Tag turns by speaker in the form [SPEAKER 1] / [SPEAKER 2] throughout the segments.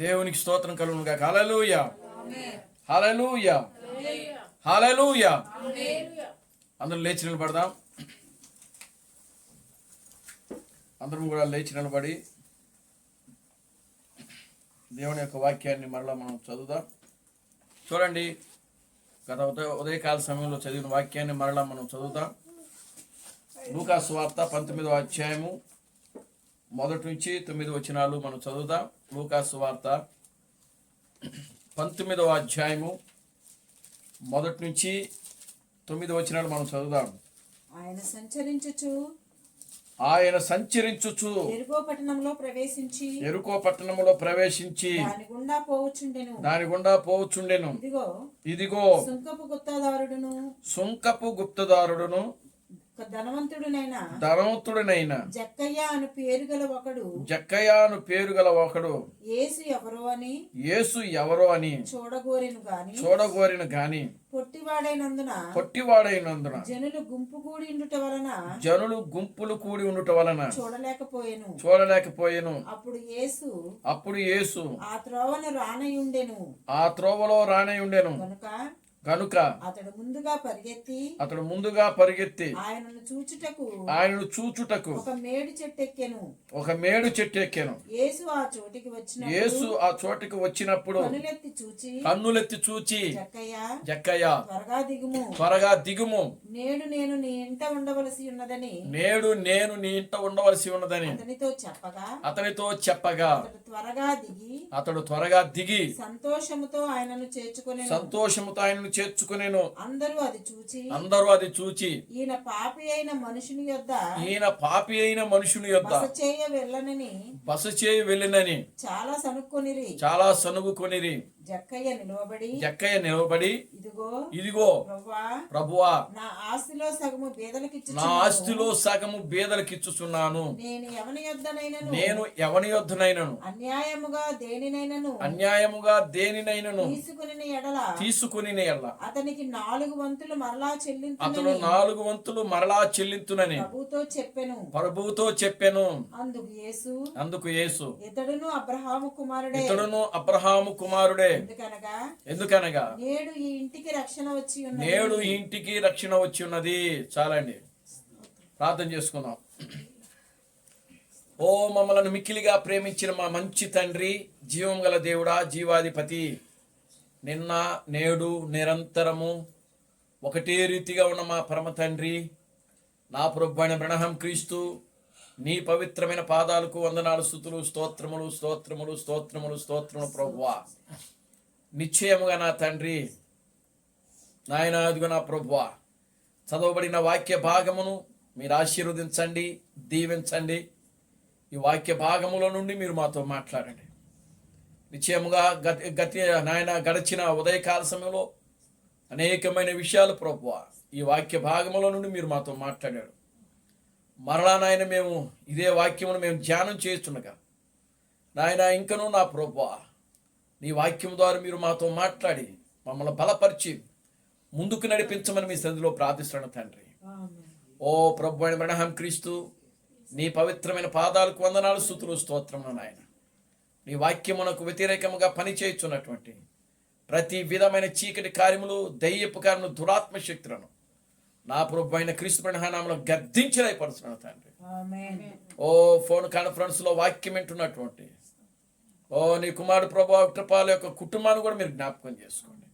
[SPEAKER 1] దేవునికి స్తోత్రం కలుగును గాక. హల్లెలూయా, హల్లెలూయా, హల్లెలూయా. అందరూ లేచి నిలబడదాం. అందరం కూడా లేచి నిలబడి దేవుని యొక్క వాక్యాన్ని మరలా మనం చదువుదాం. చూడండి, గత ఉదయకాల సమయంలో చదివిన వాక్యాన్ని మరలా మనం చదువుదాం. లూకా సువార్త 19వ అధ్యాయము 1 నుంచి 9 వచనాలు మనం చదువుదాం. లూకా సువార్త 19వ అధ్యాయము 1 నుంచి 9 వచనాలు మనం చదువుదాం. ఆయన సంచరించుచు ఎరుకో పట్టణంలో ప్రవేశించి దాని గుండా పోవచ్చుండెను. ఇదిగో సుంకపు గుప్తదారుడును ధనవంతుడైన జక్కయ్య అను పేరు గల ఒకడు యేసు ఎవరో అని చూడగోరిను గాని పొట్టివాడైనందున జనులు గుంపులు కూడి ఉండుట వలన చూడలేకపోయెను. అప్పుడు యేసు ఆ త్రోవలో రానయుండెను కనుక అతడు ముందుగా పరిగెత్తి ఆయనను చూచుటకు ఒక మేడు చెట్టు ఎక్కెను. యేసు ఆ చోటికి వచ్చినప్పుడు కన్నులెత్తి చూచి జక్కయ్య త్వరగా దిగుము, నేడు నేను నీ ఇంట ఉండవలసి ఉన్నదని అతనితో చెప్పగా అతడు త్వరగా దిగి సంతోషముతో ఆయనను చేర్చుకునేను. అందరూ అది చూచి ఈయన పాపి అయిన మనుషుని యొద్ద బస చేయ వెళ్ళనని చాలా సనుగుకొనిరి. జక్కయ్య నిలవబడి ఇదిగో ప్రభువా, నా ఆస్తిలో సగము బేదలకిచ్చుచున్నాను. నేను ఎవని యొద్దనైనను అన్యాయముగా దేనినైనను తీసుకుని అతనికి 4 వంతులు మరలా చెల్లింతునని ప్రభువుతో చెప్పెను. అందుకు యేసు ఇతడును అబ్రహాము కుమారుడే, ఎందుకనగా నేడు ఈ ఇంటికి రక్షణ వచ్చి ఉన్నది. చాలండి, ప్రార్థన చేసుకుందాం. ఓ మమ్మలను మిక్కిలిగా ప్రేమించిన మా మంచి తండ్రి, జీవం గల దేవుడా, జీవాధిపతి, నిన్న నేడు నిరంతరము ఒకటే రీతిగా ఉన్న మా పరమ తండ్రి, నా ప్రభువైన బ్రహ్మ క్రీస్తు, నీ పవిత్రమైన పాదాలకు వందనాలు, స్తుతులు, స్తోత్రములు స్తోత్రములు స్తోత్రములు స్తోత్రములు ప్రభువా. నిశ్చయముగా నా తండ్రి, నాయన అదిగో నా ప్రభువా, చదవబడిన వాక్య భాగమును మీరు ఆశీర్వదించండి, దీవించండి. ఈ వాక్య భాగముల నుండి మీరు మాతో మాట్లాడండి. నిశ్చయముగా గడిచిన ఉదయకాల సమయంలో అనేకమైన విషయాలు ప్రభువా ఈ వాక్య భాగముల నుండి మీరు మాతో మాట్లాడాడు. మరలా నాయన మేము ఇదే వాక్యమును మేము ధ్యానం చేస్తుండగా నాయన ఇంకనూ నా ప్రభువా నీ వాక్యం ద్వారా మీరు మాతో మాట్లాడి మమ్మల్ని బలపరిచి ముందుకు నడిపించమని మీ సన్నిధిలో ప్రార్థిస్తున్నాను తండ్రి. ఓ ప్రభువైన బ్రహ్మ క్రీస్తు, నీ పవిత్రమైన పాదాలకు వందనాలు, స్తుతులు, స్తోత్రములు నాయన. నీ వాక్యమునకు వ్యతిరేకముగా పనిచేయుచున్నటువంటి ప్రతి విధమైన చీకటి కార్యములు, దయ్యపు కార్యములు, దురాత్మ శక్తులను నా ప్రభువైన క్రీస్తు నామములో గద్దించలేపడుతున్నాను తండ్రి. ఓ ఫోన్ కాన్ఫరెన్స్ లో వాక్యం వింటున్నటువంటి నీ కుమారుడు ప్రభు విక్రపాల యొక్క కుటుంబాన్ని కూడా మీరు జ్ఞాపకం చేసుకోండి.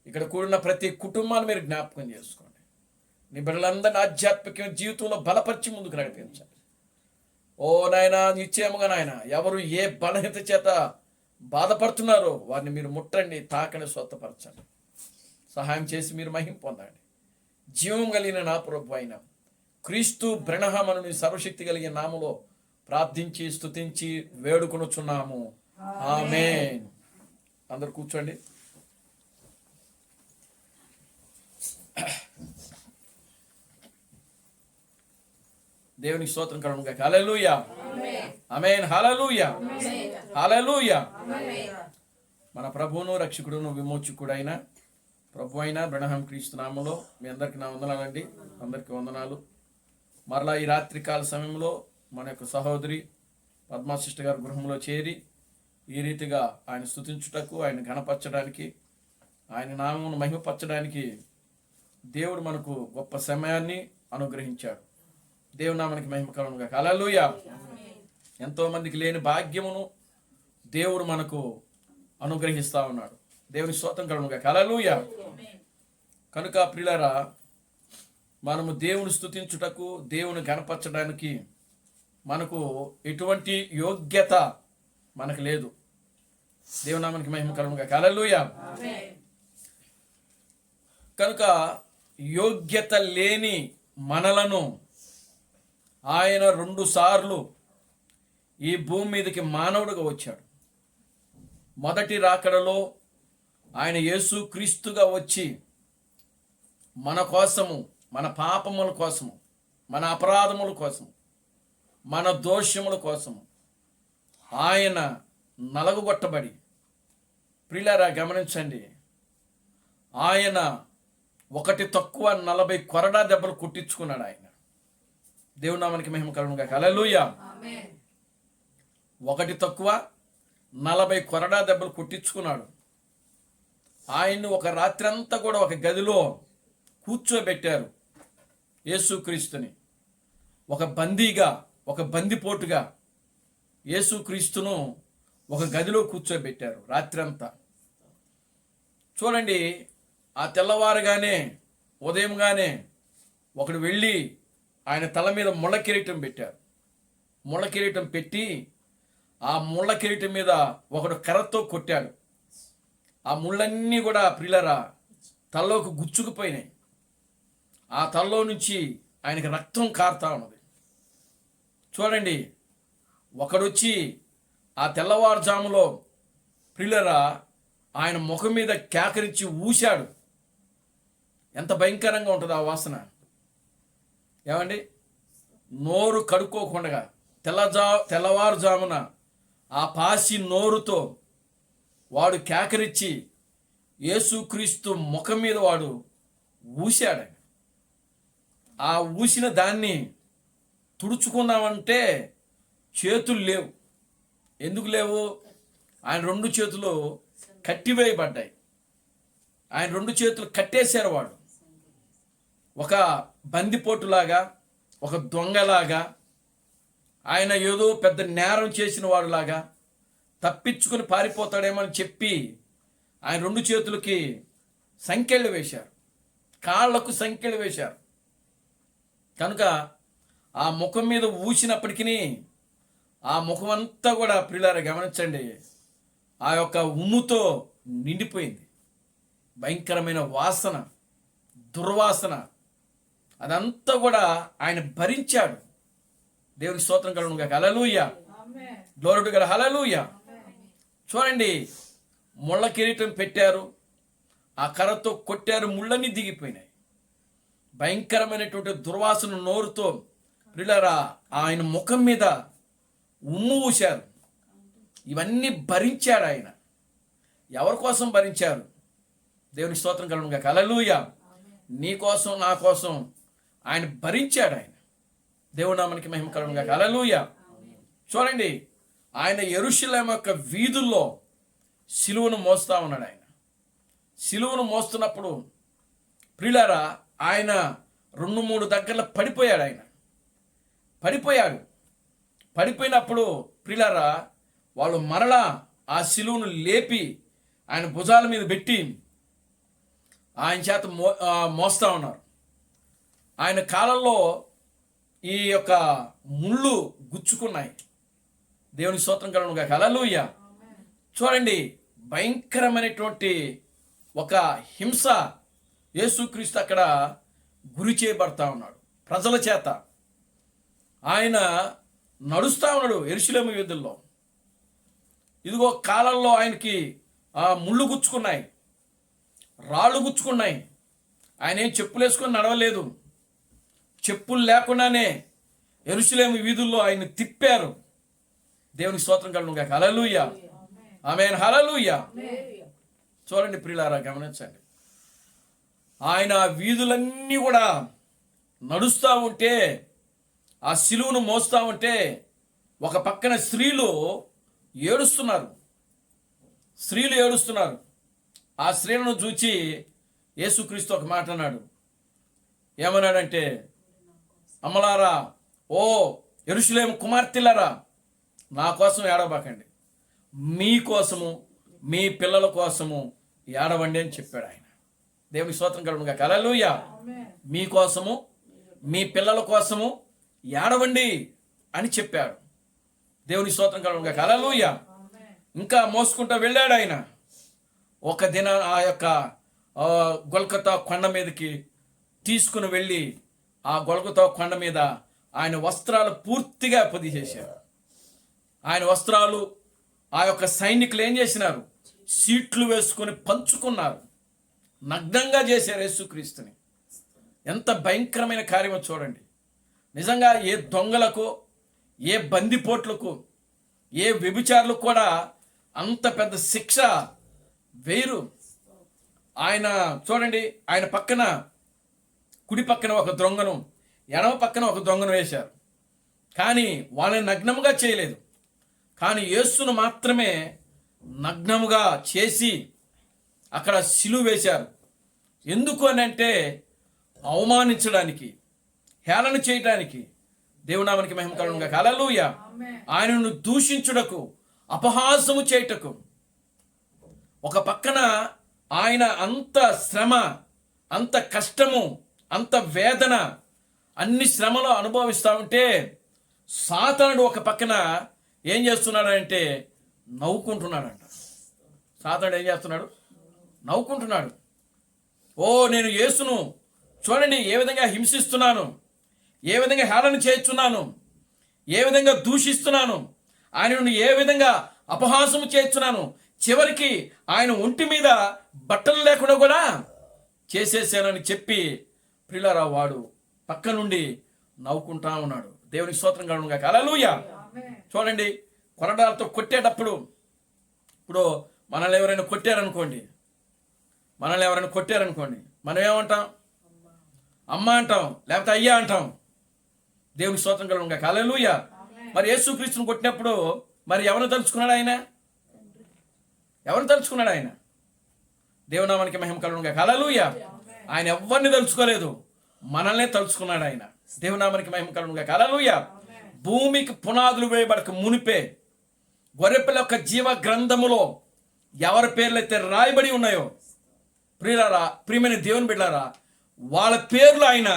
[SPEAKER 1] ఇక్కడ కూడిన ప్రతి కుటుంబాన్ని మీరు జ్ఞాపకం చేసుకోండి. నీ బిడ్డలందరినీ ఆధ్యాత్మిక జీవితంలో బలపరిచి ముందుకు నడిపించండి. ఓ నాయన, నిశ్చయముగా నాయన, ఎవరు ఏ బలహీనత చేత బాధపడుతున్నారో వారిని మీరు ముట్టండి, తాకని, స్వస్థపరచండి, సహాయం చేసి మీరు మహిమ పొందండి. జీవం కలిగిన నా ప్రభు అయిన క్రీస్తు బ్రహ్మను నీ సర్వశక్తి కలిగిన నామములో ప్రార్థించి స్తుతించి వేడుకొనుచున్నాము. ఆమేన్. అందరు కూర్చోండి. దేవునికి స్తోత్రం కలుగును గాక. హల్లెలూయా, ఆమేన్. హల్లెలూయా, హల్లెలూయా. మన ప్రభువును రక్షకుడును విమోచకుడైన ప్రభు అయిన బ్రహ్మ క్రీస్తు నామములో మీ అందరికి నా వందనాలండి. అందరికి వందనాలు. మరలా ఈ రాత్రికాల సమయంలో మన యొక్క సహోదరి పద్మా సిస్టర్ గారి గృహంలో చేరి ఈ రీతిగా ఆయన స్తుతించుటకు, ఆయన ఘనపరచడానికి, ఆయన నామమును మహిమపరచడానికి దేవుడు మనకు గొప్ప సమయాన్ని అనుగ్రహించాడు. దేవుని నామానికి మహిమ కలుగును గాక. హల్లెలూయా. ఎంతో మందికి లేని భాగ్యమును దేవుడు మనకు అనుగ్రహిస్తా ఉన్నాడు. దేవుని స్తోత్రం కలుగును గాక. హల్లెలూయా. కనుక ప్రియులారా, మనము దేవుని స్తుతించుటకు, దేవుని గణపరచడానికి మనకు ఎటువంటి యోగ్యత మనకు లేదు. దేవుని నామానికి మహిమ కలుగును గాక. హల్లెలూయా. కనుక యోగ్యత లేని మనలను ఆయన 2 సార్లు ఈ భూమి మీదకి మానవుడిగా వచ్చాడు. మొదటి రాకడలో ఆయన యేసు క్రీస్తుగా వచ్చి మన కోసము, మన పాపముల కోసము, మన అపరాధముల కోసము, మన దోషముల కోసము ఆయన నలగొట్టబడి, ప్రియులారా గమనించండి, ఆయన 1 తక్కువ 40 కొరడా దెబ్బలు కొట్టించుకున్నాడు. ఆయన దేవుని నామానికి మహిమ కలుగును గాక. హల్లెలూయా. 1 తక్కువ 40 కొరడా దెబ్బలు కొట్టించుకున్నాడు. ఆయన్ని ఒక రాత్రి అంతా కూడా ఒక గదిలో కూర్చోబెట్టారు. యేసుక్రీస్తుని ఒక బందీగా, ఒక బందిపోటుగా యేసుక్రీస్తును ఒక గదిలో కూర్చోబెట్టారు రాత్రి అంతా. చూడండి, ఆ తెల్లవారుగానే, ఉదయంగానే ఒకడు వెళ్ళి ఆయన తల మీద ముళ్ళ కిరీటం పెట్టారు. ముళ్ళ కిరీటం పెట్టి ఆ ముళ్ళ కిరీటం మీద ఒకడు కర్రతో కొట్టాడు. ఆ ముళ్ళన్నీ కూడా ప్రియులారా తలలోకి గుచ్చుకుపోయినాయి. ఆ తలలో నుంచి ఆయనకి రక్తం కారుతా ఉన్నది. చూడండి, ఒకడొచ్చి ఆ తెల్లవారుజాములో ప్రియులారా ఆయన ముఖం మీద కేకరించి ఊశాడు. ఎంత భయంకరంగా ఉంటుంది ఆ వాసన. ఏమండి, నోరు కడుక్కోకుండా తెల్లవారుజామున ఆ పాసి నోరుతో వాడు కేకరించి యేసుక్రీస్తు ముఖం మీద వాడు ఊశాడు. ఆ ఊసిన దాన్ని తుడుచుకుందామంటే చేతులు లేవు. ఎందుకు లేవు? ఆయన 2 చేతులు కట్టివేయబడ్డాయి. ఆయన 2 చేతులు కట్టేశారు. వాడు ఒక బందిపోటులాగా, ఒక దొంగలాగా, ఆయన ఏదో పెద్ద నేరం చేసిన వాడులాగా తప్పించుకుని పారిపోతాడేమో అని చెప్పి ఆయన 2 చేతులకి సంకెళ్ళు వేశారు, కాళ్లకు సంకెళ్ళు వేశారు. కనుక ఆ ముఖం మీద ఊసినప్పటికీ ఆ ముఖం అంతా కూడా ప్రియులారా గమనించండి, ఆ యొక్క ఉమ్ముతో నిండిపోయింది. భయంకరమైన వాసన, దుర్వాసన, అదంతా కూడా ఆయన భరించాడు. దేవునికి స్తోత్రం కలుగును గాక. హల్లెలూయా. Glory to God. హల్లెలూయా. చూడండి, ముళ్ళ కిరీటం పెట్టారు, ఆ కర్రతో కొట్టారు, ముళ్ళన్నీ దిగిపోయినాయి. భయంకరమైనటువంటి దుర్వాసన నోరుతో ప్రియులారా ఆయన ముఖం మీద ఉమ్ము ఊశారు. ఇవన్నీ భరించాడు ఆయన. ఎవరి కోసం భరించారు? దేవునికి స్తోత్రం కలుగును గాక. హల్లెలూయా. నీ కోసం, నా కోసం ఆయన భరించాడు. ఆయన దేవుని నామానికి మహిమ కలుగును గాక. హల్లెలూయా. చూడండి, ఆయన యెరూషలేము యొక్క వీధుల్లో సిలువను మోస్తా ఉన్నాడు. ఆయన సిలువను మోస్తున్నప్పుడు ప్రియులారా ఆయన 2-3 దగ్గరలో పడిపోయాడు. ఆయన పడిపోయినప్పుడు ప్రియులారా వాళ్ళు మరలా ఆ సిలువను లేపి ఆయన భుజాల మీద పెట్టి ఆయన చేత మోస్తా ఉన్నారు. ఆయన కాలంలో ఈ యొక్క ముళ్ళు గుచ్చుకున్నాయి. దేవుని స్తోత్రం కలుగును గాక. హల్లెలూయా. చూడండి, భయంకరమైనటువంటి ఒక హింస యేసుక్రీస్తు అక్కడ గురి చేయబడతా ఉన్నాడు ప్రజల చేత. ఆయన నడుస్తూ ఉన్నాడు యెరూషలేము వీధుల్లో. ఇదిగో కాలంలో ఆయనకి ముళ్ళు గుచ్చుకున్నాయి, రాళ్ళు గుచ్చుకున్నాయి. ఆయన ఏం చెప్పులు వేసుకొని నడవలేదు. చెప్పులు లేకుండానే యెరూషలేము వీధుల్లో ఆయన తిప్పారు. దేవునికి స్తోత్రం కలుగును గాక. హల్లెలూయా. ఆమేన్. హల్లెలూయా. చూడండి ప్రియులారా గమనించండి, ఆయన వీధులన్నీ కూడా నడుస్తూ ఉంటే, ఆ సిలువను మోస్తూ ఉంటే ఒక పక్కన స్త్రీలు ఏడుస్తున్నారు. స్త్రీలు ఏడుస్తున్నారు. ఆ స్త్రీలను చూచి యేసుక్రీస్తు ఒక మాట అన్నాడు. ఏమన్నాడంటే, అమ్మలారా, ఓ యెరూషలేము కుమార్తెలారా, నా కోసం ఏడవబాకండి, మీ కోసము మీ పిల్లల కోసము ఏడవండి అని చెప్పాడు ఆయన. దేవుని స్తోత్రం కలుగును గాక. హల్లెలూయా. మీ కోసము మీ పిల్లల కోసము ఏడవండి అని చెప్పాడు. దేవుని స్తోత్రం కలుగును గాక. హల్లెలూయా. ఇంకా మోసుకుంటూ వెళ్ళాడు ఆయన. ఒక దిన ఆ యొక్క గొల్గొతా కొండ మీదకి తీసుకుని వెళ్ళి ఆ గొల్గొతా కొండ మీద ఆయన వస్త్రాలు పూర్తిగా పొదిచేశారు. ఆయన వస్త్రాలు ఆ యొక్క సైనికులు ఏం చేసినారు? సీట్లు వేసుకొని పంచుకున్నారు. నగ్నంగా చేశారు యేసుక్రీస్తుని. ఎంత భయంకరమైన కార్యమో చూడండి. నిజంగా ఏ దొంగలకు, ఏ బందిపోట్లకు, ఏ వ్యభిచారులకు కూడా అంత పెద్ద శిక్ష వేరు. ఆయన చూడండి, ఆయన పక్కన కుడి పక్కన ఒక దొంగను, ఎడమ పక్కన ఒక దొంగను వేశారు. కానీ వాళ్ళని నగ్నముగా చేయలేదు. కానీ యేసును మాత్రమే నగ్నముగా చేసి అక్కడ సిలువ వేశారు. ఎందుకు అని అంటే అవమానించడానికి, హేళన చేయడానికి. దేవునామానికి మహిమ కలుగును గాక. హల్లెలూయా. ఆయనను దూషించుటకు, అపహాసము చేయుటకు. ఒక పక్కన ఆయన అంత శ్రమ, అంత కష్టము, అంత వేదన, అన్ని శ్రమలు అనుభవిస్తూ ఉంటే సాతానుడు ఒక పక్కన ఏం చేస్తున్నాడంటే నవ్వుకుంటున్నాడంట. సాతానుడు ఏం చేస్తున్నాడు? నవ్వుకుంటున్నాడు. ఓ, నేను యేసును చూడండి ఏ విధంగా హింసిస్తున్నాను, ఏ విధంగా హేళన చేస్తున్నాను, ఏ విధంగా దూషిస్తున్నాను, ఆయనను ఏ విధంగా అపహాసము చేస్తున్నాను, చివరికి ఆయన ఒంటి మీద బట్టలు లేకుండా కూడా చేసేసానని చెప్పి ప్రియులారా వాడు పక్క నుండి నవ్వుకుంటా ఉన్నాడు. దేవునికి స్తోత్రం కలుగును గాక. హల్లెలూయా. చూడండి, కొరడాలతో కొట్టేటప్పుడు, ఇప్పుడు మనల్ని ఎవరైనా కొట్టారనుకోండి, మనం ఏమంటాం? అమ్మ అంటాం, లేకపోతే అయ్యా అంటాం. దేవునికి స్తోత్రం కలుగును గాక. హల్లెలూయా. మరి యేసుక్రీస్తును కొట్టినప్పుడు మరి ఎవరిని తలుచుకున్నాడు ఆయన? ఆయన దేవునామానికి మహిమ కలుగును గాక. హల్లెలూయా. ఆయన ఎవరిని తలుచుకోలేదు, మనల్నే తలుచుకున్నాడు ఆయన. దేవునామానికి మహిమ కలుగును గాక. హల్లెలూయా. భూమికి పునాదులు వేయబడక మునిపే గొర్రెపిల్ల యొక్క జీవ గ్రంథములో ఎవరి పేర్లైతే రాయబడి ఉన్నాయో, ప్రియమైన దేవుని బిడ్డలారా, వాళ్ళ పేర్లు ఆయన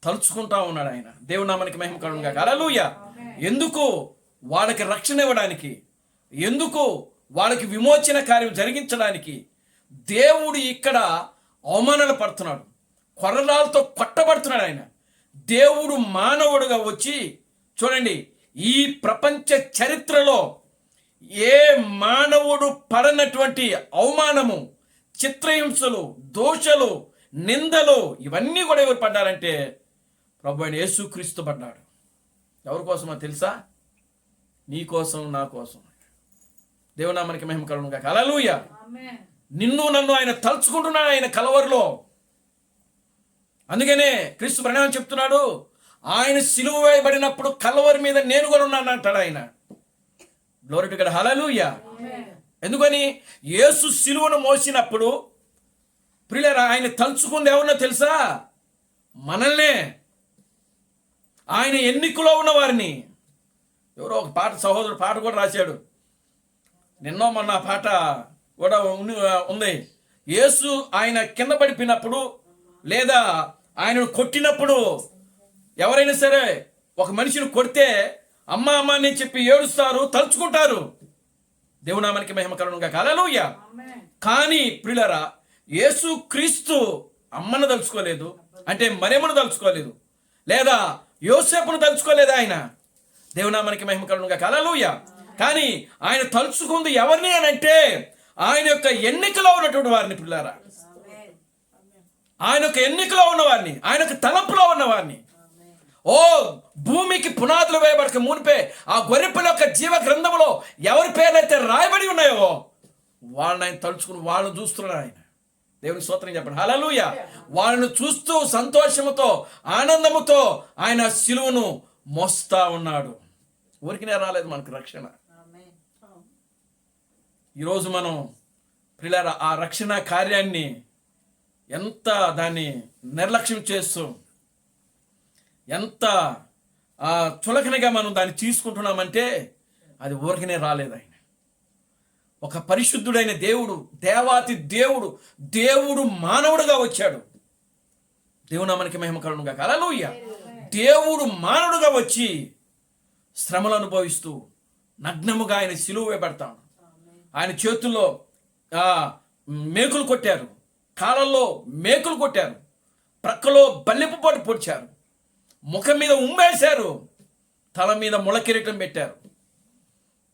[SPEAKER 1] తలుచుకుంటా ఉన్నాడు ఆయన. దేవునామానికి మహిమ కలుగును గాక. హల్లెలూయా. ఎందుకు? వాళ్ళకి రక్షణ ఇవ్వడానికి, ఎందుకు? వాళ్ళకి విమోచన కార్యం జరిగించడానికి. దేవుడు ఇక్కడ అవమానాలు పడుతున్నాడు, కొరడాలతో కొట్టబడుతున్నాడు ఆయన. దేవుడు మానవుడుగా వచ్చి చూడండి, ఈ ప్రపంచ చరిత్రలో ఏ మానవుడు పడనటువంటి అవమానము, చిత్రహింసలు, దోషలు, నిందలు, ఇవన్నీ కూడా ఎవరు పడ్డారంటే ప్రభువైన యేసుక్రీస్తు పడ్డాడు. ఎవరి కోసమో తెలుసా? నీ కోసం, నా కోసం. దేవునామానికి మహిమ కలుగును గాక. హల్లెలూయా. నిన్ను నన్ను ఆయన తలుచుకుంటున్నాడు ఆయన కలవరిలో. అందుకనే క్రీస్తు ప్రణామం చెప్తున్నాడు, ఆయన సిలువ వేయబడినప్పుడు కలవరి మీద నేను కూడా ఉన్నాను అంటాడు ఆయన. Glory to God. హల్లెలూయా. ఎందుకని? యేసు సిలువను మోసినప్పుడు ప్రియులారా ఆయన తలుచుకుంది ఎవరినో తెలుసా? మనల్నే. ఆయన ఎన్నికలో ఉన్న వారిని. ఎవరో ఒక పాట, సహోదరుడు పాట కూడా రాశాడు, నిన్నో మొన్న పాట కూడా ఉంది. యేసు ఆయన కింద పడిపోయినప్పుడు లేదా ఆయనను కొట్టినప్పుడు, ఎవరైనా సరే ఒక మనిషిని కొడితే అమ్మ అమ్మ అని చెప్పి ఏడుస్తారు, తలుచుకుంటారు. దేవునామానికి మహిమ కలుగును గాక. హల్లెలూయా. కానీ ప్రియులారా యేసు క్రీస్తు అమ్మను తలుచుకోలేదు, అంటే మరియమ్మను తలుచుకోలేదు, లేదా యోసేపును తలుచుకోలేదు ఆయన. దేవునామానికి మహిమ కలుగును గాక. హల్లెలూయా. కానీ ఆయన తలుచుకుంది ఎవరిని అని అంటే ఆయన యొక్క ఎన్నికలో ఉన్నటువంటి వారిని. పిల్లారా, ఆయన యొక్క ఎన్నికలో ఉన్నవారిని, ఆయన యొక్క తలంపులో ఉన్నవారిని. ఓ, భూమికి పునాదులు వేయబడక మునిపే ఆ గొర్రెపిల్ల యొక్క జీవ గ్రంథంలో ఎవరి పేర్లైతే రాయబడి ఉన్నాయో వాళ్ళని ఆయన తలుచుకుని వాళ్ళని చూస్తున్నాడు ఆయన. దేవుని స్తోత్రం చెప్పండి. హల్లెలూయా. వాళ్ళను చూస్తూ సంతోషముతో, ఆనందముతో ఆయన సిలువను మోస్తా ఉన్నాడు. ఊరికినే రాలేదు మనకు రక్షణ. ఈరోజు మనం ప్రియులారా ఆ రక్షణ కార్యాన్ని ఎంత దాన్ని నిర్లక్ష్యం చేస్తూ ఎంత చులకనగా మనం దాన్ని తీసుకుంటున్నామంటే అది ఊరికనే రాలేదు. ఆయన ఒక పరిశుద్ధుడైన దేవుడు, దేవాతి దేవుడు, దేవుడు మానవుడుగా వచ్చాడు. దేవునామానికి మహిమ కలుగును గాక. హల్లెలూయా. దేవుడు మానవుడుగా వచ్చి శ్రమలు అనుభవిస్తూ నగ్నముగా ఆయన సిలువ వేయబడతాడు. ఆయన చేతుల్లో మేకులు కొట్టారు, కాళ్ళల్లో మేకులు కొట్టారు, ప్రక్కలో బల్లెపు పోటు పొడిచారు, ముఖం మీద ఉమ్మేశారు, తల మీద ముళకిరీటం పెట్టారు.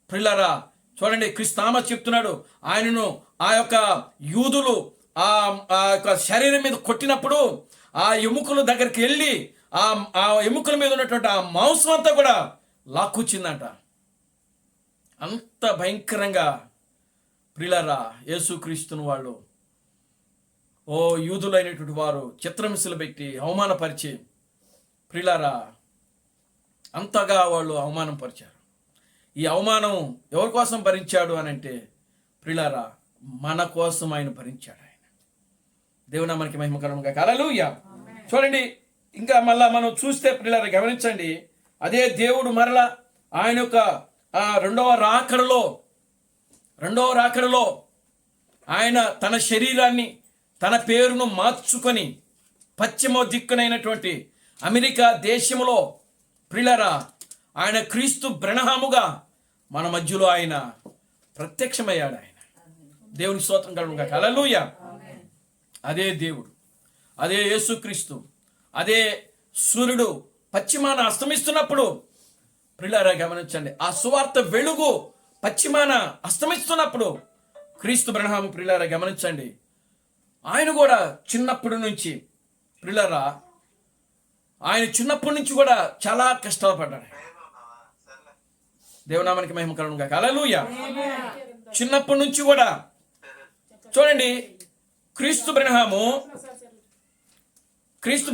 [SPEAKER 1] ప్రియులారా చూడండి, క్రీస్తు చెప్తున్నాడు, ఆయనను ఆ యొక్క యూదులు ఆ యొక్క శరీరం మీద కొట్టినప్పుడు ఆ ఎముకల దగ్గరికి వెళ్ళి ఆ ఎముకల మీద ఉన్నటువంటి ఆ మాంసం అంతా కూడా లాక్కుచ్చిందంట. అంత భయంకరంగా ప్రియులారా యేసుక్రీస్తును వాళ్ళు యూదులైనటువంటి వారు చిత్రహింసలు పెట్టి అవమానపరిచి ప్రియులారా అంతగా వాళ్ళు అవమానం పరిచారు. ఈ అవమానం ఎవరి కోసం భరించాడు అని అంటే ప్రియులారా మన కోసం ఆయన భరించాడు. ఆయన దేవుని మనకి మహిమ కలుగును గాక. హల్లెలూయా. చూడండి, ఇంకా మళ్ళా మనం చూస్తే ప్రియులారా గమనించండి, అదే దేవుడు మరలా ఆయన యొక్క రెండవ రాకడలో ఆయన తన శరీరాన్ని తన పేరును మార్చుకొని పశ్చిమ దిక్కునైనటువంటి అమెరికా దేశంలో ప్రియులారా ఆయన క్రీస్తు బ్రహ్మముగా మన మధ్యలో ఆయన ప్రత్యక్షమయ్యాడు. ఆయన దేవుని స్తోత్రం కలుగును గాక. హల్లెలూయా. అదే దేవుడు, అదే యేసుక్రీస్తు, అదే సూర్యుడు పశ్చిమాన అస్తమిస్తున్నప్పుడు ప్రియులారా గమనించండి, ఆ సువార్త వెలుగు పశ్చిమాన అస్తమిస్తున్నప్పుడు క్రీస్తు బ్రహ్మము ప్రియులారా గమనించండి, ఆయన కూడా చిన్నప్పటి నుంచి ప్రియులారా ఆయన చిన్నప్పటి నుంచి కూడా చాలా కష్టాలు పడ్డాడు. దేవునామానికి మహిమ కలుగును గాక. హల్లెలూయా. చిన్నప్పటి నుంచి కూడా చూడండి, క్రీస్తు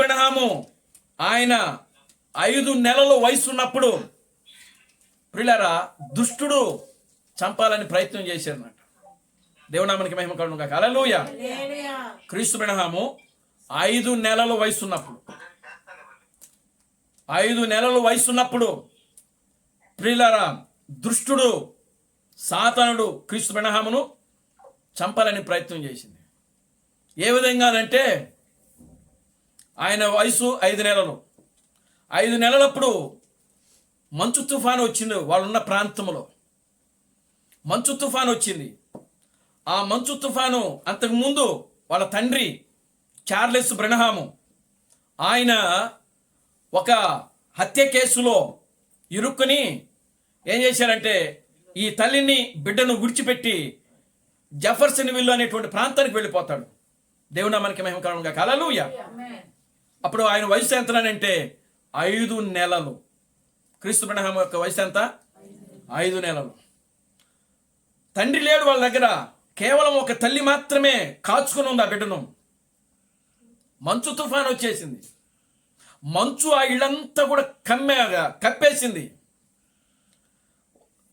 [SPEAKER 1] బ్రహ్మము ఆయన 5 నెలల వయసు ఉన్నప్పుడు ప్రియులారా దుష్టుడు చంపాలని ప్రయత్నం చేశారన్నమాట. దేవునామానికి మహిమ కలుగును గాక. హల్లెలూయా. క్రీస్తు బ్రహ్మము 5 నెలల వయసు ఉన్నప్పుడు ప్రియులారా దుష్టుడు సాతానుడు క్రీస్తు బ్రహ్మమును చంపాలని ప్రయత్నం చేసింది. ఏ విధంగా అంటే ఆయన వయసు 5 నెలలు. 5 నెలలప్పుడు మంచు తుఫాను వచ్చింది. వాళ్ళున్న ప్రాంతంలో మంచు తుఫాను వచ్చింది. ఆ మంచు తుఫాను అంతకుముందు వాళ్ళ తండ్రి చార్లెస్ బ్రహ్మము ఆయన ఒక హత్య కేసులో ఇరుక్కుని ఏం చేశారంటే ఈ తల్లిని బిడ్డను విడిచిపెట్టి జెఫర్సన్ విల్లు అనేటువంటి ప్రాంతానికి వెళ్ళిపోతాడు. దేవునామానికి మహిమ కలుగును గాక. హల్లెలూయా. అప్పుడు ఆయన వయసు ఎంతనంటే 5 నెలలు. క్రీస్తు బ్రహ్మము యొక్క వయసు ఎంత? 5 నెలలు. తండ్రి లేడు వాళ్ళ దగ్గర, కేవలం ఒక తల్లి మాత్రమే కాచుకుని ఉంది ఆ బిడ్డను. మంచు తుఫాను వచ్చేసింది. మంచు ఆ ఇళ్ళంతా కూడా కప్పేసింది.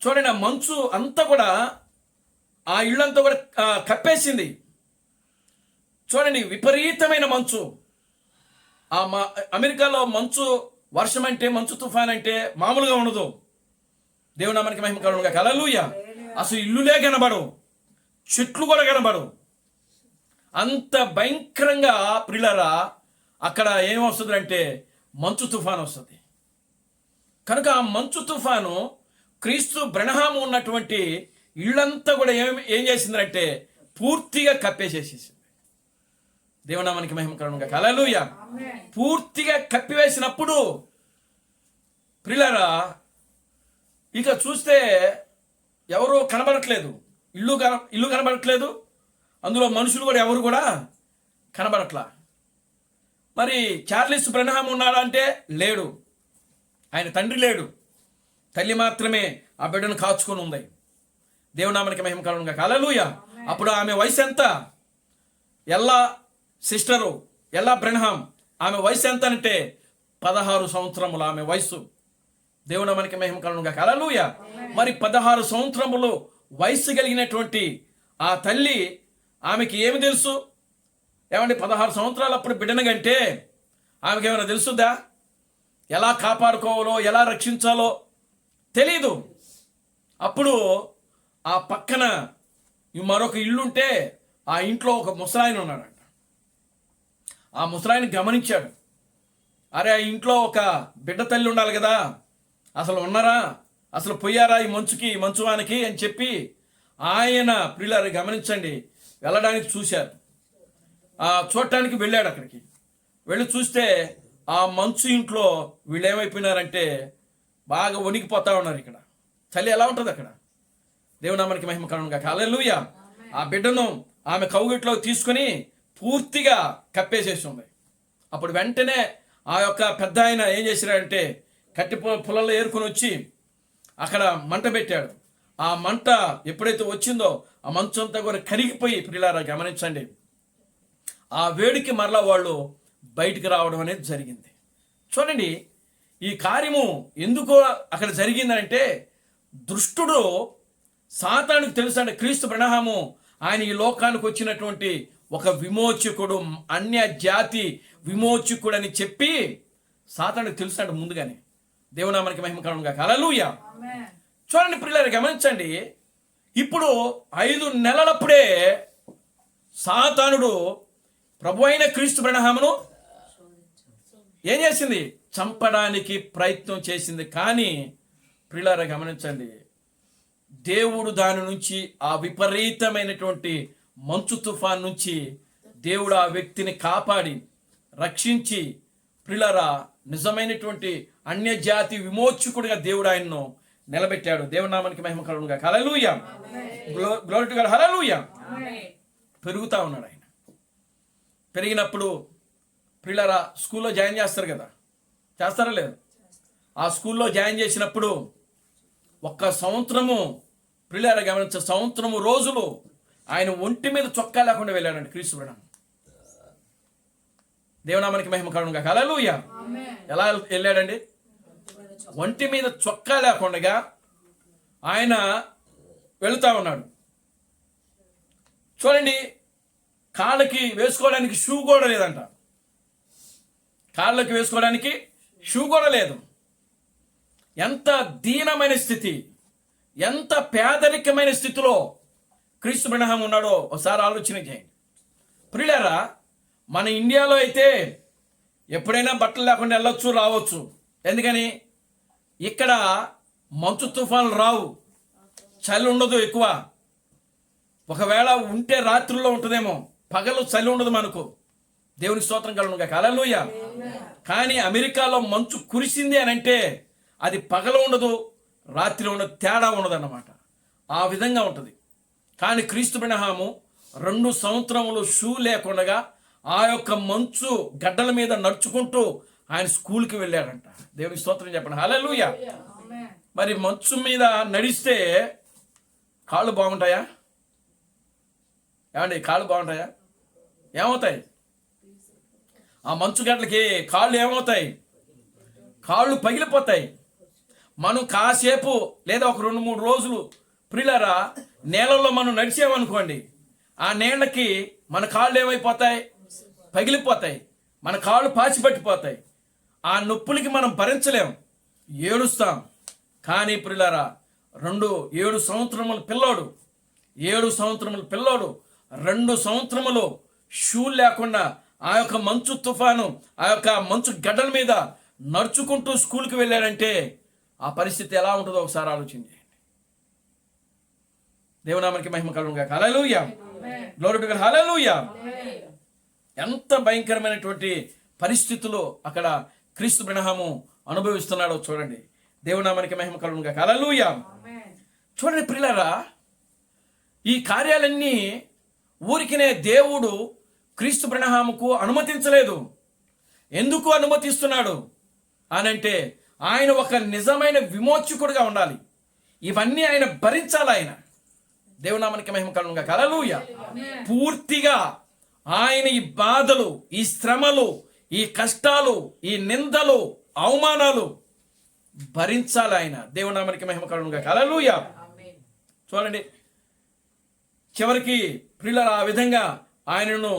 [SPEAKER 1] చూడండి, ఆ మంచు అంతా కూడా ఆ ఇళ్ళంతా కూడా కప్పేసింది. చూడండి, విపరీతమైన మంచు. అమెరికాలో వర్షం అంటే మంచు తుఫాన్ అంటే మామూలుగా ఉండదు. దేవునామానికి మహిమ కలుగును గాక. హల్లెలూయా. అసలు ఇల్లులే కనబడవు, చెట్లు కూడా కనబడవు. అంత భయంకరంగా ప్రియులారా అక్కడ ఏమొస్తుంది అంటే మంచు తుఫాను వస్తుంది. కనుక ఆ మంచు తుఫాను క్రీస్తు బ్రహ్మము ఉన్నటువంటి ఇళ్ళంతా కూడా ఏం చేసిందంటే పూర్తిగా కప్పేసేసేసింది. దేవునామానికి మహిమ కలుగును గాక. హల్లెలూయా. పూర్తిగా కప్పివేసినప్పుడు ప్రియులారా ఇక చూస్తే ఎవరు కనబడట్లేదు. ఇల్లు కనబడట్లేదు, అందులో మనుషులు కూడా ఎవరు కూడా కనబడట్లా. మరి చార్లెస్ బ్రహ్మము ఉన్నాడా అంటే లేడు. ఆయన తండ్రి లేడు, తల్లి మాత్రమే ఆ బిడ్డను కాచుకొని ఉంది. దేవునామానికి మహిమ కలుగును గాక. హల్లెలూయా. అప్పుడు ఆమె వయసు ఎంత? ఎల్లా బ్రహ్మం ఆమె వయసు ఎంత అంటే 16 సంవత్సరములు ఆమె వయసు. దేవునామానికి మహిమ కలుగును గాక. హల్లెలూయా. మరి 16 సంవత్సరములు వయస్సు కలిగినటువంటి ఆ తల్లి, ఆమెకి ఏమి తెలుసు? ఏమంటే 16 సంవత్సరాలు అప్పుడు బిడ్డను కంటే ఆమెకి ఏమైనా తెలుసుద్దా? ఎలా కాపాడుకోవాలో, ఎలా రక్షించాలో తెలీదు. అప్పుడు ఆ పక్కన మరొక ఇల్లుంటే ఆ ఇంట్లో ఒక ముసలాయన ఉన్నాడంట. ఆ ముసలాయన గమనించాడు, అరే ఆ ఇంట్లో ఒక బిడ్డ తల్లి ఉండాలి కదా, అసలు ఉన్నారా, అసలు పోయారా ఈ మంచువానికి అని చెప్పి ఆయన ప్రియులారా గమనించండి, వెళ్ళడానికి చూశారు. చూడటానికి వెళ్ళాడు. అక్కడికి వెళ్ళి చూస్తే ఆ మంచు ఇంట్లో వీళ్ళు ఏమైపోయినారంటే బాగా వణికిపోతా ఉన్నారు. ఇక్కడ చలి ఎలా ఉంటుంది అక్కడ? దేవునామానికి మహిమ కలుగును గాక. హల్లెలూయా. ఆ బిడ్డను ఆమె కౌగిట్లో తీసుకుని పూర్తిగా కప్పేసేసి ఉంది. అప్పుడు వెంటనే ఆ యొక్క పెద్ద ఆయన ఏం చేశాడంటే కట్టి పొలంలో ఏరుకొని వచ్చి అక్కడ మంట పెట్టాడు. ఆ మంట ఎప్పుడైతే వచ్చిందో ఆ మంచు అంతా కూడా కరిగిపోయి, ప్రియులారా గమనించండి, ఆ వేడికి మరలా వాళ్ళు బయటికి రావడం అనేది జరిగింది. చూడండి, ఈ కార్యము ఎందుకో అక్కడ జరిగిందంటే దుష్టుడు సాతానుకు తెలుసు అంటే క్రీస్తు బ్రహ్మము ఆయన ఈ లోకానికి వచ్చినటువంటి ఒక విమోచకుడు, అన్య జాతి విమోచకుడు అని చెప్పి సాతానుకు తెలుసు అంటే ముందుగానే. దేవునామానికి మహిమ కలుగును గాక. హల్లెలూయా. చూడండి ప్రియులారా గమనించండి, ఇప్పుడు 5 నెలలప్పుడే సాతానుడు ప్రభు అయిన క్రీస్తు బ్రహ్మను ఏం చేసింది? చంపడానికి ప్రయత్నం చేసింది. కానీ ప్రియులారా గమనించండి, దేవుడు దాని నుంచి, ఆ విపరీతమైనటువంటి మంచు తుఫాన్ నుంచి దేవుడు ఆ వ్యక్తిని కాపాడి రక్షించి, ప్రియులారా నిజమైనటువంటి అన్యజాతి విమోచకుడిగా దేవుడు ఆయన్ను నిలబెట్టాడు. దేవుని నామానికి మహిమ కలుగును గాక. హల్లెలూయా. Glory to God. హల్లెలూయా. పెరుగుతా ఉన్నాడు ఆయన. పెరిగినప్పుడు ప్రియులారా స్కూల్లో జాయిన్ చేస్తారు కదా, చేస్తారా లేదు? ఆ స్కూల్లో జాయిన్ చేసినప్పుడు 1 సంవత్సరము ప్రియులారా గమనించే, సంవత్సరము రోజులు ఆయన ఒంటి మీద చొక్కా లేకుండా వెళ్ళాడండి క్రీస్తు బ్రహ్మ. దేవునామానికి మహిమ కలుగును గాక. హల్లెలూయా. ఎలా వెళ్ళాడండి? ఒంటి మీద చొక్కా లేకుండా ఆయన వెళుతా ఉన్నాడు. చూడండి, కాళ్ళకి వేసుకోవడానికి షూ కూడా లేదంట. కాళ్ళకి వేసుకోవడానికి షూ కూడా లేదు. ఎంత దీనమైన స్థితి, ఎంత పేదరికమైన స్థితిలో క్రీస్తు బ్రహ్మ ఉన్నాడో ఒకసారి ఆలోచన చేయండి. ప్రియులారా, మన ఇండియాలో అయితే ఎప్పుడైనా బట్టలు లేకుండా వెళ్ళొచ్చు, రావచ్చు. ఎందుకని? ఇక్కడ మంచు తుఫాన్లు రావు, చలి ఉండదు ఎక్కువ. ఒకవేళ ఉంటే రాత్రుల్లో ఉంటుందేమో, పగలు చలి ఉండదు మనకు. దేవునికి స్తోత్రం కలుగును గాక. హల్లెలూయా. కానీ అమెరికాలో మంచు కురిసింది అని అంటే అది పగలు ఉండదు, రాత్రి ఉండదు, తేడా ఉండదు అన్నమాట. ఆ విధంగా ఉంటుంది. కానీ క్రీస్తు బ్రహ్మము 2 సంవత్సరములు షూ లేకుండా ఆ యొక్క మంచు గడ్డల మీద నడుచుకుంటూ ఆయన స్కూల్కి వెళ్ళాడంట. దేవునికి స్తోత్రం చెప్పండి. హల్లెలూయా. మరి మంచు మీద నడిస్తే కాళ్ళు బాగుంటాయా? ఏమండి, కాళ్ళు బాగుంటాయా? ఏమవుతాయి? ఆ మంచు గడ్డలకి కాళ్ళు ఏమవుతాయి? కాళ్ళు పగిలిపోతాయి. మనం కాసేపు లేదా ఒక 2-3 రోజులు ప్రియులారా నేలలో మనం నడిచామనుకోండి, ఆ నీళ్ళకి మన కాళ్ళు ఏమైపోతాయి? పగిలిపోతాయి. మన కాళ్ళు పాచిపట్టిపోతాయి. ఆ నొప్పులకి మనం భరించలేం, ఏడుస్తాం. కానీ ప్రియులారా 7 సంవత్సరముల పిల్లోడు 7 సంవత్సరముల పిల్లోడు 2 సంవత్సరములు షూ లేకుండా ఆ యొక్క మంచు తుఫాను, ఆ యొక్క మంచు గడ్డల మీద నడుచుకుంటూ స్కూల్కి వెళ్ళాడంటే ఆ పరిస్థితి ఎలా ఉంటుందో ఒకసారి ఆలోచించండి. దేవునామానికి మహిమ కలుగును గాక. హల్లెలూయా. Glory to God. హల్లెలూయా. ఎంత భయంకరమైనటువంటి పరిస్థితులు అక్కడ క్రీస్తు బ్రహ్మము అనుభవిస్తున్నాడో చూడండి. దేవునామానికి మహిమ కలుగును గాక. హల్లెలూయా. చూడండి ప్రియులారా, ఈ కార్యాలన్నీ ఊరికినే దేవుడు క్రీస్తు బ్రహ్మముకు అనుమతించలేదు. ఎందుకు అనుమతిస్తున్నాడు అనంటే ఆయన ఒక నిజమైన విమోచకుడుగా ఉండాలి. ఇవన్నీ ఆయన భరించాలి. ఆయన దేవునామానికి మహిమ కలుగును గాక. హల్లెలూయా. పూర్తిగా ఆయన ఈ బాధలు, ఈ శ్రమలు, ఈ కష్టాలు, ఈ నిందలు, అవమానాలు భరించాలి ఆయన. దేవునామానికి మహిమ కలుగును గాక. హల్లెలూయా. చూడండి, చివరికి ప్రియులారా ఆ విధంగా ఆయనను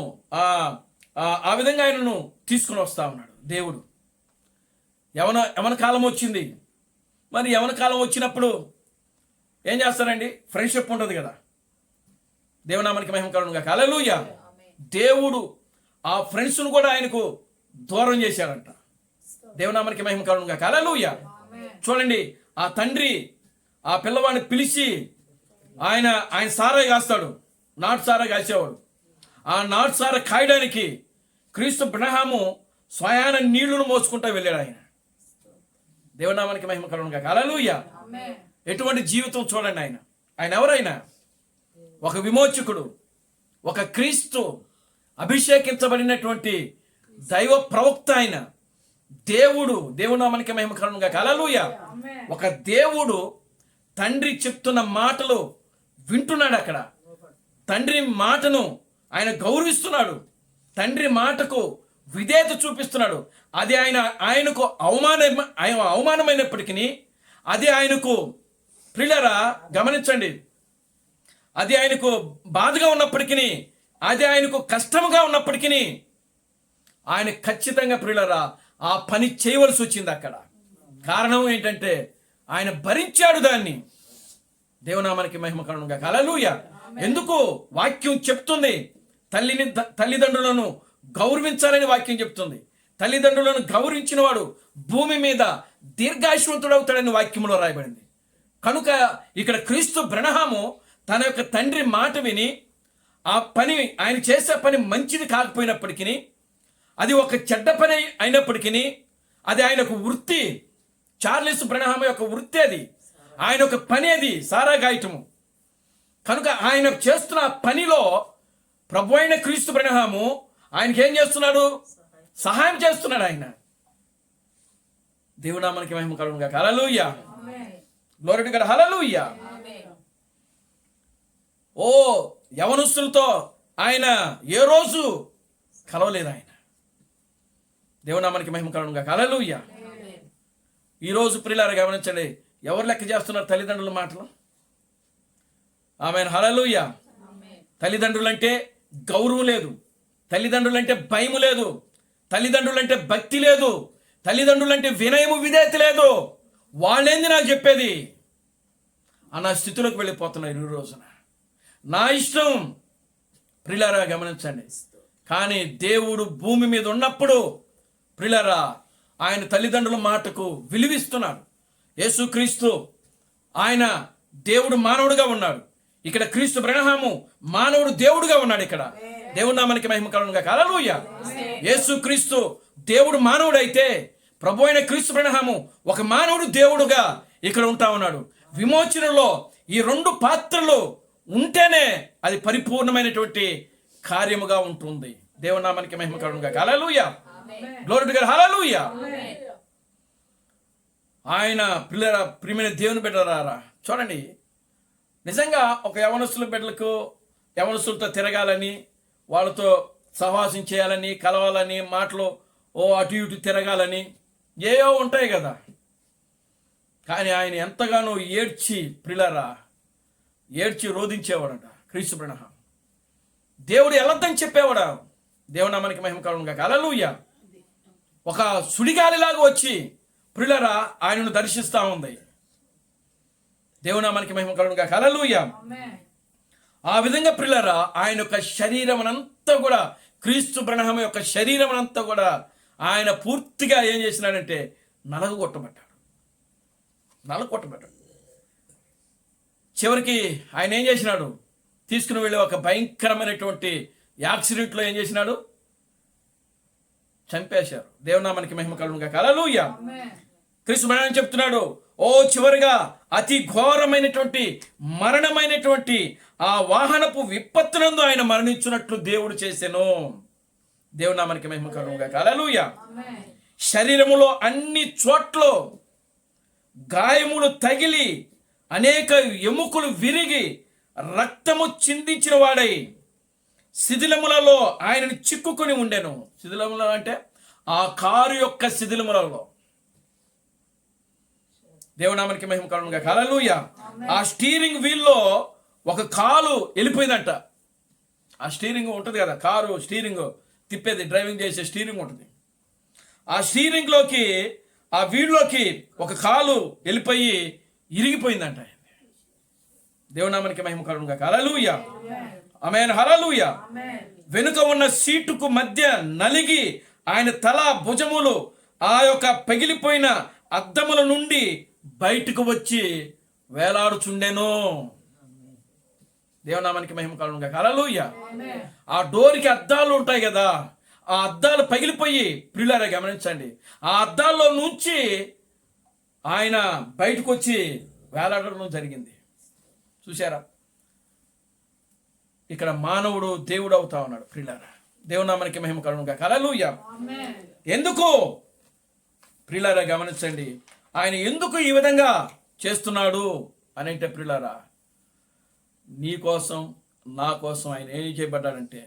[SPEAKER 1] ఆ విధంగా ఆయనను తీసుకుని వస్తా ఉన్నాడు దేవుడు. యవన కాలం వచ్చింది. మరి యవన కాలం వచ్చినప్పుడు ఏం చేస్తారండి? ఫ్రెండ్షిప్ ఉంటుంది కదా. దేవునామానికి మహిమ కలుగును గాక. హల్లెలూయా. దేవుడు ఆ ఫ్రెండ్స్ను కూడా ఆయనకు దూరం చేశాడంట. దేవునామానికి మహిమ కలుగును గాక. హల్లెలూయా. చూడండి, ఆ తండ్రి ఆ పిల్లవాడిని పిలిచి ఆయన సారా కాస్తాడు. నాటు సారా కాసేవాడు. ఆ నాటు సారా కాయడానికి క్రీస్తు బ్రహ్మము స్వయాన నీళ్లను మోసుకుంటూ వెళ్ళాడు ఆయన. దేవునామానికి మహిమ కలుగును గాక. హల్లెలూయా. ఎటువంటి జీవితం చూడండి. ఆయన ఎవరైనా ఒక విమోచకుడు, ఒక క్రీస్తు అభిషేకించబడినటువంటి దైవ ప్రవక్త ఆయన. దేవునామానికి మహిమ కలుగును గాక. హల్లెలూయా. ఒక దేవుడు తండ్రి చెప్తున్న మాటలు వింటున్నాడు. అక్కడ తండ్రి మాటను ఆయన గౌరవిస్తున్నాడు. తండ్రి మాటకు విధేయత చూపిస్తున్నాడు. అది ఆయనకు అవమానమైనప్పటికీ, అది ఆయనకు ప్రియులారా గమనించండి, అది ఆయనకు బాధగా ఉన్నప్పటికీ, అది ఆయనకు కష్టముగా ఉన్నప్పటికీ ఆయన ఖచ్చితంగా ప్రియులారా ఆ పని చేయవలసి వచ్చింది. అక్కడ కారణం ఏంటంటే ఆయన భరించాడు దాన్ని. దేవునామానికి మహిమ కలుగును గాక. హల్లెలూయా. ఎందుకు? వాక్యం చెప్తుంది తల్లిదండ్రులను గౌరవించాలని వాక్యం చెప్తుంది. తల్లిదండ్రులను గౌరవించిన వాడు భూమి మీద దీర్ఘాయుష్మంతుడవుతాడని వాక్యంలో రాయబడింది. కనుక ఇక్కడ క్రీస్తు బ్రహ్మము తన యొక్క తండ్రి మాట విని ఆ పని, ఆయన చేసే పని మంచిది కాకపోయినప్పటికీ, అది ఒక చెడ్డ పని అయినప్పటికీ, అది ఆయనకు వృత్తి. చార్లెస్ బ్రహ్మ యొక్క వృత్తి అది. ఆయన ఒక పని అది, సారా గాయటము. కనుక ఆయన చేస్తున్న పనిలో ప్రభు అయిన క్రీస్తు బ్రహ్మము ఆయనకి ఏం చేస్తున్నాడు? సహాయం చేస్తున్నాడు ఆయన. దేవునామానికి మహిమ కలుగును గాక. హల్లెలూయా. Glory to God. హల్లెలూయా. ఓ యవనస్తులతో ఆయన ఏ రోజు కలవలేదు ఆయన. దేవునామానికి మహిమ కలుగును గాక. హల్లెలూయా. ఈరోజు ప్రియులారా గమనించండి, ఎవరు లెక్క చేస్తున్నారు తల్లిదండ్రుల మాటలు? ఆమేన్. హల్లెలూయా. తల్లిదండ్రులంటే గౌరవం లేదు, తల్లిదండ్రులంటే భయము లేదు, తల్లిదండ్రులంటే భక్తి లేదు, తల్లిదండ్రులంటే వినయము విధేయత లేదు. వాళ్ళేంది నాకు చెప్పేది అన్న స్థితిలోకి వెళ్ళిపోతున్నారు ఈ రోజున. నా ఇష్టం. ప్రియులారా గమనించండి. కానీ దేవుడు భూమి మీద ఉన్నప్పుడు ప్రియులారా ఆయన తల్లిదండ్రుల మాటకు విలువిస్తున్నాడు. యేసుక్రీస్తు ఆయన దేవుడు మానవుడుగా ఉన్నాడు. ఇక్కడ క్రీస్తు బ్రహ్మము మానవుడు దేవుడుగా ఉన్నాడు. ఇక్కడ దేవుడి నామానికి మహిమ కలుగును గాక. హల్లెలూయా. యేసుక్రీస్తు దేవుడు మానవుడైతే ప్రభు అయిన క్రీస్తు బ్రహ్మము ఒక మానవుడు దేవుడుగా ఇక్కడ ఉంటా ఉన్నాడు. విమోచనలో ఈ రెండు పాత్రలు ఉంటేనే అది పరిపూర్ణమైనటువంటి కార్యముగా ఉంటుంది. దేవుడి నామానికి మహిమ కలుగును గాక. హల్లెలూయా. Glory to God. హల్లెలూయా. ఆయన ప్రియమైన దేవుని బిడ్డలారా చూడండి, నిజంగా ఒక యవనస్తులతో తిరగాలని, వాళ్ళతో సహవాసం చేయాలని, కలవాలని, మాటలు అటు ఇటు తిరగాలని ఏవో ఉంటాయి కదా. కానీ ఆయన ఎంతగానో ఏడ్చి రోధించేవాడట క్రీస్తు బ్రహ్మ. దేవుడు వెళ్ళొద్దని చెప్పేవాడు. దేవునామానికి మహిమ కలుగును గాక. హల్లెలూయా. ఒక సుడిగాలిలాగా వచ్చి ప్రియులారా ఆయనను దర్శిస్తూ ఉంది. దేవునామానికి మహిమ కలుగును గాక. హల్లెలూయా. ఆ విధంగా ప్రియులారా ఆయన యొక్క శరీరం అంతా కూడా, క్రీస్తు బ్రహ్మ యొక్క శరీరం అంతా కూడా ఆయన పూర్తిగా ఏం చేసినాడంటే నలగొట్టబడ్డాడు. చివరికి ఆయన ఏం చేసినాడు? తీసుకుని వెళ్ళి ఒక భయంకరమైనటువంటి యాక్సిడెంట్లో ఏం చేసినాడు? చంపేశారు. దేవునామానికి మహిమ కలుగును గాక. హల్లెలూయా. క్రీస్తు బ్రహ్మ చెప్తున్నాడు, చివరిగా అతి ఘోరమైనటువంటి మరణమైనటువంటి ఆ వాహనపు విపత్తునందు ఆయన మరణించినట్లు దేవుడు చేసెను. దేవునామానికి మహిమ కలుగును గాక. హల్లెలూయా. శరీరములో అన్ని చోట్ల గాయములు తగిలి అనేక ఎముకలు విరిగి రక్తము చిందించిన వాడై శిథిలములలో ఆయనను చిక్కుకొని ఉండెను. శిథిలములలో అంటే ఆ కారు యొక్క శిథిలములలో. దేవునామానికి మహిమ కలుగును గాక. హల్లెలూయా. ఆ స్టీరింగ్ వీల్లో ఒక కాలు వెళ్ళిపోయిందంట. ఆ స్టీరింగ్ ఉంటుంది కదా, కారు స్టీరింగ్ తిప్పేది, డ్రైవింగ్ చేసే స్టీరింగ్ ఉంటుంది. ఆ స్టీరింగ్లోకి, ఆ వీల్లోకి ఒక కాలు వెళ్ళిపోయి ఇరిగిపోయిందంట. దేవునామానికి మహిమ కలుగును గాక. హల్లెలూయా, ఆమేన్, హల్లెలూయా. వెనుక ఉన్న సీటుకు మధ్య నలిగి ఆయన తల, భుజములు ఆ యొక్క పగిలిపోయిన అద్దముల నుండి బయటకు వచ్చి వేలాడుచుండెను. దేవునామానికి మహిమ కలుగును గాక. హల్లెలూయా. ఆ డోర్కి అద్దాలు ఉంటాయి కదా, ఆ అద్దాలు పగిలిపోయి, ప్రియులారా గమనించండి, ఆ అద్దాల్లో నుంచి ఆయన బయటకు వచ్చి వేలాడడం జరిగింది. చూశారా? ఇక్కడ మానవుడు దేవుడు అవుతా ఉన్నాడు. ప్రియులారా దేవునామానికి మహిమ కలుగును గాక. హల్లెలూయా. ఎందుకు? ప్రియులారా గమనించండి, ఆయన ఎందుకు ఈ విధంగా చేస్తున్నాడు అని అంటే, ప్రియులారా నీ కోసం, నా కోసం ఆయన ఏం చేయబడ్డాడంటే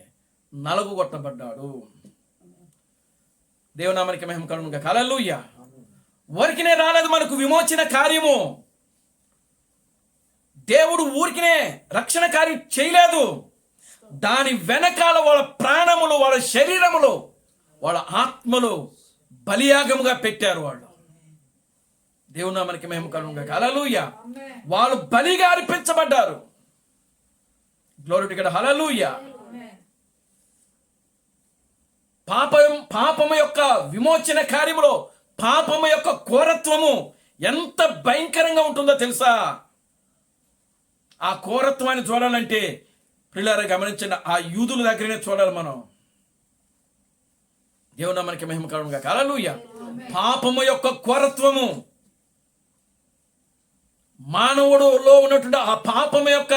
[SPEAKER 1] నలుగు కొట్టబడ్డాడు. దేవునామానికి మహిమ కలుగును గాక. హల్లెలూయా. ఊరికినే రాలేదు మనకు విమోచన కార్యము. దేవుడు ఊరికినే రక్షణ కార్యం చేయలేదు. దాని వెనకాల వాళ్ళ ప్రాణములు, వాళ్ళ శరీరములు, వాళ్ళ ఆత్మలు బలియాగముగా పెట్టారు వాళ్ళు. దేవునామానికి మహిమ కలుగును గాక. హల్లెలూయా. వాళ్ళు బలిగా అర్పించబడ్డారు. Glory to God. హల్లెలూయా. పాపము యొక్క విమోచన కార్యములో పాపము యొక్క ఘోరత్వము ఎంత భయంకరంగా ఉంటుందో తెలుసా? ఆ ఘోరత్వాన్ని చూడాలంటే ప్రియులారా గమనించండి, ఆ యూదుల దగ్గరనే చూడాలి మనం. దేవునామానికి మహిమ కలుగును గాక. హల్లెలూయా. పాపము యొక్క ఘోరత్వము, మానవుడులో ఉన్నటువంటి ఆ పాపము యొక్క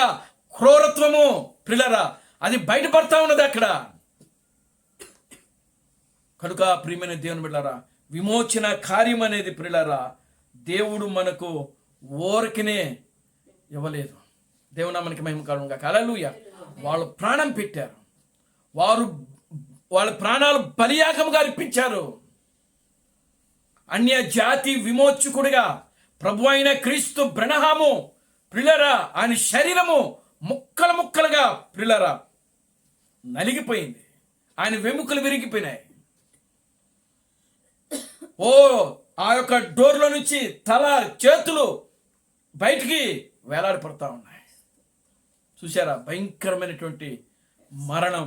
[SPEAKER 1] క్రూరత్వము, ప్రియులారా అది బయటపడతా ఉన్నది అక్కడ. కనుక ప్రియమైన దేవుని బిడ్డలారా, విమోచన కార్యం అనేది ప్రియులారా దేవుడు మనకు ఊరికనే ఇవ్వలేదు. దేవునామానికి మహిమ కలుగును గాక. హల్లెలూయా. వాళ్ళు ప్రాణం పెట్టారు, వాళ్ళ ప్రాణాలు బలియాగముగా అర్పించారు. అన్య జాతి విమోచకుడిగా ప్రభు అయిన క్రీస్తు బ్రహ్మము ప్రియులారా ఆయన శరీరము ముక్కలు ముక్కలుగా ప్రియులారా నలిగిపోయింది. ఆయన వెముకలు విరిగిపోయినాయి. ఆ యొక్క డోర్లో నుంచి తల, చేతులు బయటికి వేలాడిపడతా ఉన్నాయి. చూశారా? భయంకరమైనటువంటి మరణం,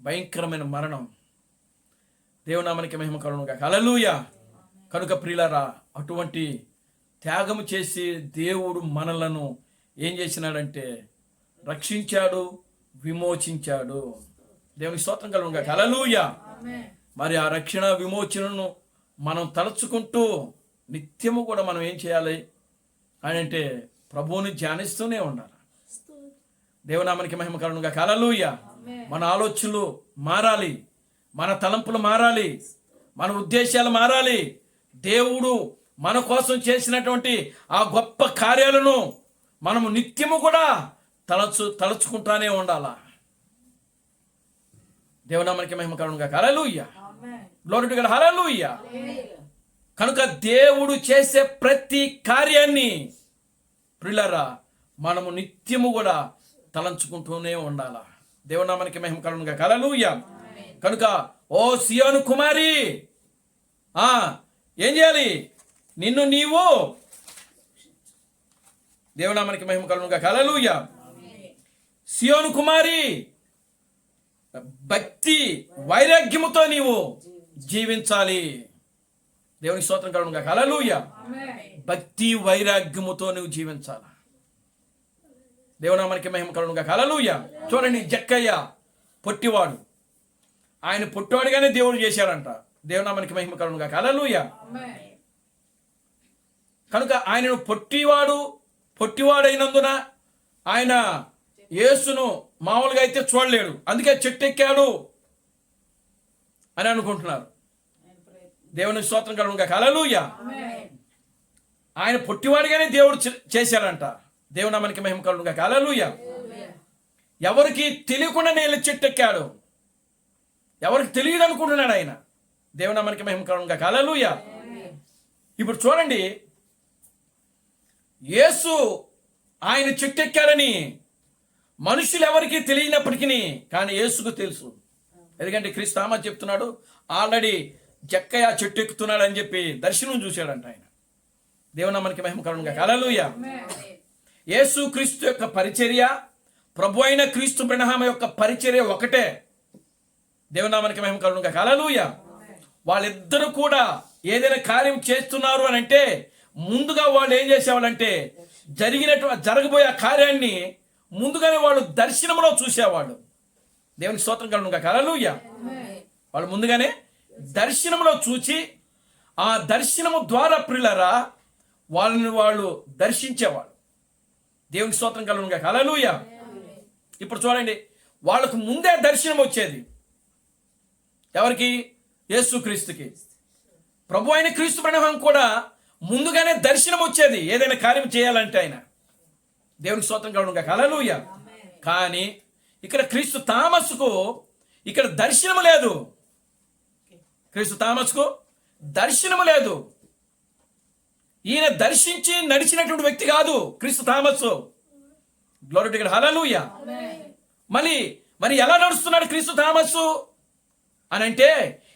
[SPEAKER 1] భయంకరమైన మరణం. దేవునామానికి మహిమ కలుగును గాక. హల్లెలూయా. కనుక ప్రియులారా అటువంటి త్యాగము చేసి దేవుడు మనలను ఏం చేసినాడంటే రక్షించాడు, విమోచించాడు. దేవునికి స్తోత్రం కలుగును గాక. హల్లెలూయా. మరి ఆ రక్షణ విమోచనను మనం తలుచుకుంటూ నిత్యము కూడా మనం ఏం చేయాలి అని అంటే ప్రభువుని ధ్యానిస్తూనే ఉండాలి. దేవునామానికి మహిమ కలుగును గాక. హల్లెలూయా. మన ఆలోచనలు మారాలి, మన తలంపులు మారాలి, మన ఉద్దేశాలు మారాలి. దేవుడు మన కోసం చేసినటువంటి ఆ గొప్ప కార్యాలను మనము నిత్యము కూడా తలుచుకుంటానే ఉండాలా. దేవునామానికి మహిమ కలుగును గాక. హల్లెలూయా. Glory to God. హల్లెలూయా. కనుక దేవుడు చేసే ప్రతి కార్యాన్ని ప్రియులారా మనము నిత్యము కూడా తలంచుకుంటూనే ఉండాలా. దేవునామానికి మహిమ కలుగును గాక. హల్లెలూయా. కనుక ఓ సియోను కుమారి, ఏం చేయాలి? నిన్ను నీవు, దేవునామానికి మహిమ కలుగును గాక. హల్లెలూయా. సియోను కుమారి భక్తి వైరాగ్యముతో నీవు జీవించాలి. దేవునికి స్తోత్రం కలుగును గాక. హల్లెలూయా. భక్తి వైరాగ్యముతో నువ్వు జీవించాలి. దేవునామానికి మహిమ కలుగును గాక. హల్లెలూయా. చూడండి, జక్కయ్య పొట్టివాడు, ఆయన పొట్టివాడుగానే దేవుడు చేశాడంట. దేవునామానికి మహిమ కలుగును గాక. హల్లెలూయా. కనుక ఆయనను పొట్టివాడైనందున ఆయన యేసును మామూలుగా అయితే చూడలేడు, అందుకే చెట్టు ఎక్కాడు అని అనుకుంటున్నారు. దేవునికి స్తోత్రం కలుగును గాక. హల్లెలూయా. ఆయన పొట్టివాడిగానే దేవుడు చేశాడంట. దేవునామానికి మహిమ కలుగును గాక. హల్లెలూయా. ఎవరికి తెలియకుండా నేను చెట్టు ఎక్కాడు, ఎవరికి తెలియదు అనుకుంటున్నాడు ఆయన. దేవునామానికి మహిమ కలుగును గాక. హల్లెలూయా. ఇప్పుడు చూడండి, యేసు ఆయన చెట్టు ఎక్కాడని మనుషులు ఎవరికి తెలియనప్పటికీ కానీ యేసుకు తెలుసు. ఎందుకంటే క్రీస్తు థామస్ చెప్తున్నాడు, ఆల్రెడీ జక్కయ్య చెట్టు ఎక్కుతున్నాడు అని చెప్పి దర్శనం చూశాడంట ఆయన. దేవునామానికి మహిమ కలుగును గాక. హల్లెలూయా. యేసు క్రీస్తు యొక్క పరిచర్య, ప్రభు అయిన క్రీస్తు బ్రహ్మ యొక్క పరిచర్య ఒకటే. దేవునామానికి మహిమ కలుగును గాక. హల్లెలూయా. వాళ్ళిద్దరూ కూడా ఏదైనా కార్యం చేస్తున్నారు అని అంటే ముందుగా వాళ్ళు ఏం చేసేవాళ్ళంటే జరగబోయే కార్యాన్ని ముందుగానే వాళ్ళు దర్శనంలో చూసేవాళ్ళు. దేవునికి స్తోత్రం కలుగును గాక. హల్లెలూయా. వాళ్ళు ముందుగానే దర్శనంలో చూచి ఆ దర్శనము ద్వారా ప్రియులారా వాళ్ళని వాళ్ళు దర్శించేవాళ్ళు. దేవునికి స్తోత్రం కలుగును గాక. హల్లెలూయా. ఇప్పుడు చూడండి, వాళ్ళకు ముందే దర్శనం వచ్చేది. ఎవరికి? యేసుక్రీస్తుకి. ప్రభు అయిన క్రీస్తు బ్రహ్మం కూడా ముందుగానే దర్శనం వచ్చేది ఏదైనా కార్యం చేయాలంటే ఆయన. దేవునికి స్తోత్రం కలుగును గాక. హల్లెలూయా. కానీ ఇక్కడ క్రీస్తు థామస్కు ఇక్కడ దర్శనము లేదు. క్రీస్తు థామస్కు దర్శనము లేదు. ఈయన దర్శించి నడిచినటువంటి వ్యక్తి కాదు క్రీస్తు థామస్. Glory to God. హల్లెలూయా. మరి ఎలా నడుస్తున్నాడు క్రీస్తు థామస్ అని అంటే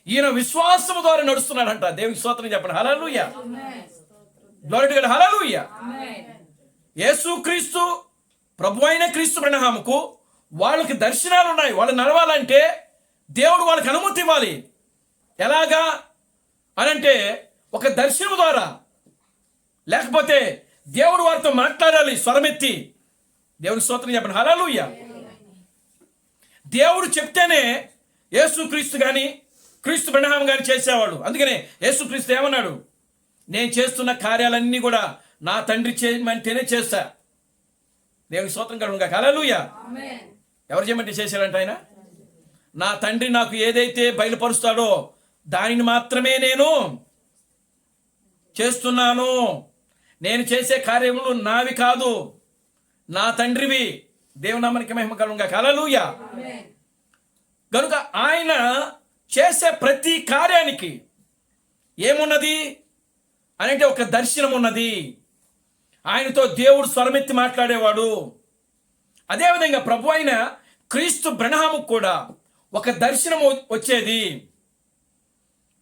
[SPEAKER 1] ఈయన విశ్వాసము ద్వారా నడుస్తున్నాడంట. దేవునికి స్తోత్రం చెప్పండి. హల్లెలూయా. Glory to God. హల్లెలూయా. యేసు క్రీస్తు ప్రభు అయిన క్రీస్తు బ్రహ్మకు వాళ్ళకి దర్శనాలు ఉన్నాయి. వాళ్ళు నడవాలంటే దేవుడు వాళ్ళకి అనుమతి ఇవ్వాలి. ఎలాగా అనంటే ఒక దర్శనం ద్వారా, లేకపోతే దేవుడు వారితో మాట్లాడాలి స్వరమెత్తి. దేవునికి స్తోత్రం చెప్పండి. హల్లెలూయా. దేవుడు చెప్తేనే యేసుక్రీస్తు కానీ క్రీస్తు బ్రహ్మం కానీ చేసేవాడు. అందుకనే యేసుక్రీస్తు ఏమన్నాడు? నేను చేస్తున్న కార్యాలన్నీ కూడా నా తండ్రి చేయమంటేనే చేస్తా. దేవునికి స్తోత్రం కలుగును గాక. హల్లెలూయా. ఎవరు చేయమంటే చేశాడంట ఆయన? నా తండ్రి నాకు ఏదైతే బయలుపరుస్తాడో దానిని మాత్రమే నేను చేస్తున్నాను. నేను చేసే కార్యములు నావి కాదు, నా తండ్రివి. దేవునామానికి మహిమ కలుగును గాక. హల్లెలూయా. కనుక ఆయన చేసే ప్రతి కార్యానికి ఏమున్నది అని అంటే ఒక దర్శనం ఉన్నది. ఆయనతో దేవుడు స్వరమెత్తి మాట్లాడేవాడు. అదేవిధంగా ప్రభు అయిన క్రీస్తు బ్రహ్మకు కూడా ఒక దర్శనం వచ్చేది,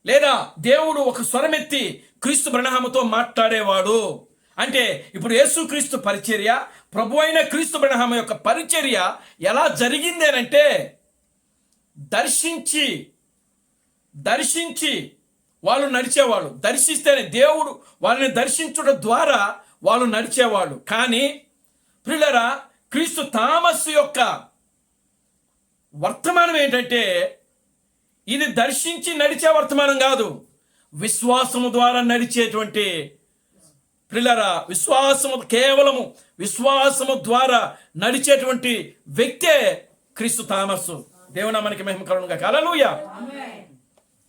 [SPEAKER 1] లేదా దేవుడు ఒక స్వరమెత్తి క్రీస్తు బ్రహ్మతో మాట్లాడేవాడు. అంటే ఇప్పుడు యేసుక్రీస్తు పరిచర్య, ప్రభు అయిన క్రీస్తు బ్రహ్మ యొక్క పరిచర్య ఎలా జరిగింది అని అంటే దర్శించి వాళ్ళు నడిచేవాళ్ళు. దర్శిస్తేనే దేవుడు వాళ్ళని దర్శించడం ద్వారా వాళ్ళు నడిచేవాళ్ళు. కానీ ప్రియులారా, క్రీస్తు థామస్ యొక్క వర్తమానం ఏంటంటే ఇది దర్శించి నడిచే వర్తమానం కాదు, విశ్వాసము ద్వారా నడిచేటువంటి ప్రియులారా, కేవలము విశ్వాసము ద్వారా నడిచేటువంటి వ్యక్తే క్రీస్తు థామస్. దేవునామానికి మహిమ కలుగును గాక. హల్లెలూయా.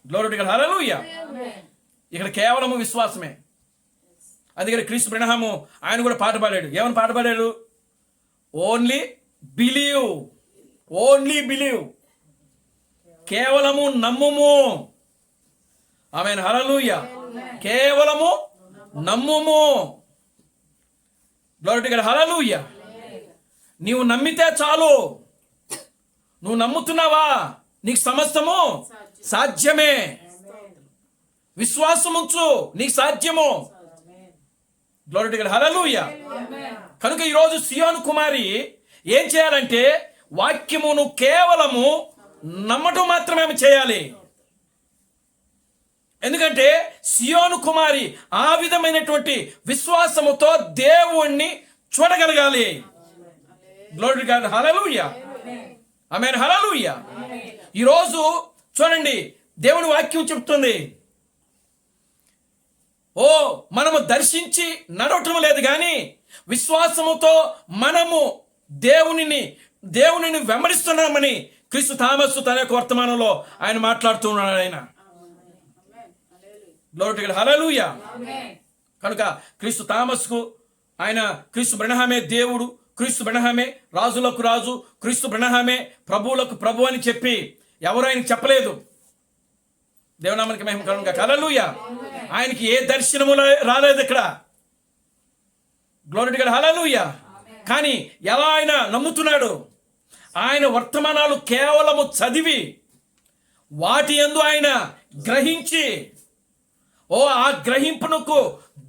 [SPEAKER 1] Glory to God. హల్లెలూయా. ఇక్కడ కేవలము విశ్వాసమే. అందుకని క్రీస్తు బ్రహ్మము ఆయన కూడా పాట పాడాడు. ఏమని పాట పాడాడు? ఓన్లీ బిలీవ్, ఓన్లీ బిలీవ్, కేవలము నమ్ముము. ఆమేన్. హల్లెలూయా. కేవలము నమ్ముము. Glory to God. హల్లెలూయా. నీవు నమ్మితే చాలు. నువ్వు నమ్ముతున్నావా? నీకు సమస్తము సాధ్యమే. విశ్వాసం ఉంచు, నీకు సాధ్యము. Glory to God. హల్లెలూయా. కనుక ఈరోజు సియోను కుమారి ఏం చేయాలంటే వాక్యమును కేవలము నమ్మటం మాత్రమే చేయాలి. ఎందుకంటే సియోను కుమారి ఆ విధమైనటువంటి విశ్వాసముతో దేవుణ్ణి చూడగలగాలి. Glory to God. హల్లెలూయా. ఆమేన్. హల్లెలూయా. ఈరోజు చూడండి, దేవుని వాక్యం చెప్తుంది, మనము దర్శించి నడవటం లేదు కానీ విశ్వాసముతో మనము దేవునిని వెంబడిస్తున్నామని క్రీస్తు థామస్ తన యొక్క వర్తమానంలో ఆయన మాట్లాడుతున్నాడు. ఆయన గ్లోరీ టు గాడ్. హల్లెలూయా. కనుక క్రీస్తు థామస్కు ఆయన క్రీస్తు బ్రహ్మమే దేవుడు, క్రీస్తు బ్రహ్మమే రాజులకు రాజు, క్రీస్తు బ్రహ్మమే ప్రభువులకు ప్రభు అని చెప్పి ఎవరు ఆయనకి చెప్పలేదు. దేవునామానికి మహిమ కలుగును గాక. హల్లెలూయా. ఆయనకి ఏ దర్శనము రాలేదు ఇక్కడ. Glory to God. హల్లెలూయా. కానీ ఎలా ఆయన నమ్ముతున్నాడు? ఆయన వర్తమానాలు కేవలము చదివి వాటి యందు ఆయన గ్రహించి, ఆ గ్రహింపునకు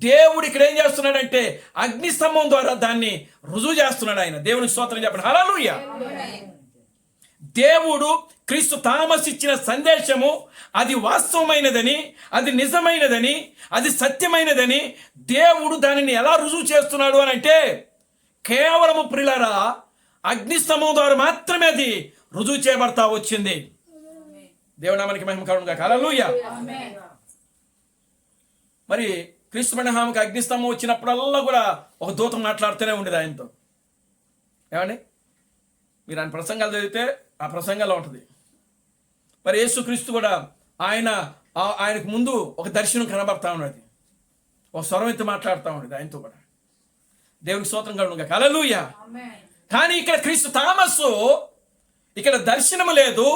[SPEAKER 1] దేవుడు ఇక్కడ ఏం చేస్తున్నాడంటే అగ్నిస్తంభం ద్వారా దాన్ని రుజువు చేస్తున్నాడు ఆయన. దేవునికి స్తోత్రం చెప్పండి. హల్లెలూయా. దేవుడు క్రీస్తు థామస్ ఇచ్చిన సందేశము అది వాస్తవమైనదని, అది నిజమైనదని, అది సత్యమైనదని దేవుడు దానిని ఎలా రుజువు చేస్తున్నాడు అని అంటే కేవలము ప్రియులారా అగ్నిస్తంభం ద్వారా మాత్రమే అది రుజువు చేయబడతా వచ్చింది. దేవుని నామానికి మహిమ కలుగును గాక. హల్లెలూయా. మరి క్రీస్తు మహాముకి అగ్నిస్తంభం వచ్చినప్పుడల్లా కూడా ఒక దూత మాట్లాడుతూనే ఉండేది ఆయనతో. ఏమండి, మీరు ఆయన ప్రసంగాలు చదివితే ఆ ప్రసంగాల్లో ఉంటుంది. మరి యేసుక్రీస్తు కూడా ఆయనకు ముందు ఒక దర్శనం కనబడతా ఉన్నది, ఒక స్వరం ఎత్తి మాట్లాడుతూ ఉండేది ఆయనతో కూడా. దేవునికి స్తోత్రం కలుగును గాక. హల్లెలూయా. కానీ ఇక్కడ క్రీస్తు థామస్సు ఇక్కడ దర్శనము లేదు,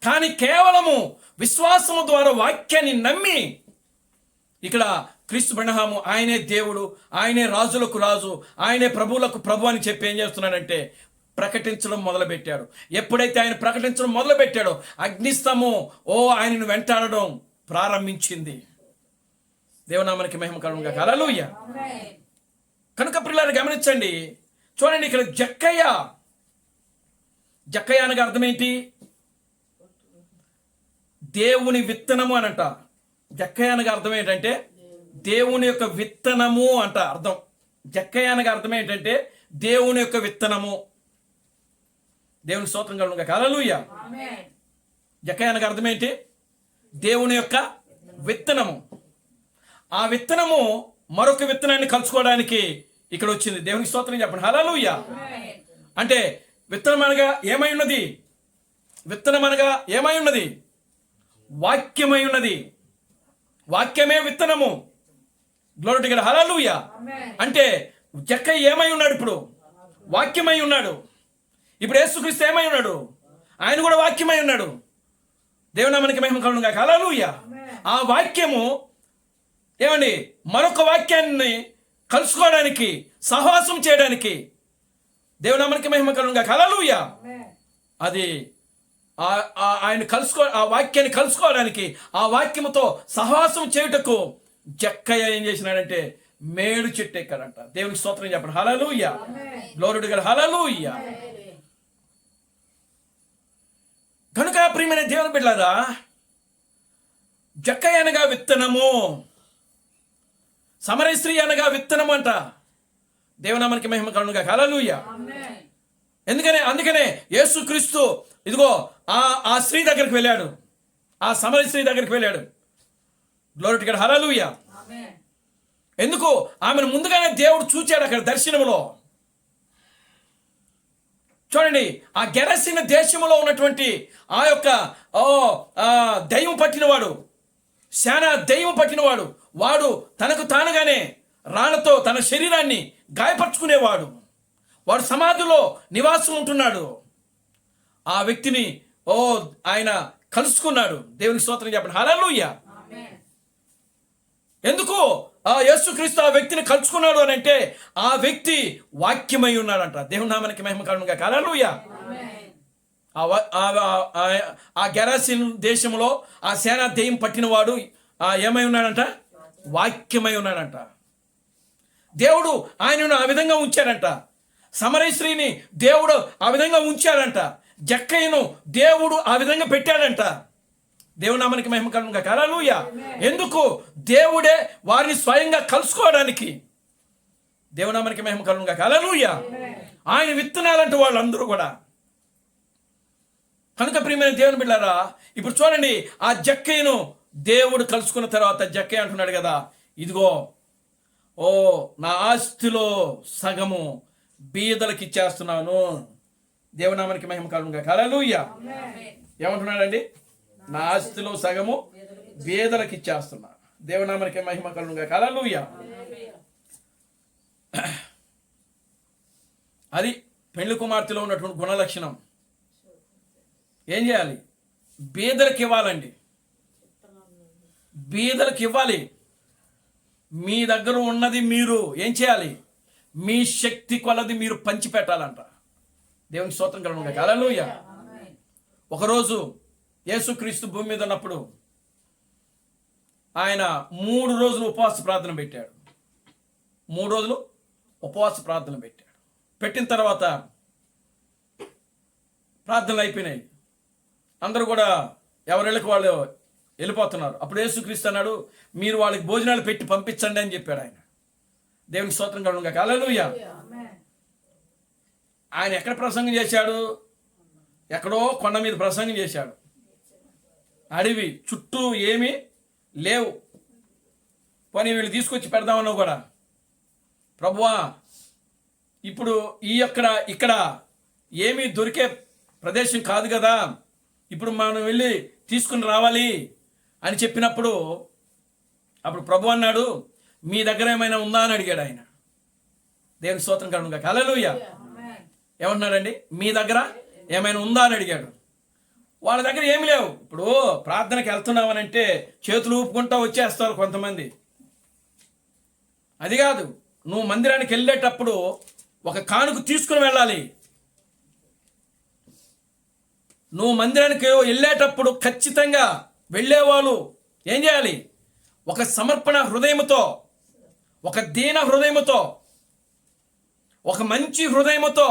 [SPEAKER 1] కానీ కేవలము విశ్వాసము ద్వారా వాక్యాన్ని నమ్మి ఇక్కడ క్రీస్తు బ్రహ్మము ఆయనే దేవుడు, ఆయనే రాజులకు రాజు, ఆయనే ప్రభువులకు ప్రభు అని చెప్పి ఏం చేస్తున్నాడంటే ప్రకటించడం మొదలుపెట్టాడు. ఎప్పుడైతే ఆయన ప్రకటించడం మొదలుపెట్టాడో అగ్నిస్తంభం ఆయనను వెంటాడడం ప్రారంభించింది. దేవునామానికి మహిమ కలుగును గాక. హల్లెలూయా. కనుక ప్రియులారా గమనించండి, చూడండి ఇక్కడ జక్కయ్య అనగా అర్థం ఏంటి? దేవుని విత్తనము అనంట. జక్కయ్య అనగా అర్థం ఏంటంటే దేవుని యొక్క విత్తనము అంట అర్థం. జక్కయ్య అనగా అర్థం ఏంటంటే దేవుని యొక్క విత్తనము. దేవుని స్తోత్రం కలుగును గాక. హల్లెలూయా. జక్కయ్య అనగా అర్థం ఏంటి? దేవుని యొక్క విత్తనము. ఆ విత్తనము మరొక విత్తనాన్ని కలుసుకోవడానికి ఇక్కడ వచ్చింది. దేవునికి స్తోత్రం చెప్పండి. హల్లెలూయా. అంటే విత్తనం అనగా ఏమై ఉన్నది? విత్తనం అనగా ఏమై ఉన్నది? వాక్యమై ఉన్నది. వాక్యమే విత్తనము. Glory to God. హల్లెలూయా. అంటే జక్కయ్య ఏమై ఉన్నాడు? ఇప్పుడు వాక్యమై ఉన్నాడు. ఇప్పుడు యేసుక్రీస్తు ఏమై ఉన్నాడు? ఆయన కూడా వాక్యమై ఉన్నాడు. దేవునామానికి మహిమ కలుగును గాక. హల్లెలూయా. ఆ వాక్యము ఏమండి మరొక వాక్యాన్ని కలుసుకోవడానికి, సహవాసం చేయడానికి, దేవునామానికి మహిమ కలుగును గాక. హల్లెలూయా. అది ఆయన ఆ వాక్యాన్ని కలుసుకోవడానికి, ఆ వాక్యముతో సహవాసం చేయుటకు జక్కయ్య ఏం చేసినాడంటే మేడు చెట్టు ఎక్కాడంట. దేవునికి స్తోత్రం చెప్పండి. హల్లెలూయా. Glory to God. హల్లెలూయా. కనుక ప్రియమైన దేవుని బిడ్డలారా, జక్కయ్య అనగా విత్తనము, సమరయ స్త్రీ అనగా విత్తనము అంట. దేవునామానికి మహిమ కలుగును గాక. హల్లెలూయా. అందుకనే యేసుక్రీస్తు ఇదిగో ఆ స్త్రీ దగ్గరికి వెళ్ళాడు, ఆ సమరయ స్త్రీ దగ్గరికి వెళ్ళాడు. Glory to God. హల్లెలూయా. ఎందుకు? ఆమెను ముందుగానే దేవుడు చూచాడు అక్కడ దర్శనములో. చూడండి, ఆ గెరసిన దేశంలో ఉన్నటువంటి ఆ యొక్క దయ్యం పట్టినవాడు, శానా దయ్యం పట్టినవాడు, వాడు తనకు తానుగానే రాళ్లతో తన శరీరాన్ని గాయపరుచుకునేవాడు. వాడు సమాధిలో నివాసం ఉంటున్నాడు. ఆ వ్యక్తిని ఆయన కలుసుకున్నాడు. దేవునికి స్తోత్రం చెప్పండి. హల్లెలూయా. ఎందుకు యేసుక్రీస్తు ఆ వ్యక్తిని కలుసుకున్నాడు అని అంటే ఆ వ్యక్తి వాక్యమై ఉన్నాడంట. దేవుని నామానికి మహిమ కలుగును గాక. హల్లెలూయా. ఆ గెరాసిన్ దేశంలో ఆ సేనా దెయ్యం పట్టినవాడు ఏమై ఉన్నాడంట? వాక్యమై ఉన్నాడంట. దేవుడు ఆయనను ఆ విధంగా ఉంచాడంట. సమరయ స్త్రీని దేవుడు ఆ విధంగా ఉంచాడంట. జక్కయ్యను దేవుడు ఆ విధంగా పెట్టాడంట. దేవుని నామానికి మహిమ కలుగును గాక. హల్లెలూయా. ఎందుకు? దేవుడే వారిని స్వయంగా కలుసుకోవడానికి. దేవుని నామానికి మహిమ కలుగును గాక. హల్లెలూయా. ఆయన విత్తనాలంటూ వాళ్ళందరూ కూడా. కనుక ప్రియమైన దేవుని బిడ్డలారా, ఇప్పుడు చూడండి, ఆ జక్కయ్యను దేవుడు కలుసుకున్న తర్వాత జక్కయ్య అంటున్నాడు కదా, ఇదిగో నా ఆస్తిలో సగము బీదలకు ఇచ్చేస్తున్నాను. దేవుని నామానికి మహిమ కలుగును గాక. హల్లెలూయా. ఏమంటున్నాడండి? నా ఆస్తిలో సగము బీదలకు ఇచ్చేస్తున్నా. దేవుని నామానికి మహిమ కలుగును గాక. హల్లెలూయా. అది పెళ్లి కుమార్తెలో ఉన్నటువంటి గుణలక్షణం. ఏం చేయాలి? బీదలకు ఇవ్వాలండి. బీదలకు ఇవ్వాలి. మీ దగ్గర ఉన్నది మీరు ఏం చేయాలి? మీ శక్తి కొలది మీరు పంచిపెట్టాలంట. దేవునికి స్తోత్రం కలుగును గాక. హల్లెలూయా. ఒకరోజు యేసుక్రీస్తు భూమి మీద ఉన్నప్పుడు ఆయన 3 రోజులు ఉపవాస ప్రార్థన పెట్టాడు. 3 రోజులు ఉపవాస ప్రార్థన పెట్టాడు. పెట్టిన తర్వాత ప్రార్థనలు అయిపోయినాయి. అందరూ కూడా ఎవరిళ్ళకి వాళ్ళు వెళ్ళిపోతున్నారు. అప్పుడు యేసుక్రీస్తు అన్నాడు, మీరు వాళ్ళకి భోజనాలు పెట్టి పంపించండి అని చెప్పాడు ఆయన. దేవునికి స్తోత్రం కలుగును గాక. హల్లెలూయా. ఆయన ఎక్కడ ప్రసంగం చేశాడు? ఎక్కడో కొండ మీద ప్రసంగం చేశాడు. అడవి చుట్టూ ఏమీ లేవు. పోనీ వీళ్ళు తీసుకొచ్చి పెడదామన్నావు కూడా, ప్రభువా ఇప్పుడు ఇక్కడ ఏమీ దొరికే ప్రదేశం కాదు కదా, ఇప్పుడు మనం వెళ్ళి తీసుకుని రావాలి అని చెప్పినప్పుడు అప్పుడు ప్రభు అన్నాడు, మీ దగ్గర ఏమైనా ఉందా అని అడిగాడు ఆయన. దేవుని స్తోత్రం కలుగును గాక. హల్లెలూయా. ఏమంటున్నాడండి? మీ దగ్గర ఏమైనా ఉందా అని అడిగాడు. వాళ్ళ దగ్గర ఏమి లేవు. ఇప్పుడు ప్రార్థనకి వెళ్తున్నామనంటే చేతులు ఊపుకుంటా వచ్చేస్తారు కొంతమంది. అది కాదు, నువ్వు మందిరానికి వెళ్ళేటప్పుడు ఒక కానుక తీసుకుని వెళ్ళాలి. నువ్వు మందిరానికి వెళ్ళేటప్పుడు ఖచ్చితంగా వెళ్ళేవాళ్ళు ఏం చేయాలి? ఒక సమర్పణ హృదయముతో, ఒక దీన హృదయముతో, ఒక మంచి హృదయముతో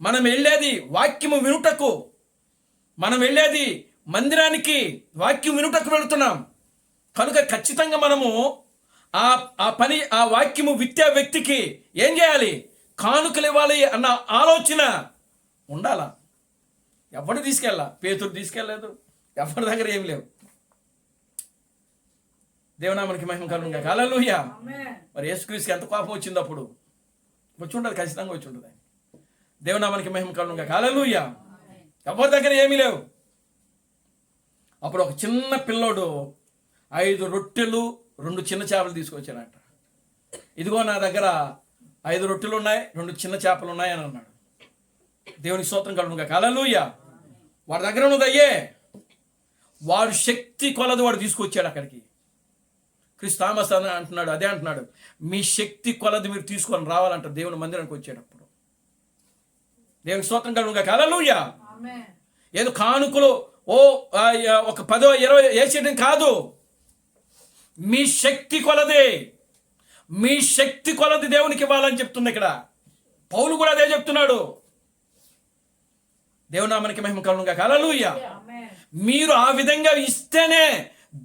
[SPEAKER 1] మనం వెళ్ళేది వాక్యము వినుటకు. మనం వెళ్ళేది మందిరానికి వాక్యం వినుటకు వెళుతున్నాం కనుక ఖచ్చితంగా మనము ఆ వాక్యము విత్తే వ్యక్తికి ఏం చేయాలి? కానుకలు ఇవ్వాలి అన్న ఆలోచన ఉండాలా. ఎవడు తీసుకెళ్ళా? పేతురు తీసుకెళ్ళలేదు. ఎవరి దగ్గర ఏమి లేవు. దేవునామానికి మహిమ కలుగును గాక. హల్లెలూయా. మరి యేసుక్రీస్తుకి ఎంత కోపం వచ్చింది అప్పుడు? వచ్చి ఉండదు, ఖచ్చితంగా వచ్చి ఉండదు. దేవునామానికి మహిమ కలుగును గాక. హల్లెలూయా. ఎవరి దగ్గర ఏమీ లేవు. అప్పుడు ఒక చిన్న పిల్లోడు 5 రొట్టెలు 2 చిన్న చేపలు తీసుకొచ్చాడంట. ఇదిగో నా దగ్గర 5 రొట్టెలు ఉన్నాయి, 2 చిన్న చేపలు ఉన్నాయి అని అన్నాడు. దేవునికి స్తోత్రం కలుగును గాక. హల్లెలూయా. వాడి దగ్గర ఉన్నది అయ్యే. వాడు శక్తి కొలది వాడు తీసుకొచ్చాడు అక్కడికి. క్రీస్తు థామస్ అని అంటున్నాడు, అదే అంటున్నాడు, మీ శక్తి కొలది మీరు తీసుకొని రావాలంట దేవుని మందిరానికి వచ్చేటప్పుడు. దేవునికి స్తోత్రం కలుగును గాక. హల్లెలూయా. ఏదో కానుకలు ఒక 10 20 వేసేయడం కాదు. మీ శక్తి కొలది, మీ శక్తి కొలది దేవునికి ఇవ్వాలని చెప్తుంది ఇక్కడ. పౌలు కూడా అదే చెప్తున్నాడు. దేవునామానికి మహిమ కలుగును గాక. హల్లెలూయా. మీరు ఆ విధంగా ఇస్తేనే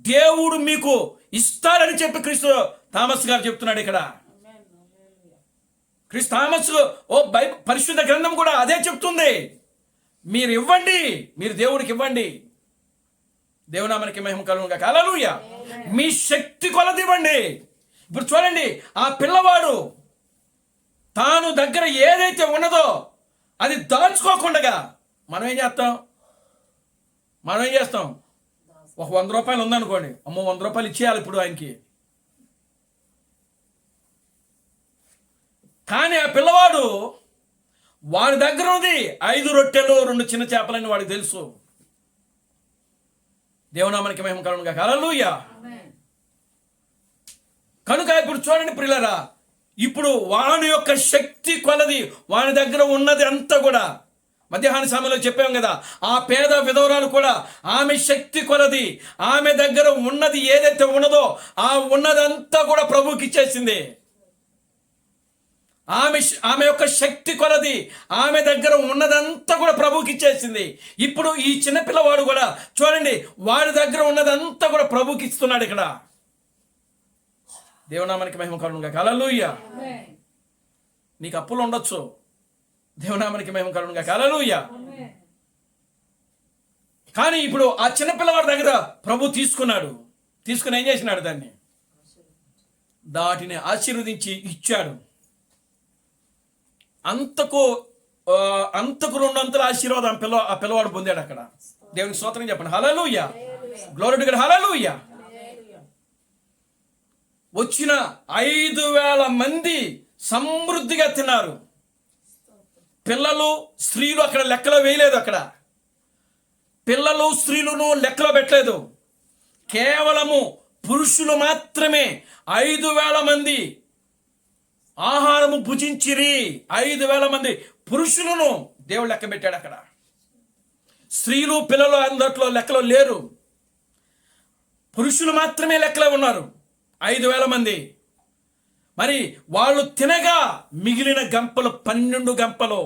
[SPEAKER 1] దేవుడు మీకు ఇస్తారని చెప్పి క్రీస్తు థామస్ గారు చెప్తున్నాడు ఇక్కడ. క్రీస్తు థామస్ పరిశుద్ధ గ్రంథం కూడా అదే చెప్తుంది. మీరు ఇవ్వండి, మీరు దేవుడికి ఇవ్వండి. దేవునామానికి మహిమ కలుగును గాక. హల్లెలూయా. మీ శక్తి కొలది ఇవ్వండి. ఇప్పుడు చూడండి, ఆ పిల్లవాడు తాను దగ్గర ఏదైతే ఉన్నదో అది దాచుకోకుండా మనం ఏం చేస్తాం? ఒక 100 రూపాయలు ఉందనుకోండి, అమ్మో 100 రూపాయలు ఇచ్చేయాలి ఇప్పుడు ఆయనకి. కానీ ఆ పిల్లవాడు వాడి దగ్గర ఉంది 5 రొట్టెలు 2 చిన్న చేపలని వాడికి తెలుసు. దేవునామానికి మహిమ కలుగును గాక. హల్లెలూయా. కనుక ఇప్పుడు చూడండి ప్రియులారా, ఇప్పుడు వాని యొక్క శక్తి కొలది వాని దగ్గర ఉన్నది అంతా కూడా మధ్యాహ్న సమయంలో చెప్పాం కదా, ఆ పేద విధవరాలు కూడా ఆమె శక్తి కొలది ఆమె దగ్గర ఉన్నది ఏదైతే ఉన్నదో ఆ ఉన్నదంతా కూడా ప్రభువుకి ఇచ్చేసింది. ఆమె యొక్క శక్తి కొలది ఆమె దగ్గర ఉన్నదంతా కూడా ప్రభువుకి ఇచ్చేసింది. ఇప్పుడు ఈ చిన్నపిల్లవాడు కూడా చూడండి, వాడి దగ్గర ఉన్నదంతా కూడా ప్రభువుకి ఇస్తున్నాడు ఇక్కడ. దేవునామానికి మహిమ కలుగును గాక. హల్లెలూయా. నీకు అప్పులు ఉండొచ్చు, దేవునామానికి మహిమ కలుగును గాక. హల్లెలూయా. కానీ ఇప్పుడు ఆ చిన్నపిల్లవాడి దగ్గర ప్రభు తీసుకుని ఏం చేసినాడు? దాటిని ఆశీర్వదించి ఇచ్చాడు. అంతకు 2 అంతల ఆశీర్వాదం ఆ పిల్లవాడు పొందాడు అక్కడ. దేవునికి స్తోత్రం చెప్పండి. హల్లెలూయా. Glory to God. హల్లెలూయా. వచ్చిన 5,000 మంది సమృద్ధిగా తిన్నారు. పిల్లలు స్త్రీలు అక్కడ లెక్కలో వేయలేదు. అక్కడ పిల్లలు స్త్రీలను లెక్కలో పెట్టలేదు. కేవలము పురుషులు మాత్రమే 5,000 మంది ఆహారము భుజించిరి. 5,000 మంది పురుషులను దేవుడు లెక్క పెట్టాడు. అక్కడ స్త్రీలు పిల్లలు అందట్లో లెక్కలో లేరు. పురుషులు మాత్రమే లెక్కలో ఉన్నారు, 5,000 మంది. మరి వాళ్ళు తినగా మిగిలిన గంపలు 12 గంపలు.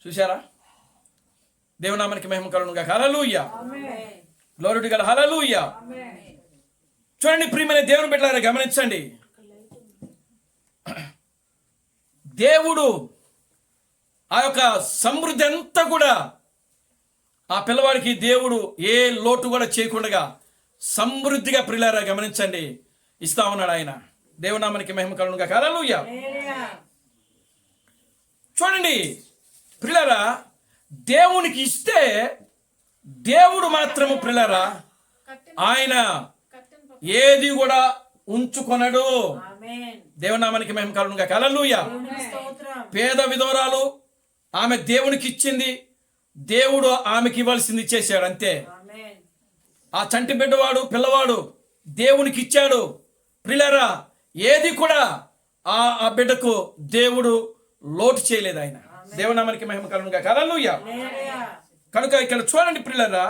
[SPEAKER 1] చూశారా? దేవునామానికి మహిమ కలుగునుగా. హల్లెలూయా, గ్లోరీ టు గాడ్, హల్లెలూయా. చూడండి ప్రియమైన దేవుని బిడ్డలారా, గమనించండి. దేవుడు ఆ యొక్క సమృద్ధి అంతా కూడా ఆ పిల్లవాడికి దేవుడు ఏ లోటు కూడా చేయకుండా సమృద్ధిగా ప్రియులారా గమనించండి ఇస్తా ఉన్నాడు ఆయన. దేవునామానికి మహిమ కలుగునుగా. హల్లెలూయా. చూడండి ప్రియులారా, దేవునికి ఇస్తే దేవుడు మాత్రము ప్రియులారా ఆయన ఏది కూడా ఉంచుకొనడు. దేవునామానికి మహిమ కలుగునుగా. హల్లెలూయా. పేద విధవరాలు, ఆమె దేవునికి ఇచ్చింది, దేవుడు ఆమెకి ఇవ్వాల్సింది ఇచ్చేసాడు అంతే. ఆ చంటి బిడ్డవాడు పిల్లవాడు దేవునికి ఇచ్చాడు. ప్రియులారా ఏది కూడా ఆ బిడ్డకు దేవుడు లోటు చేయలేదు ఆయన. దేవునామానికి మహిమ కలుగునుగా. హల్లెలూయా. కనుక ఇక్కడ చూడండి ప్రియులారా,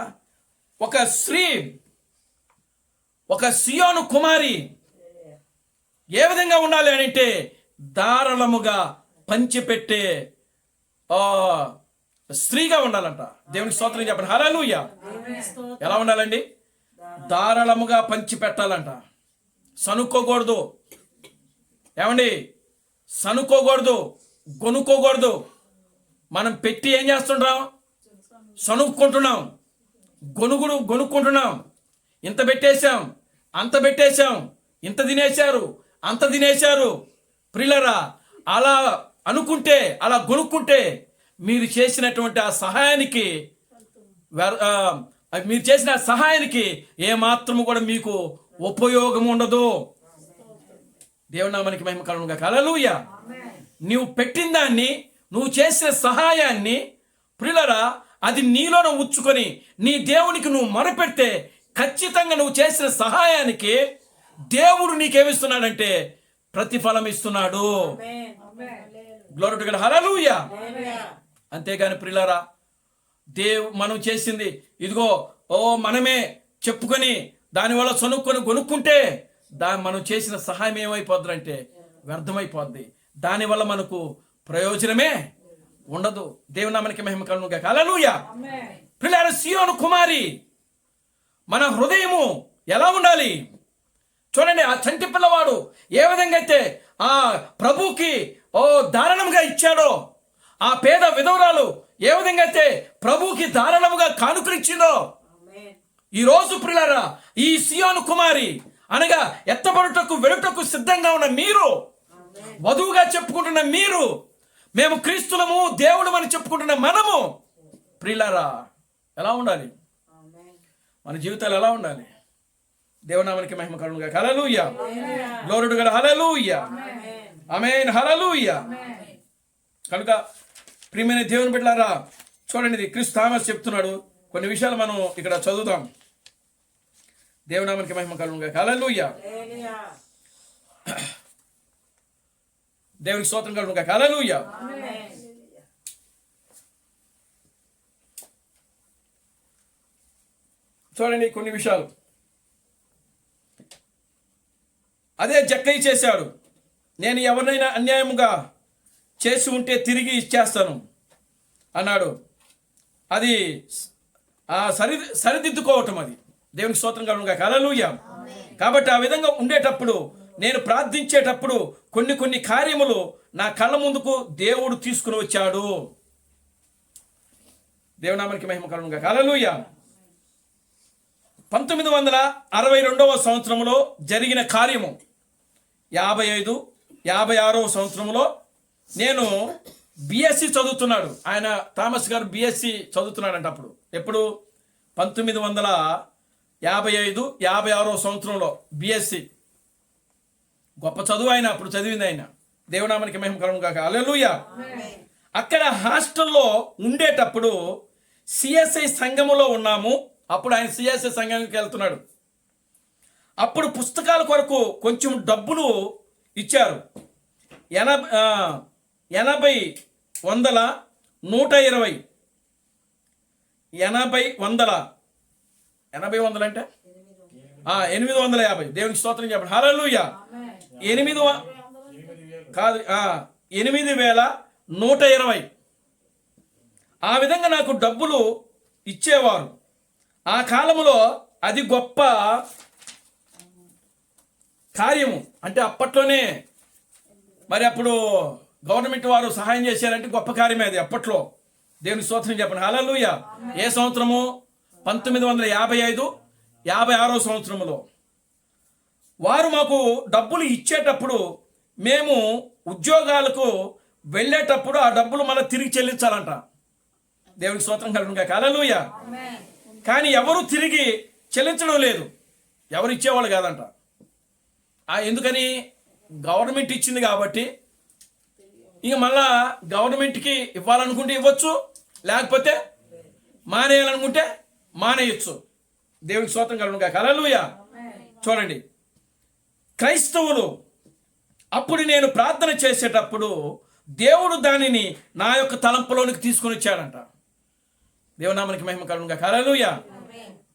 [SPEAKER 1] ఒక స్త్రీ, ఒక సియోను కుమారి ఏ విధంగా ఉండాలి అని అంటే ధారాళముగా పంచిపెట్టే స్త్రీగా ఉండాలంట. దేవునికి స్తోత్రం చెప్పండి. హల్లెలూయా. ఎలా ఉండాలండి? ధారాళముగా పంచి పెట్టాలంట. సనుక్కోకూడదు. ఏమండి? సనుక్కోకూడదు, కొనుక్కోకూడదు. మనం పెట్టి ఏం చేస్తుంటాం? సనుక్కుంటున్నాం, కొనుక్కుంటున్నాం. ఇంత పెట్టేశాం, అంత పెట్టేశాం, ఇంత తినేశారు, అంత తినేశారు. ప్రియులారా అలా అనుకుంటే, అలా కొనుక్కుంటే మీరు చేసినటువంటి ఆ సహాయానికి మీరు చేసిన సహాయానికి ఏమాత్రము కూడా మీకు ఉపయోగం ఉండదు. దేవునామానికి మహిమ కలుగునుగా. హల్లెలూయా. నువ్వు పెట్టిన దాన్ని, నువ్వు చేసిన సహాయాన్ని ప్రియులారా అది నీలోనే ఉంచుకొని నీ దేవునికి నువ్వు మొరపెడితే ఖచ్చితంగా నువ్వు చేసిన సహాయానికి దేవుడు నీకేమిస్తున్నాడంటే ప్రతిఫలం ఇస్తున్నాడు. గ్లోరీ టు గాడ్, హల్లెలూయా. అంతేగాని ప్రియులారా మనం చేసింది ఇదిగో మనమే చెప్పుకొని దానివల్ల కొనుక్కుంటే మనం చేసిన సహాయం ఏమైపోద్దంటే వ్యర్థమైపోద్ది. దానివల్ల మనకు ప్రయోజనమే ఉండదు. దేవునామానికి మహిమ కలుగునుగా. హల్లెలూయా. ప్రియులారా సియోను కుమారి మన హృదయము ఎలా ఉండాలి చూడండి. ఆ చంటి పిల్లవాడు ఏ విధంగా అయితే ఆ ప్రభుకి దారుణంగా ఇచ్చాడో, ఆ పేద విధవరాలు ఏ విధంగా అయితే ప్రభుకి దారుణంగా కానుకలిచ్చిందో, ఈ రోజు ప్రియులారా ఈ సియోను కుమారి అనగా ఎత్తబడుటకు వెలుటకు సిద్ధంగా ఉన్న మీరు, వధువుగా చెప్పుకుంటున్న మీరు, మేము క్రీస్తులము దేవుడు అని చెప్పుకుంటున్న మనము ప్రియులారా ఎలా ఉండాలి? మన జీవితాలు ఎలా ఉండాలి? దేవునామానికి మహిమ కలుగునుగా. హల్లెలూయా, గ్లోరీ టు గాడ్, హల్లెలూయా, ఆమేన్, హల్లెలూయా. కనుక ప్రియమైన దేవుని బిడ్డలారా చూడండి, ఇది క్రీస్తు థామస్ చెప్తున్నాడు. కొన్ని విషయాలు మనం ఇక్కడ చదువుదాం. దేవునామానికి మహిమ కలుగునుగా. హల్లెలూయా. దేవునికి స్తోత్రం కలుగునుగా. హల్లెలూయా. చూడండి కొన్ని విషయాలు. అదే జక్కయ్య చేశాడు. నేను ఎవరినైనా అన్యాయముగా చేసి ఉంటే తిరిగి ఇచ్చేస్తాను అన్నాడు. అది సరిదిద్దుకోవటం. అది దేవునికి స్తోత్రం కలుగునుగా. హల్లెలూయా. కాబట్టి ఆ విధంగా ఉండేటప్పుడు, నేను ప్రార్థించేటప్పుడు కొన్ని కార్యములు నా కళ్ళ ముందుకు దేవుడు తీసుకుని వచ్చాడు. దేవునామానికి మహిమ కలుగునుగా. హల్లెలూయా. 1962వ సంవత్సరంలో జరిగిన కార్యము, 55, 56వ సంవత్సరంలో నేను బిఎస్సి చదువుతున్నాడు. ఆయన థామస్ గారు బిఎస్సి చదువుతున్నాడంట అప్పుడు. ఎప్పుడు? 1955, 56వ సంవత్సరంలో బిఎస్సి. గొప్ప చదువు ఆయన అప్పుడు చదివింది ఆయన. దేవునామానికి మహిమ కలుగునుగా. హల్లెలూయా. అక్కడ హాస్టల్లో ఉండేటప్పుడు సిఎస్ఐ సంఘములో ఉన్నాము. అప్పుడు ఆయన సిఎస్ఐ సంఘానికి వెళ్తున్నాడు. అప్పుడు పుస్తకాల కొరకు కొంచెం డబ్బులు ఇచ్చారు. 80 100 120 80 100 80 100 అంటే 850. దేవునికి స్తోత్రం చెప్పండి. హల్లెలూయా. 8120. ఆ విధంగా నాకు డబ్బులు ఇచ్చేవారు. ఆ కాలంలో అది గొప్ప కార్యము. అంటే అప్పట్లోనే మరి అప్పుడు గవర్నమెంట్ వారు సహాయం చేశారంటే గొప్ప కార్యమే అది అప్పట్లో. దేవునికి స్తోత్రం చెప్పండి. హల్లెలూయా. ఏ సంవత్సరము? 1955 56 సంవత్సరంలో వారు మాకు డబ్బులు ఇచ్చేటప్పుడు మేము ఉద్యోగాలకు వెళ్ళేటప్పుడు ఆ డబ్బులు మళ్ళీ తిరిగి చెల్లించాలంట. దేవునికి స్తోత్రం కలుగునుగా. హల్లెలూయా. కానీ ఎవరు తిరిగి చెల్లించడం లేదు, ఎవరు ఇచ్చేవాళ్ళు కాదంట. ఎందుకని? గవర్నమెంట్ ఇచ్చింది కాబట్టి. ఇక మళ్ళా గవర్నమెంట్కి ఇవ్వాలనుకుంటే ఇవ్వచ్చు, లేకపోతే మానేయాలనుకుంటే మానేయచ్చు. దేవునికి స్తోత్రం కలుగునుగా. హల్లెలూయా. చూడండి, క్రైస్తవులు అప్పుడు నేను ప్రార్థన చేసేటప్పుడు దేవుడు దానిని నా యొక్క తలంపులోనికి తీసుకొని వచ్చాడంట. దేవునామానికి మహిమ కలుగునుగా. హల్లెలూయా.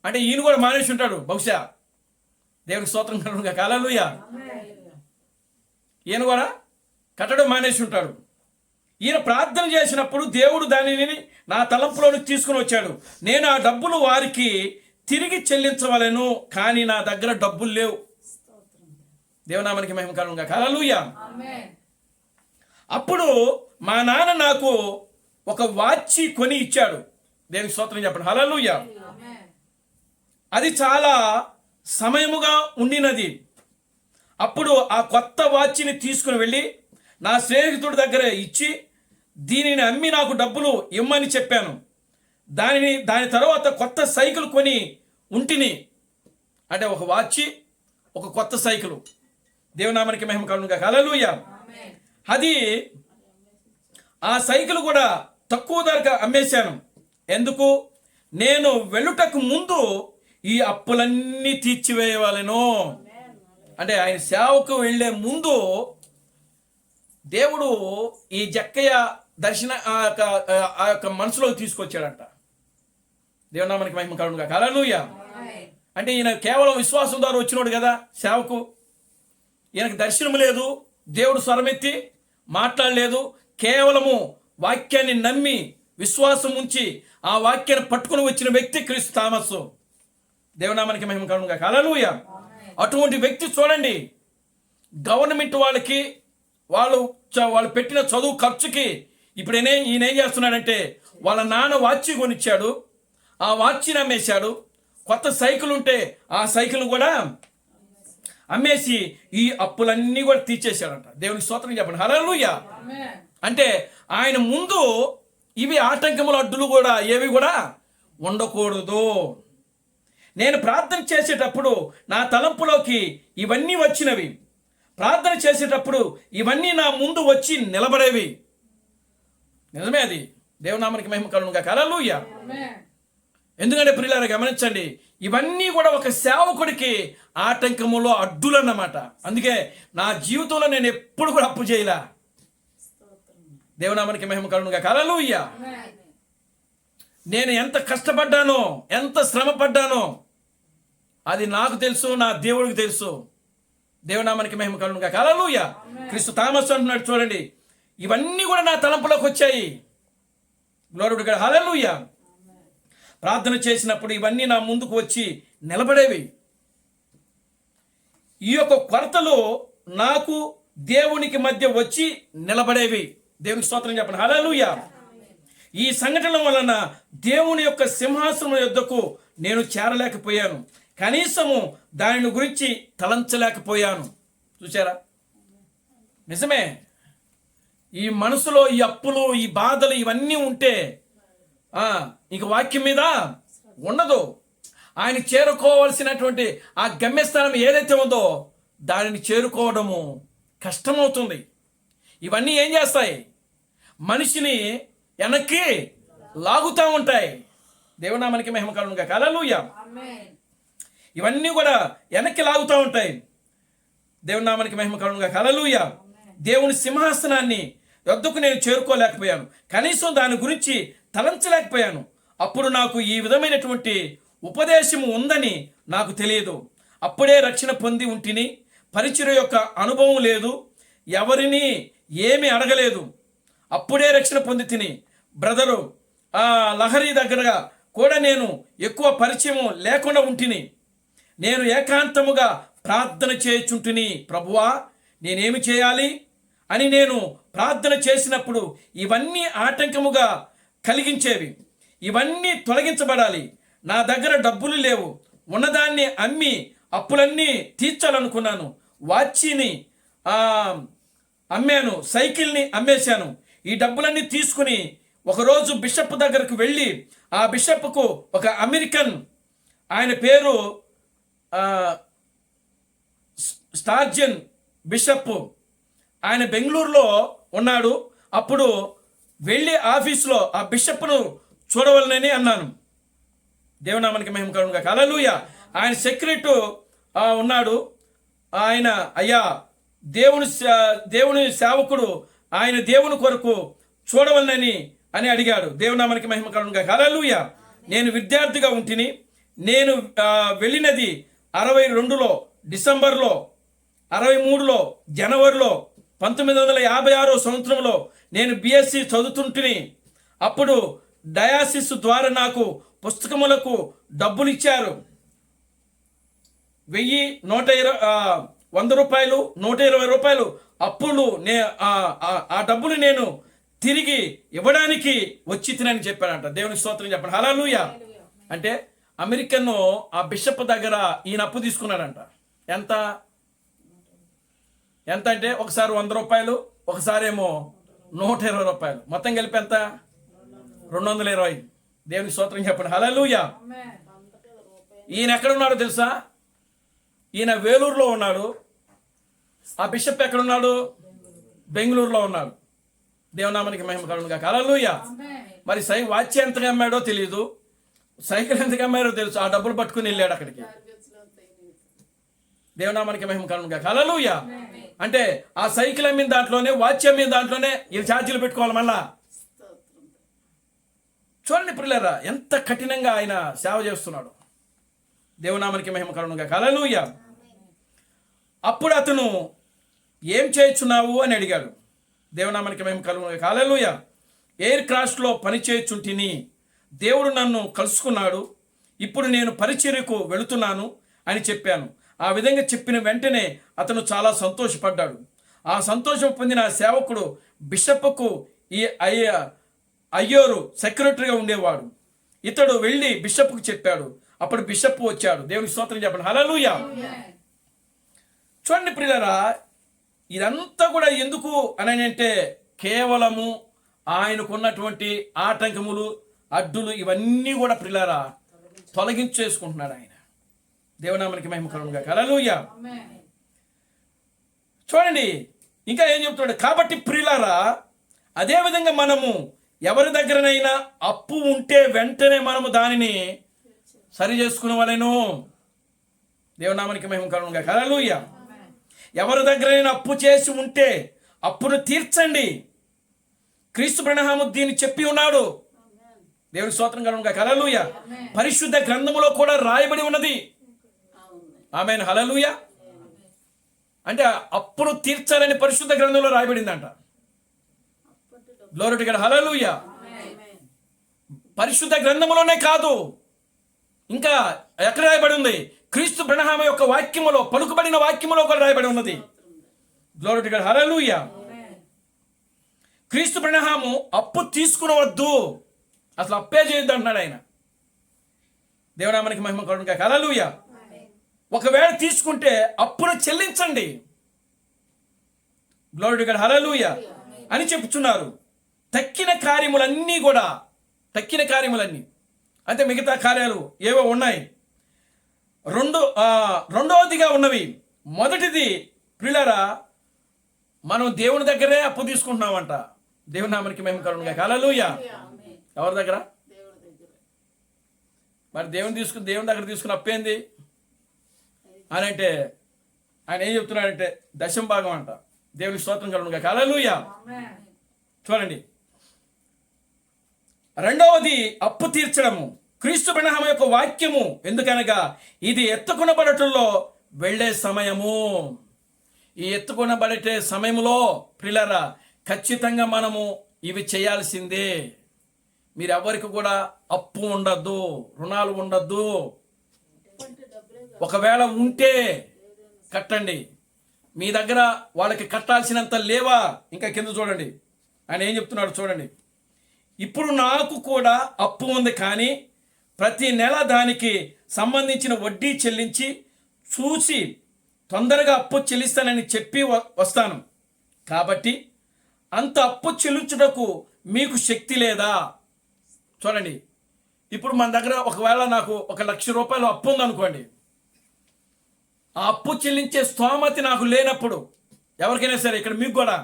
[SPEAKER 1] అంటే ఈయన కూడా మానేసి ఉంటాడు బహుశా. దేవునికి స్తోత్రం కలుగునుగా. హల్లెలూయా. ఈయన కూడా కట్టడం మానేసి ఉంటాడు. ఈయన ప్రార్థన చేసినప్పుడు దేవుడు దానిని నా తలంపులోనికి తీసుకుని వచ్చాడు. నేను ఆ డబ్బులు వారికి తిరిగి చెల్లించవలెను, కానీ నా దగ్గర డబ్బులు లేవు. దేవునామానికి మహిమ కలుగునుగా. హల్లెలూయా. అప్పుడు మా నాన్న నాకు ఒక వాచి కొని ఇచ్చాడు. దేవునికి స్తోత్రం చెప్పండి. హల్లెలూయా. అది చాలా సమయముగా ఉండినది. అప్పుడు ఆ కొత్త వాచిని తీసుకుని వెళ్ళి నా స్నేహితుడి దగ్గర ఇచ్చి దీనిని అమ్మి నాకు డబ్బులు ఇమ్మని చెప్పాను. దాని తర్వాత కొత్త సైకిల్ కొని ఉంటిని. అంటే ఒక వాచి, ఒక కొత్త సైకిల్. దేవునామానికి మహిమ కలుగునుగా. హల్లెలూయా. అది ఆ సైకిల్ కూడా తక్కువ ధరకు అమ్మేశాను. ఎందుకు? నేను వెళ్ళుటకు ముందు ఈ అప్పులన్నీ తీర్చివేయవలెను. అంటే ఆయన సేవకు వెళ్ళే ముందు దేవుడు ఈ జక్కయ్య దర్శన ఆ యొక్క మనసులోకి తీసుకొచ్చాడంట. దేవునామానికి మహిమ కలుగునుగా. హల్లెలూయా. అంటే ఈయన కేవలం విశ్వాసం ద్వారా వచ్చినోడు కదా సేవకు. ఈయనకు దర్శనం లేదు, దేవుడు స్వరమెత్తి మాట్లాడలేదు. కేవలము వాక్యాన్ని నమ్మి విశ్వాసం ఉంచి ఆ వాక్యాన్ని పట్టుకుని వచ్చిన వ్యక్తి క్రీస్తు థామస్. దేవునామానికి మహిమ కలుగునుగా. హల్లెలూయా. అటువంటి వ్యక్తి చూడండి, గవర్నమెంట్ వాళ్ళకి వాళ్ళు పెట్టిన చదువు ఖర్చుకి ఇప్పుడు ఈయన ఏం చేస్తున్నాడంటే వాళ్ళ నాన్న వాచ్ కొనిచ్చాడు, ఆ వాచ్ని అమ్మేశాడు. కొత్త సైకిల్ ఉంటే ఆ సైకిల్ కూడా అమ్మేసి ఈ అప్పులన్నీ కూడా తీర్చేశాడంట. దేవునికి స్తోత్రం చెప్పండి. హల్లెలూయా. అంటే ఆయన ముందు ఇవి ఆటంకములు, అడ్డులు కూడా ఏవి కూడా ఉండకూడదు. నేను ప్రార్థన చేసేటప్పుడు నా తలంపులోకి ఇవన్నీ వచ్చినవి. ప్రార్థన చేసేటప్పుడు ఇవన్నీ నా ముందు వచ్చి నిలబడేవి. నిజమే అది. దేవునామానికి మహిమ కలుగునుగా. హల్లెలూయా. ఎందుకంటే ప్రియులారా గమనించండి, ఇవన్నీ కూడా ఒక సేవకుడికి ఆటంకములో అడ్డులు అన్నమాట. అందుకే నా జీవితంలో నేను ఎప్పుడు కూడా అప్పు చేయలే. దేవునామానికి మహిమ కలుగునుగా. హల్లెలూయా. నేను ఎంత కష్టపడ్డానో, ఎంత శ్రమ పడ్డానో అది నాకు తెలుసు, నా దేవుడికి తెలుసు. దేవునామానికి మహిమ కలుగునుగా. హల్లెలూయా. క్రీస్తు థామస్ అంటున్నాడు చూడండి, ఇవన్నీ కూడా నా తలంపులోకి వచ్చాయి. Glory to God. హల్లెలూయా. ప్రార్థన చేసినప్పుడు ఇవన్నీ నా ముందుకు వచ్చి నిలబడేవి. ఈ యొక్క కొరతలు నాకు దేవునికి మధ్య వచ్చి నిలబడేవి. దేవునికి స్తోత్రం చెప్పండి. హల్లెలూయా. ఈ సంఘటన వలన దేవుని యొక్క సింహాసనం యొద్దకు నేను చేరలేకపోయాను, కనీసము దాని గురించి తలంచలేకపోయాను. చూసారా? నిజమే. ఈ మనసులో ఈ అప్పులు, ఈ బాధలు ఇవన్నీ ఉంటే ఇంక వాక్యం మీద ఉండదు. ఆయన చేరుకోవాల్సినటువంటి ఆ గమ్యస్థానం ఏదైతే ఉందో దానిని చేరుకోవడము కష్టమవుతుంది. ఇవన్నీ ఏం చేస్తాయి? మనిషిని వెనక్కి లాగుతూ ఉంటాయి. దేవునామానికి మహిమ కలుగునుగా. హల్లెలూయా. ఇవన్నీ కూడా వెనక్కి లాగుతూ ఉంటాయి. దేవుని నామానికి మహిమ కలుగునుగా. హల్లెలూయా. దేవుని సింహాసనాన్ని వద్దకు నేను చేరుకోలేకపోయాను, కనీసం దాని గురించి తలంచలేకపోయాను. అప్పుడు నాకు ఈ విధమైనటువంటి ఉపదేశము ఉందని నాకు తెలియదు. అప్పుడే రక్షణ పొంది ఉంటిని. పరిచర్య యొక్క అనుభవం లేదు, ఎవరిని ఏమి అడగలేదు. అప్పుడే రక్షణ పొంది తిని. బ్రదరు లహరి దగ్గర కూడా నేను ఎక్కువ పరిచయం లేకుండా ఉంటిని. నేను ఏకాంతముగా ప్రార్థన చేయుచుంటిని. ప్రభువా, నేనేమి చేయాలి అని నేను ప్రార్థన చేసినప్పుడు ఇవన్నీ ఆటంకముగా కలిగించేవి. ఇవన్నీ తొలగించబడాలి. నా దగ్గర డబ్బులు లేవు, ఉన్నదాన్ని అమ్మి అప్పులన్నీ తీర్చాలనుకున్నాను. వాచిని అమ్మాను, సైకిల్ని అమ్మేశాను. ఈ డబ్బులన్నీ తీసుకుని ఒకరోజు బిషప్ దగ్గరకు వెళ్ళి, ఆ బిషప్కు ఒక అమెరికన్, ఆయన పేరు స్టార్జన్ బిషప్, ఆయన బెంగళూరులో ఉన్నాడు. అప్పుడు వెళ్ళి ఆఫీసులో ఆ బిషప్ను చూడవలనని అన్నాను. దేవునామానికి మహిమ కలుగునుగా. హల్లెలూయా. ఆయన సెక్రటరీ ఉన్నాడు. ఆయన, అయ్యా, దేవుని సేవకుడు, ఆయన దేవుని కొరకు చూడవలనని అని అడిగాడు. దేవునామానికి మహిమ కలుగునుగా. హల్లెలూయా. నేను విద్యార్థిగా ఉంటిని. నేను వెళ్ళినది 62లో డిసెంబర్లో, 63లో జనవరిలో, 1956 సంవత్సరంలో నేను బిఎస్సి చదువుతుంటిని. అప్పుడు డయాసిస్ ద్వారా నాకు పుస్తకములకు డబ్బులు ఇచ్చారు. 1000, 100 రూపాయలు, 120 రూపాయలు అప్పులు. ఆ డబ్బులు నేను తిరిగి ఇవ్వడానికి వచ్చి తినని చెప్పానంట. దేవుని స్తోత్రం చెప్పండి. హల్లెలూయా. అంటే అమెరికన్ ఆ బిషప్ దగ్గర ఈయన అప్పు తీసుకున్నాడంట. ఎంత అంటే ఒకసారి 100 రూపాయలు, ఒకసారి ఏమో 120 రూపాయలు, మొత్తం కలిపి ఎంత? 220. దేవుని స్తోత్రం చెప్పండి. హల్లెలూయా. ఈయన ఎక్కడ ఉన్నాడో తెలుసా? ఈయన వేలూరులో ఉన్నాడు. ఆ బిషప్ ఎక్కడున్నాడు? బెంగళూరులో ఉన్నాడు. దేవునామానికి మహిమ కలుగునుగా. హల్లెలూయా. మరి వాచ్యం ఎంతగా అమ్మాడో తెలియదు, సైకిల్ ఎంతగా అమ్మాడో తెలుసు. ఆ డబ్బులు పట్టుకుని వెళ్ళాడు అక్కడికి. దేవునామానికి మహిమ కలుగునుగా. హల్లెలూయా. అంటే ఆ సైకిల్ అమ్మిన దాంట్లోనే, వాచ్ అమ్మిన దాంట్లోనే ఈ ఛార్జీలు పెట్టుకోవాలి మళ్ళా. చూడండి ప్రియులారా, ఎంత కఠినంగా ఆయన సేవ చేస్తున్నాడు. దేవునామానికి మహిమ కలుగునుగా. హల్లెలూయా. అప్పుడు అతను, ఏం చేయుచున్నావు అని అడిగాడు. దేవునామానికి మహిమ కలుగునుగా. హల్లెలూయా. ఎయిర్ క్రాఫ్ట్లో పని చేయుచుంటిని. దేవుడు నన్ను కలుసుకున్నాడు. ఇప్పుడు నేను పరిచర్యకు వెళుతున్నాను అని చెప్పాను. ఆ విధంగా చెప్పిన వెంటనే అతను చాలా సంతోషపడ్డాడు. ఆ సంతోషం పొందిన సేవకుడు బిషప్కు ఈ అయ్యోరు సెక్రటరీగా ఉండేవాడు. ఇతడు వెళ్ళి బిషప్కు చెప్పాడు. అప్పుడు బిషప్ వచ్చాడు. దేవుని స్తోత్రం చెప్పండి. హల్లెలూయా. చూడండి ప్రియులారా, ఇదంతా కూడా ఎందుకు అని అంటే కేవలము ఆయనకున్నటువంటి ఆటంకములు, అడ్డులు, ఇవన్నీ కూడా ప్రియులారా తొలగించేసుకుంటున్నాడు ఆయన. దేవునామానికి మహిమ కలుగునుగా. హల్లెలూయా. చూడండి ఇంకా ఏం చెప్తున్నాడు. కాబట్టి ప్రియులారా, అదేవిధంగా మనము ఎవరి దగ్గరనైనా అప్పు ఉంటే వెంటనే మనము దానిని సరి చేసుకునే వాళ్ళను. దేవునామానికి మహిమ కలుగునుగా. హల్లెలూయా. ఎవరి దగ్గరైనా అప్పు చేసి ఉంటే అప్పును తీర్చండి. క్రీస్తు బ్రహ్మము దీన్ని చెప్పి ఉన్నాడు. దేవుని స్తోత్రం కలుగునుగా. హల్లెలూయా. పరిశుద్ధ గ్రంథములో కూడా రాయబడి ఉన్నది. ఆమేన్. హల్లెలూయా. అంటే అప్పును తీర్చాలని పరిశుద్ధ గ్రంథంలో రాయబడిందంట. Glory to God. హల్లెలూయా. పరిశుద్ధ గ్రంథములోనే కాదు, ఇంకా ఎక్కడ రాయబడి ఉంది? క్రీస్తు బ్రహ్మ యొక్క వాక్యములో, పలుకుబడిన వాక్యములో కూడా రాయబడి ఉన్నది. Glory to God. హల్లెలూయా. క్రీస్తు బ్రహ్మము అప్పు తీసుకునవద్దు, అసలు అప్పే చేయొద్దు అంటున్నాడు ఆయన. దేవునామానికి మహిమ కలుగునుగా. హల్లెలూయా. ఒకవేళ తీసుకుంటే అప్పును చెల్లించండి. Glory to God. హల్లెలూయా అని చెప్తున్నారు. తక్కిన కార్యములన్నీ కూడా, తక్కిన కార్యములన్నీ అంటే మిగతా కార్యాలు ఏవో ఉన్నాయి. రెండవదిగా ఉన్నవి. మొదటిది ప్రియులారా, మనం దేవుని దగ్గరే అప్పు తీసుకుంటున్నామంట. దేవుని నామానికి మహిమ కలుగునుగా. హల్లెలూయా. ఎవరి దగ్గర? మరి దేవుని దగ్గర తీసుకున్న అప్పేంది అని అంటే ఆయన ఏం చెప్తున్నాడంటే దశమ భాగం అంట. దేవునికి స్తోత్రం కలుగునుగా. హల్లెలూయా. చూడండి, రెండవది అప్పు తీర్చడము. క్రీస్తు బ్రహ్మ యొక్క వాక్యము, ఎందుకనగా ఇది ఎత్తుకొనబడటంలో వెళ్ళే సమయము. ఈ ఎత్తుకొనబడే సమయంలో ప్రియులారా ఖచ్చితంగా మనము ఇవి చేయాల్సిందే. మీరు ఎవరికి కూడా అప్పు ఉండద్దు, రుణాలు ఉండద్దు. ఒకవేళ ఉంటే కట్టండి. మీ దగ్గర వాళ్ళకి కట్టాల్సినంత లేవా? ఇంకా కింద చూడండి, ఆయన ఏం చెప్తున్నాడు చూడండి. ఇప్పుడు నాకు కూడా అప్పు ఉంది, కానీ ప్రతి నెల దానికి సంబంధించిన వడ్డీ చెల్లించి చూసి తొందరగా అప్పు చెల్లిస్తానని చెప్పి వస్తాను. కాబట్టి అంత అప్పు చెల్లించుటకు మీకు శక్తి లేదా? చూడండి, ఇప్పుడు మన దగ్గర ఒకవేళ నాకు 1,00,000 రూపాయలు అప్పు ఉందనుకోండి. ఆ అప్పు చెల్లించే స్తోమతి నాకు లేనప్పుడు, ఎవరికైనా సరే, ఇక్కడ మీకు కూడా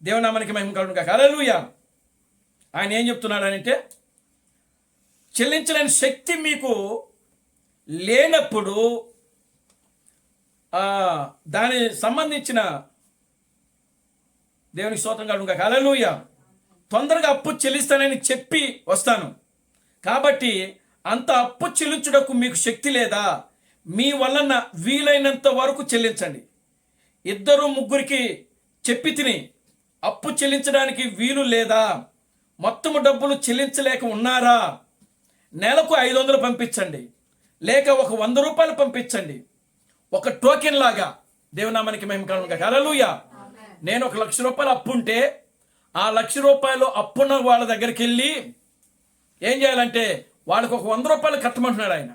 [SPEAKER 1] దేవునామానికి మహిమ కలుగునుగాక. హల్లెలూయా. ఆయన ఏం చెప్తున్నాడంటే, చెల్లించలేని శక్తి మీకు లేనప్పుడు దానికి సంబంధించిన దేవునికి స్తోత్రం కలుగునుగాక. హల్లెలూయా. తొందరగా అప్పు చెల్లిస్తానని చెప్పి వస్తాను. కాబట్టి అంత అప్పు చెల్లించుటకు మీకు శక్తి లేదా? మీ వలన వీలైనంత వరకు చెల్లించండి. 2-3 చెప్పి తిని అప్పు చెల్లించడానికి వీలు లేదా? మొత్తము డబ్బులు చెల్లించలేక ఉన్నారా? నెలకు 500 పంపించండి, లేక 100 రూపాయలు పంపించండి, ఒక టోకెన్ లాగా. దేవునామానికి మహిమ కలుగునుగాక. హల్లెలూయా. నేను 1,00,000 రూపాయలు అప్పు ఉంటే ఆ 1,00,000 రూపాయలు అప్పున్న వాళ్ళ దగ్గరికి వెళ్ళి ఏం చేయాలంటే వాళ్ళకి 100 రూపాయలు కట్టమంటున్నాడు ఆయన.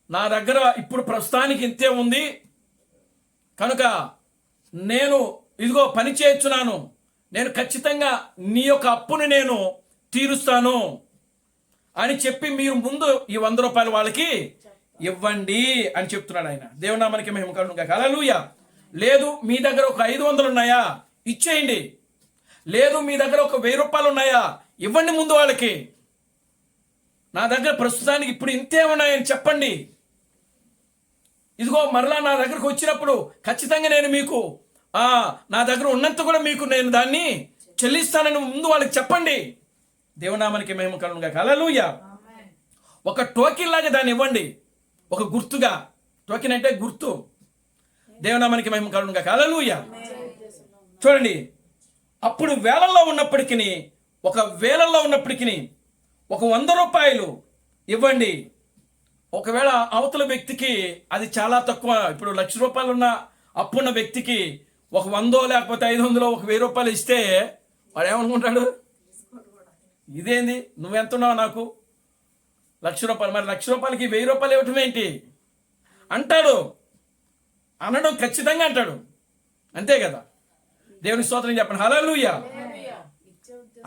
[SPEAKER 1] నా దగ్గర ఇప్పుడు ప్రస్తుతానికి ఇంతే ఉంది కనుక నేను ఇదిగో పని చేయించున్నాను, నేను ఖచ్చితంగా నీ యొక్క అప్పుని నేను తీరుస్తాను అని చెప్పి మీరు ముందు ఈ 100 రూపాయలు వాళ్ళకి ఇవ్వండి అని చెప్తున్నాడు ఆయన. దేవునామానికి మహిమ కలుగునుగాక. హల్లెలూయా. లేదు మీ దగ్గర 500 ఉన్నాయా, ఇచ్చేయండి. లేదు మీ దగ్గర 1,000 రూపాయలు ఉన్నాయా, ఇవ్వండి ముందు వాళ్ళకి. నా దగ్గర ప్రస్తుతానికి ఇప్పుడు ఇంతే ఉన్నాయని చెప్పండి. ఇదిగో మరలా నా దగ్గరకు వచ్చినప్పుడు ఖచ్చితంగా నేను మీకు నా దగ్గర ఉన్నంత కూడా మీకు నేను దాన్ని చెల్లిస్తానని ముందు వాళ్ళకి చెప్పండి. దేవునామానికి మహిమ కలుగునుగాక. హల్లెలూయా. ఒక టోకెన్ లాగా దాన్ని ఇవ్వండి, ఒక గుర్తుగా. టోకెన్ అంటే గుర్తు. దేవునామానికి మహిమ కలుగునుగాక. హల్లెలూయా. చూడండి, అప్పుడు వేలల్లో ఉన్నప్పటికీ 100 రూపాయలు ఇవ్వండి. ఒకవేళ అవతల వ్యక్తికి అది చాలా తక్కువ. ఇప్పుడు 1,00,000 రూపాయలు ఉన్న అప్పున్న వ్యక్తికి 100 లేకపోతే 500 1,000 రూపాయలు ఇస్తే వాడు ఏమనుకుంటాడు? ఇదేంది, నువ్వెంతున్నావు నాకు 1,00,000 రూపాయలు, మరి 1,00,000 రూపాయలకి 1,000 రూపాయలు ఇవ్వటం ఏంటి అంటాడు. అనడం ఖచ్చితంగా అంటాడు, అంతే కదా. దేవుని స్తోత్రం చెప్పండి. హల్లెలూయా.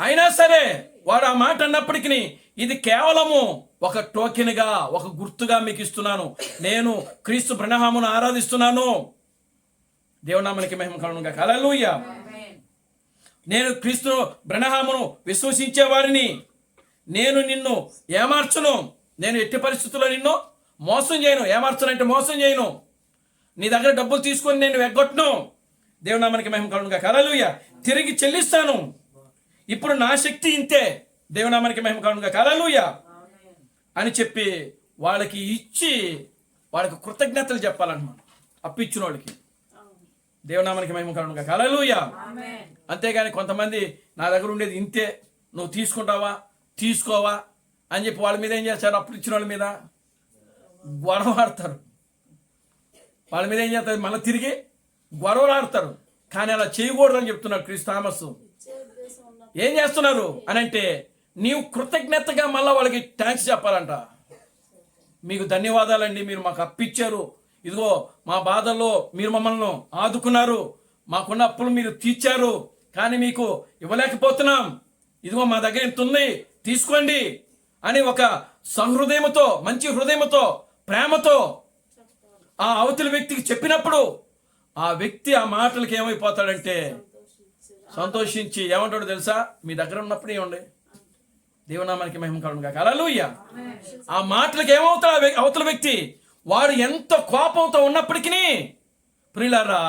[SPEAKER 1] అయినా సరే వాడు ఆ మాట అన్నప్పటికీ ఇది కేవలము ఒక టోకెన్గా, ఒక గుర్తుగా మీకు ఇస్తున్నాను. నేను క్రీస్తు బ్రహ్మను ఆరాధిస్తున్నాను. దేవునామానికి మహిమ కలుగునుగాక. హల్లెలూయా. నేను క్రీస్తు బ్రహ్మను విశ్వసించే వారిని. నేను నిన్ను ఏమార్చును. నేను ఎట్టి పరిస్థితుల్లో నిన్ను మోసం చేయను. ఏమార్చనంటే మోసం చేయను. నీ దగ్గర డబ్బులు తీసుకొని నేను ఎగ్గొట్టను. దేవునామానికి మహిమ కలుగునుగాక. హల్లెలూయా. తిరిగి చెల్లిస్తాను. ఇప్పుడు నా శక్తి ఇంతే. దేవునామానికి మహిమ కలుగునుగాక. హల్లెలూయా అని చెప్పి వాళ్ళకి ఇచ్చి వాళ్ళకి కృతజ్ఞతలు చెప్పాలన్నమాట, అప్పిచ్చిన వాళ్ళకి. దేవునామానికి మహిమ కలుగునుగాక. హల్లెలూయా. అంతేగాని కొంతమంది నా దగ్గర ఉండేది ఇంతే, నువ్వు తీసుకుంటావా తీసుకోవా అని చెప్పి వాళ్ళ మీద ఏం చేస్తారు? అప్పుడు ఇచ్చిన వాళ్ళ మీద గొడవ ఆడతారు. వాళ్ళ మీద ఏం చేస్తారు? మళ్ళీ తిరిగి గొడవలు ఆడతారు. కానీ అలా చేయకూడదు అని చెప్తున్నాడు క్రీస్తు థామస్. ఏం చేస్తున్నారు అని అంటే, నీవు కృతజ్ఞతగా మళ్ళీ వాళ్ళకి థ్యాంక్స్ చెప్పాలంట. మీకు ధన్యవాదాలండి, మీరు మాకు అప్పిచ్చారు, ఇదిగో మా బాధల్లో మీరు మమ్మల్ని ఆదుకున్నారు, మాకున్న అప్పులు మీరు తీర్చారు, కానీ మీకు ఇవ్వలేకపోతున్నాం, ఇదిగో మా దగ్గర ఎంత ఉంది తీసుకోండి అని ఒక సహృదయముతో, మంచి హృదయముతో, ప్రేమతో ఆ అవతలి వ్యక్తికి చెప్పినప్పుడు ఆ వ్యక్తి ఆ మాటలకి ఏమైపోతాడంటే సంతోషించి ఏమంటాడు తెలుసా? మీ దగ్గర ఉన్నప్పుడు ఏమండి, దేవునామానికి మహిమ కలుగునుగాక. హల్లెలూయా. ఆ మాటలకు ఏమవుతాడు అవతల వ్యక్తి? వాడు ఎంత కోపంతో ఉన్నప్పటికీ ప్రియులారా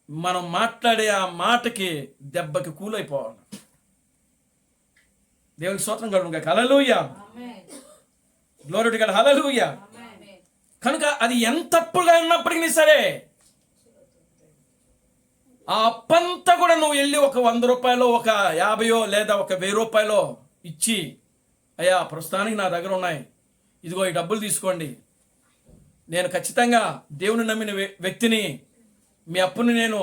[SPEAKER 1] మనం మాట్లాడే ఆ మాటకి దెబ్బకి కూలైపోవాలి. దేవునికి స్తోత్రం కలుగును గాక. హల్లెలూయా, గ్లోరీ టు గాడ్, హల్లెలూయా. కనుక అది ఎంత అప్పుగా ఉన్నప్పటికీ సరే ఆ అప్పంతా కూడా నువ్వు వెళ్ళి ఒక 100 రూపాయలు, ఒక 50 లేదా ఒక 1000 రూపాయలు ఇచ్చి, అయ్యా ప్రస్తుతానికి నా దగ్గర ఉన్నాయి, ఇదిగో ఈ డబ్బులు తీసుకోండి, నేను ఖచ్చితంగా దేవుని నమ్మిన వ్యక్తిని, మీ అప్పుని నేను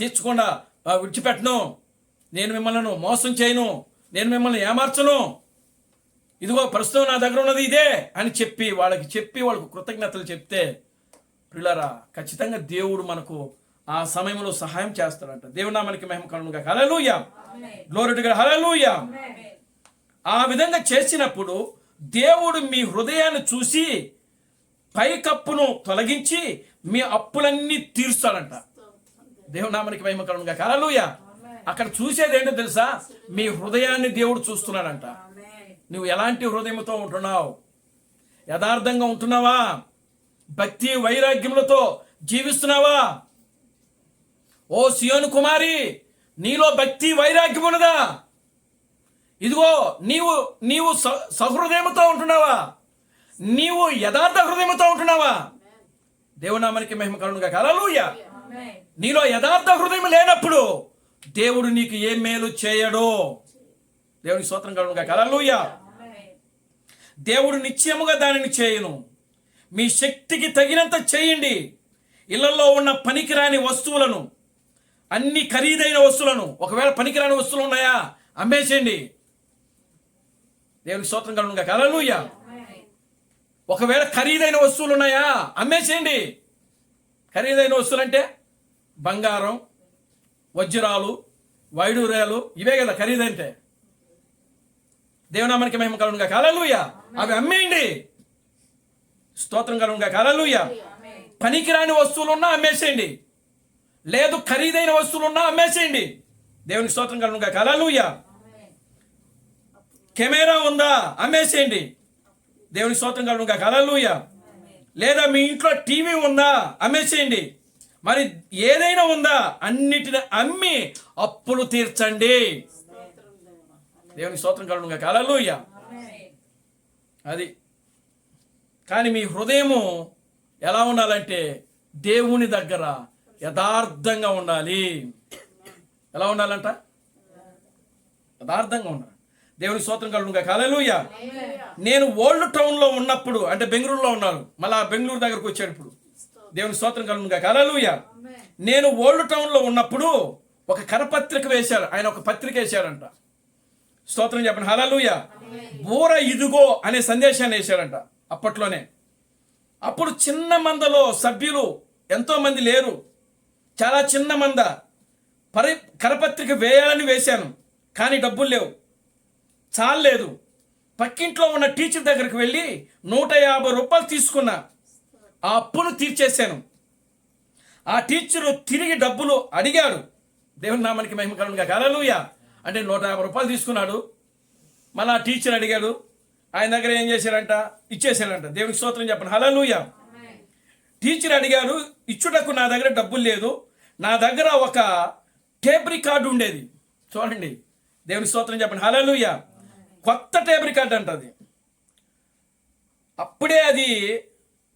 [SPEAKER 1] తీర్చకుండా విడిచిపెట్టను, నేను మిమ్మల్ని మోసం చేయను, నేను మిమ్మల్ని ఏమార్చను, ఇదిగో ప్రస్తుతం నా దగ్గర ఉన్నది ఇదే అని వాళ్ళకు కృతజ్ఞతలు చెప్తే ప్రియులారా ఖచ్చితంగా దేవుడు మనకు ఆ సమయంలో సహాయం చేస్తాడంట. దేవుడు నామానికి మహిమ కలుగును గాక. హల్లెలూయా, గ్లోరీ టు గాడ్, హల్లెలూయా. ఆ విధంగా చేసినప్పుడు దేవుడు మీ హృదయాన్ని చూసి పైకప్పును తొలగించి మీ అప్పులన్నీ తీరుస్తాడంట. దేవుడు నామానికి మహిమ కలుగును గాక. హల్లెలూయా. అక్కడ చూసేది ఏంటో తెలుసా? మీ హృదయాన్ని దేవుడు చూస్తున్నాడంట. నువ్వు ఎలాంటి హృదయంతో ఉంటున్నావు? యథార్థంగా ఉంటున్నావా? భక్తి వైరాగ్యములతో జీవిస్తున్నావా? ఓ సియోను కుమారి, నీలో భక్తి వైరాగ్యం ఉన్నదా? ఇదిగో నీవు సహృదయముతో ఉంటున్నావా? నీవు యథార్థ హృదయముతో ఉంటున్నావా? దేవుని నామానికి మహిమ కలుగును గాక. హల్లెలూయా. నీలో యథార్థ హృదయం లేనప్పుడు దేవుడు నీకు ఏ మేలు చేయడు. దేవునికి స్తోత్రం కలుగును గాక. హల్లెలూయా. దేవుడు నిశ్చయముగా దానిని చేయను. మీ శక్తికి తగినంత చేయండి. ఇళ్లలో ఉన్న పనికిరాని వస్తువులను, అన్ని ఖరీదైన వస్తువులను, ఒకవేళ పనికిరాని వస్తువులు ఉన్నాయా అమ్మేసేయండి. దేవునికి స్తోత్రం కలుగును గాక. హల్లెలూయా. ఒకవేళ ఖరీదైన వస్తువులు ఉన్నాయా అమ్మేసేయండి. ఖరీదైన వస్తువులు అంటే బంగారం, వజ్రాలు, వైడూర్యాలు, ఇవే కదా ఖరీదంటే. దేవునామానికి మహిమ కలుగును గాక. హల్లెలూయా. అవి అమ్మేయండి. స్తోత్రం కలుగును గాక. హల్లెలూయా. పనికిరాని వస్తువులు ఉన్నా అమ్మేసేయండి. లేదు ఖరీదైన వస్తువులు ఉన్నా అమ్మేసేయండి. దేవునికి స్తోత్రం కలుగును గాక. హల్లెలూయా. కెమెరా ఉందా అమ్మేసేయండి. దేవునికి స్తోత్రం కలుగును గాక. హల్లెలూయా. లేదా మీ ఇంట్లో టీవీ ఉందా అమ్మేసేయండి. మరి ఏదైనా ఉందా అన్నిటిని అమ్మి అప్పులు తీర్చండి. దేవునికి స్తోత్రం కలుగును గాక. హల్లెలూయా. అది కానీ మీ హృదయము ఎలా ఉండాలంటే దేవుని దగ్గర యథార్థంగా ఉండాలి. ఎలా ఉండాలంట? యథార్థంగా ఉండాలి. దేవునికి స్తోత్రం కలుగును గాక. హల్లెలూయా. నేను ఓల్డ్ టౌన్లో ఉన్నప్పుడు, అంటే బెంగళూరులో ఉన్నాను, మళ్ళా బెంగళూరు దగ్గరకు వచ్చాడు ఇప్పుడు. దేవునికి స్తోత్రం కలుగును గాక. హల్లెలూయా. నేను ఓల్డ్ టౌన్లో ఉన్నప్పుడు ఒక కరపత్రిక వేశాడు ఆయన, ఒక పత్రిక వేశాడంట. స్తోత్రం చెప్పండి. హల్లెలూయా. బూర ఇదిగో అనే సందేశాన్ని వేశాడంట అప్పట్లోనే. అప్పుడు చిన్న మందలో సభ్యులు ఎంతో మంది లేరు, చాలా చిన్న మంద. కరపత్రిక వేయాలని వేశాను, కానీ డబ్బులు లేవు, చాలేదు. పక్కింట్లో ఉన్న టీచర్ దగ్గరికి వెళ్ళి 150 రూపాయలు తీసుకున్నా, ఆ అప్పును తీర్చేశాను. ఆ టీచరు తిరిగి డబ్బులు అడిగాడు. దేవుని నామానికి మహిమ కలుగును గాక. హల్లెలూయా. అంటే 150 రూపాయలు తీసుకున్నాడు, మళ్ళీ ఆ టీచర్ అడిగాడు, ఆయన దగ్గర ఏం చేశారంట? ఇచ్చేసాడంట. దేవునికి స్తోత్రం చెప్పండి. హల్లెలూయా. టీచర్ అడిగారు, ఇచ్చుటకు నా దగ్గర డబ్బులు లేదు, నా దగ్గర ఒక టేప్ రికార్డు ఉండేది. చూడండి, దేవునికి స్తోత్రం చెప్పండి. హల్లెలూయా. కొత్త టేప్ రికార్డు అంట అది. అప్పుడే అది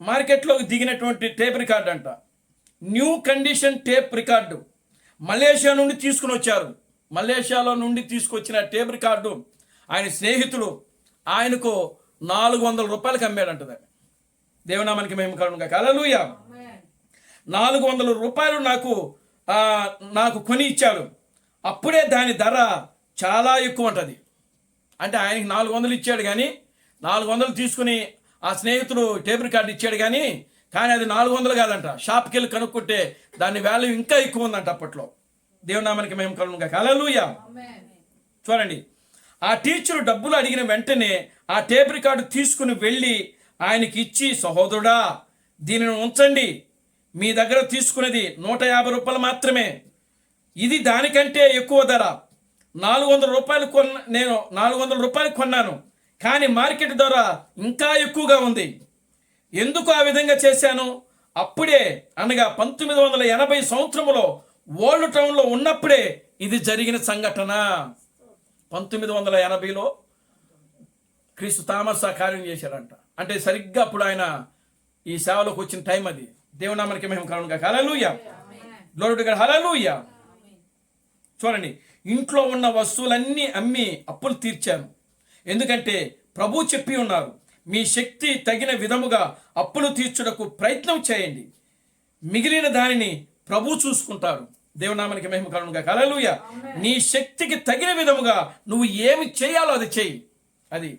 [SPEAKER 1] మార్కెట్లోకి దిగినటువంటి టేప్ రికార్డు అంట. New condition tape record Malaysia నుండి తీసుకుని వచ్చారు. మలేషియాలో నుండి తీసుకొచ్చిన టేప్ రికార్డు ఆయన స్నేహితులు ఆయనకు 400 రూపాయలకి అమ్మాడంటది. దేవునామానికి మహిమ కలుగును గాక. హల్లెలూయా. 400 రూపాయలు నాకు కొని ఇచ్చాడు. అప్పుడే దాని ధర చాలా ఎక్కువ ఉంటుంది. అంటే ఆయనకి 400 ఇచ్చాడు, కానీ 400 తీసుకుని ఆ స్నేహితుడు టేప్ రికార్డు ఇచ్చాడు, కానీ అది 400 కాదంట. షాప్కి వెళ్ళి కనుక్కుంటే దాని వాల్యూ ఇంకా ఎక్కువ ఉందంట అప్పట్లో. దేవునామానికి మహిమ కలుగును గాక. హల్లెలూయా. చూడండి, ఆ టీచరు డబ్బులు అడిగిన వెంటనే ఆ టేప్ రికార్డు తీసుకుని వెళ్ళి ఆయనకి ఇచ్చి, సహోదరుడా దీనిని ఉంచండి, మీ దగ్గర తీసుకునేది 150 రూపాయలు మాత్రమే, ఇది దానికంటే ఎక్కువ ధర, 400 రూపాయలు నేను 400 రూపాయలు కొన్నాను, కానీ మార్కెట్ ధర ఇంకా ఎక్కువగా ఉంది, ఎందుకు ఆ విధంగా చేశాను? అప్పుడే అనగా 1980 సంవత్సరంలో ఓల్డ్ టౌన్లో ఉన్నప్పుడే ఇది జరిగిన సంఘటన. 1980లో క్రీస్తు థామస్ ఆ కార్యం చేశారంట. అంటే సరిగ్గా అప్పుడు ఆయన ఈ సేవలోకి వచ్చిన టైం అది. దేవునామానికి మహిమ కలుగును గాక. హల్లెలూయా, గ్లోరీ టు గాడ్, హల్లెలూయా. చూడండి, ఇంట్లో ఉన్న వస్తువులన్నీ అమ్మి అప్పులు తీర్చాను. ఎందుకంటే ప్రభు చెప్పి ఉన్నారు, మీ శక్తి తగిన విధముగా అప్పులు తీర్చుటకు ప్రయత్నం చేయండి, మిగిలిన దానిని ప్రభు చూసుకుంటాడు. దేవునామానికి మహిమ కలుగును గాక. హల్లెలూయా. నీ శక్తికి తగిన విధముగా నువ్వు ఏమి చేయాలో అది చెయ్యి. అది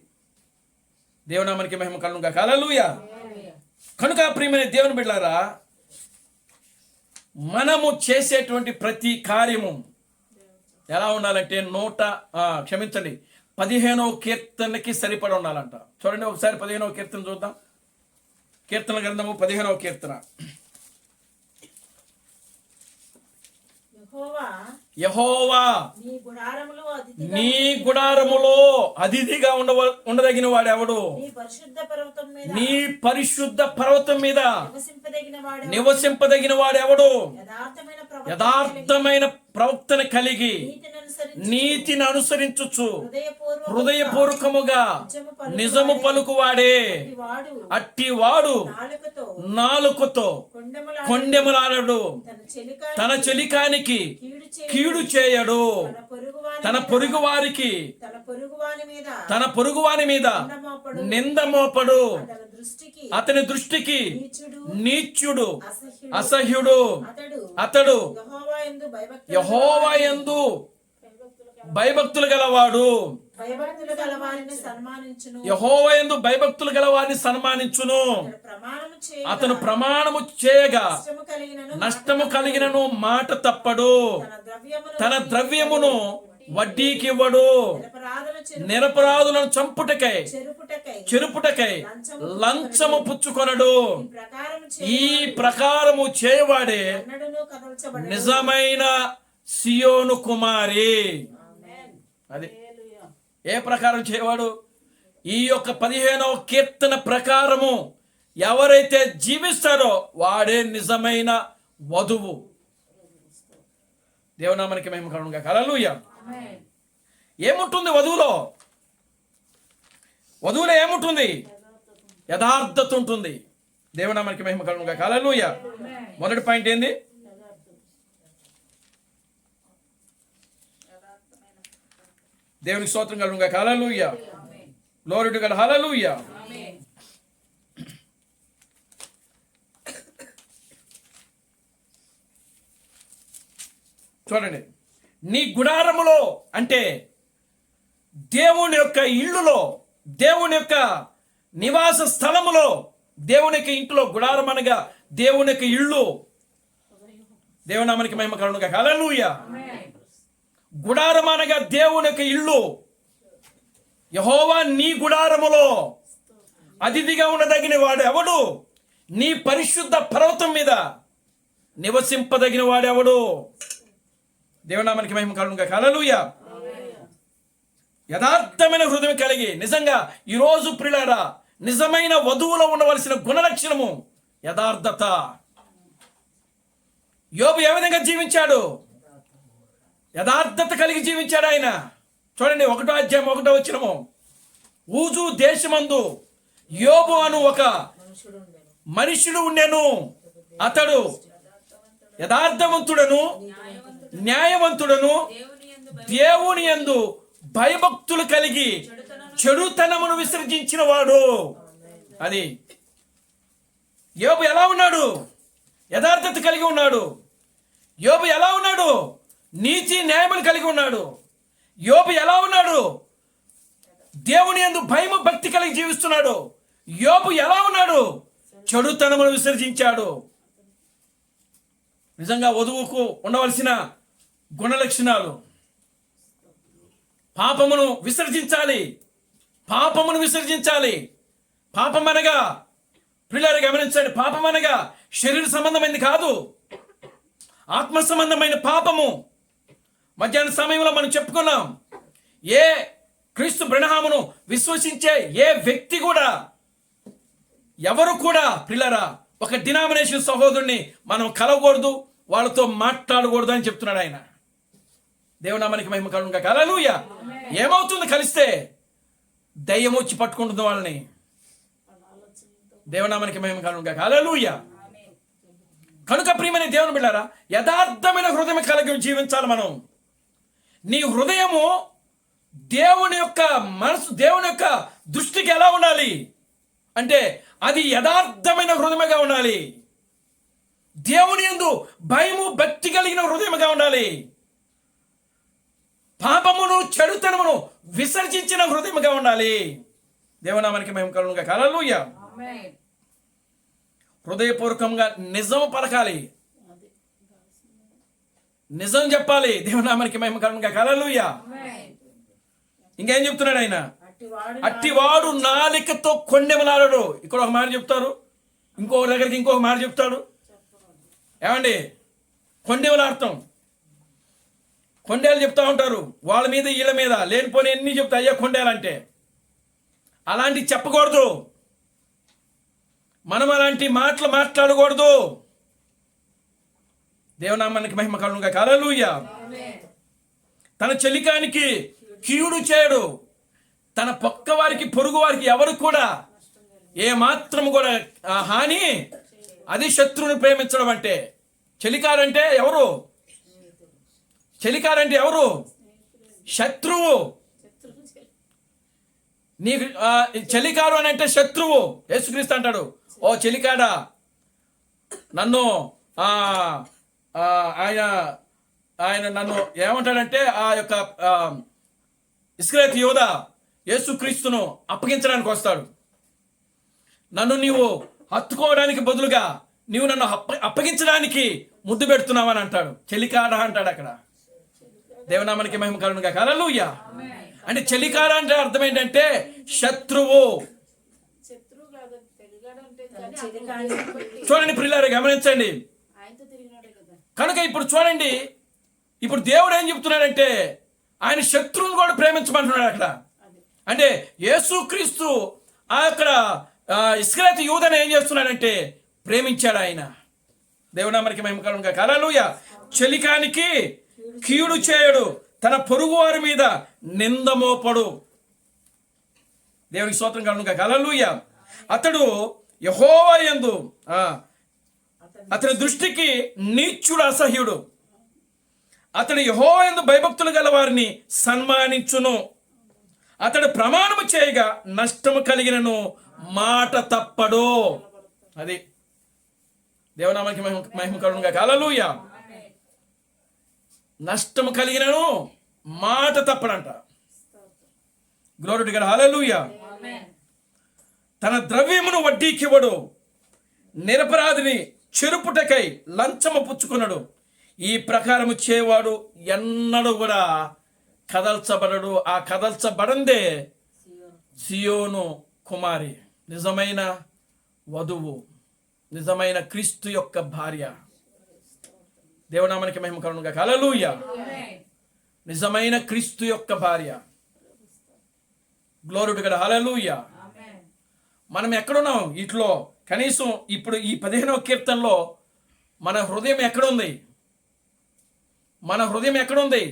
[SPEAKER 1] దేవునామానికి మహిమ కలుగును గాక. హల్లెలూయా. కనుక ప్రియమైన దేవుని బిడ్డలారా, మనము చేసేటువంటి ప్రతి కార్యము ఎలా ఉండాలంటే 15వ కీర్తనకి సరిపడి ఉండాలంట. చూడండి ఒకసారి 15వ కీర్తన చూద్దాం. కీర్తన గ్రంథము 15వ కీర్తన. యెహోవా నీ గుడారములో అతిథిగా ఉండదగిన వాడెవడు? నీ పరిశుద్ధ పర్వతం మీద నివసింపదగిన వాడెవడు? యథార్థమైన ప్రవక్తన కలిగి నీతిని అనుసరించుచు హృదయపూర్వకముగా నిజము పలుకువాడే. అట్టివాడు నాలుకతో కొండెములాడడు, తన చెలికానికి కీడు చేయడు, తన పొరుగువాని మీద నింద మోపడు. అతని దృష్టికి నీచుడు, అసహ్యుడు అతడు. యెహోవా యందు భయభక్తులు గలవాడు. యెహోవా యందు భయభక్తులు గలవారిని సన్మానించును. అతను ప్రమాణము చేయగా నష్టము కలిగినను మాట తప్పడు. తన ద్రవ్యమును వడ్డీకి ఇవ్వడు. నిరపరాధులను చెరుపుటకై లంచము పుచ్చుకొనడు. ఈ ప్రకారము చేయవాడే నిజమైన సియోను కుమారి. అది ఏ ప్రకారం చేయవాడు? ఈ యొక్క 15వ కీర్తన ప్రకారము ఎవరైతే జీవిస్తారో వాడే నిజమైన వధువు. దేవునామానికి మహిమ కలుగును గాక. హల్లెలూయా. ఏముంటుంది వధువులో? వధువులో ఏముంటుంది? యథార్థత ఉంటుంది. దేవునామానికి మహిమ కలుగును గాక. హల్లెలూయా. మొదటి పాయింట్ ఏంది? దేవునికి స్తోత్రం కలుగును గాక. హల్లెలూయా, గ్లోరీ టు గాడ్, హల్లెలూయా. చూడండి, నీ గుడారములో అంటే దేవుని యొక్క ఇల్లులో, దేవుని యొక్క నివాస స్థలములో, దేవుని యొక్క ఇంట్లో గుడారం అనగా దేవుని యొక్క ఇల్లు. దేవునామానికి మహిమ కలుగును గాక. హల్లెలూయా. గుడారం అనగా దేవుని యొక్క ఇల్లు. యెహోవా నీ గుడారములో అతిథిగా ఉండదగిన వాడు ఎవడు? నీ పరిశుద్ధ పర్వతం మీద నివసింపదగిన వాడు ఎవడు? దేవునామానికి మహిమ కలుగును గాక. హల్లెలూయా. యథార్థమైన హృదయం కలిగి, నిజంగా ఈరోజు ప్రియులారా, నిజమైన వధువులో ఉండవలసిన గుణలక్షణము యథార్థత. యోబు ఏ విధంగా జీవించాడు? యథార్థత కలిగి జీవించాడు ఆయన. చూడండి, 1వ అధ్యాయం 1వ వచనము. ఊజు దేశమందు యోబు అను ఒక మనుషుడు ఉండెను. అతడు యథార్థవంతుడను న్యాయవంతుడను దేవుని యందు భయభక్తులు కలిగి చెడుతనమును విసర్జించిన వాడు. అది యోబు ఎలా ఉన్నాడు? యథార్థత కలిగి ఉన్నాడు. యోబు ఎలా ఉన్నాడు? నీతి న్యాయములు కలిగి ఉన్నాడు. యోబు ఎలా ఉన్నాడు? దేవుని యందు భయము భక్తి కలిగి జీవిస్తున్నాడు. యోబు ఎలా ఉన్నాడు? చెడుతనమును విసర్జించాడు. నిజంగా వధువుకు ఉండవలసిన గుణలక్షణాలు: పాపమును విసర్జించాలి. పాపమును విసర్జించాలి. పాపం అనగా, ప్రియులారా గమనించండి, పాపం అనగా శరీర సంబంధమైనది కాదు, ఆత్మ సంబంధమైన పాపము. మధ్యాహ్న సమయంలో మనం చెప్పుకున్నాం, ఏ క్రీస్తు బ్రహ్మమును విశ్వసించే ఏ వ్యక్తి కూడా ఎవరు కూడా పిల్లరా ఒక డినామినేషన్ సహోదరుని మనం కలవకూడదు, వాళ్ళతో మాట్లాడకూడదు అని చెప్తున్నాడు ఆయన. దేవునామానికి మహిమ కలుగును గాక. హల్లెలూయా. ఏమవుతుంది కలిస్తే? దయ్యం వచ్చి పట్టుకుంటుంది వాళ్ళని. దేవునామానికి మహిమ కలుగును గాక. హల్లెలూయా. కనుక ప్రియమైన దేవుని బిడ్డలారా, యథార్థమైన హృదయం కలిగి జీవించాలి మనం. నీ హృదయము దేవుని యొక్క మనసు, దేవుని యొక్క దృష్టికి ఎలా ఉండాలి అంటే అది యథార్థమైన హృదయముగా ఉండాలి. దేవుని యందు భయము భక్తి కలిగిన హృదయముగా ఉండాలి. పాపమును చెడుతనమును విసర్జించిన హృదయముగా ఉండాలి. దేవునామానికి మహిమ కలుగును గాక. హల్లెలూయా. హృదయపూర్వకంగా నిజం పలకాలి, నిజం చెప్పాలి. దేవునామానికి మహిమ కలుగును గాక. హల్లెలూయా. ఇంకేం చెప్తున్నాడు ఆయన? అట్టివాడు నాలికతో కొండెమలాడడు. ఇక్కడ ఒక మాట చెప్తారు, ఇంకొక దగ్గరికి ఇంకొక మాట చెప్తాడు. ఏమండి, కొండెమలాడతాం, కొండేలు చెప్తా ఉంటారు వాళ్ళ మీద వీళ్ళ మీద లేనిపోని ఎన్ని చెప్తా. అయ్యా కొండేలంటే అలాంటివి చెప్పకూడదు. మనం అలాంటి మాటలు మాట్లాడకూడదు. దేవునామానికి మహిమ కలుగును గాక. హల్లెలూయా. తన చెలికానికి కీడు చేయడు. తన పక్క వారికి పొరుగు వారికి ఎవరు కూడా ఏ మాత్రం కూడా హాని. అది శత్రువుని ప్రేమించడం అంటే. చెలికారంటే ఎవరు? చెలికారంటే ఎవరు? శత్రువు. నీకు చెలికారు అని అంటే శత్రువు. యేసుక్రీస్తు అంటాడు, ఓ చెలికాడా, నన్ను ఆయన నన్ను ఏమంటాడంటే ఆ యొక్క ఇస్కరియోతు యూదా యేసుక్రీస్తును అప్పగించడానికి వస్తాడు. నన్ను నీవు హత్తుకోవడానికి బదులుగా నీవు నన్ను అప్పగించడానికి ముద్దు పెడుతున్నావని అంటాడు. చెలికాడ అంటాడు అక్కడ. దేవునామానికి మహిమ కలుగును గాక. హల్లెలూయా. అంటే చెలికాడ అంటే అర్థం ఏంటంటే శత్రువు. చూడండి ప్రియులారా, గమనించండి. కనుక ఇప్పుడు చూడండి, ఇప్పుడు దేవుడు ఏం చెప్తున్నాడంటే ఆయన శత్రువును కూడా ప్రేమించమంటున్నాడు అక్కడ. అంటే యేసుక్రీస్తు అక్కడ ఇస్కరియోతు యూదాను ఏం చేస్తున్నాడంటే ప్రేమించాడు ఆయన. దేవునామానికి మహిమ కలుగును గాక. హల్లెలూయా. చెలికానికి కీడు చేయడు, తన పొరుగు వారి మీద నింద మోపడు. దేవునికి స్తోత్రం కలుగును గాక. హల్లెలూయా. అతడు యెహోవా యందు అతని దృష్టికి నీచుడు, అసహ్యుడు. అతడు యెహోవా యందు భయభక్తులు గల వారిని సన్మానించును. అతడు ప్రమాణము చేయగా నష్టము కలిగినను మాట తప్పడు. అది దేవునామానికి మహిమ కలుగును గాక. హల్లెలూయా. నష్టము కలిగినను మాట తప్పడంట. Glory to God. హల్లెలూయా. తన ద్రవ్యమును వడ్డీకివ్వడు, నిరపరాధిని చెరుపుటకై లంచము పుచ్చుకున్నాడు. ఈ ప్రకారము చేయవాడు ఎన్నడూ కూడా కదల్చబడడు. ఆ కదల్చబడందే సియోను కుమారి, నిజమైన వధువు, నిజమైన క్రీస్తు యొక్క భార్య. దేవునామానికి మహిమ కలుగును గాక. హల్లెలూయా. నిజమైన క్రీస్తు యొక్క భార్య. Glory to God. హల్లెలూయా. మనం ఎక్కడున్నాం వీటిలో? కనీసం ఇప్పుడు ఈ 15వ కీర్తనలో మన హృదయం ఎక్కడుంది? మన హృదయం ఎక్కడుంది?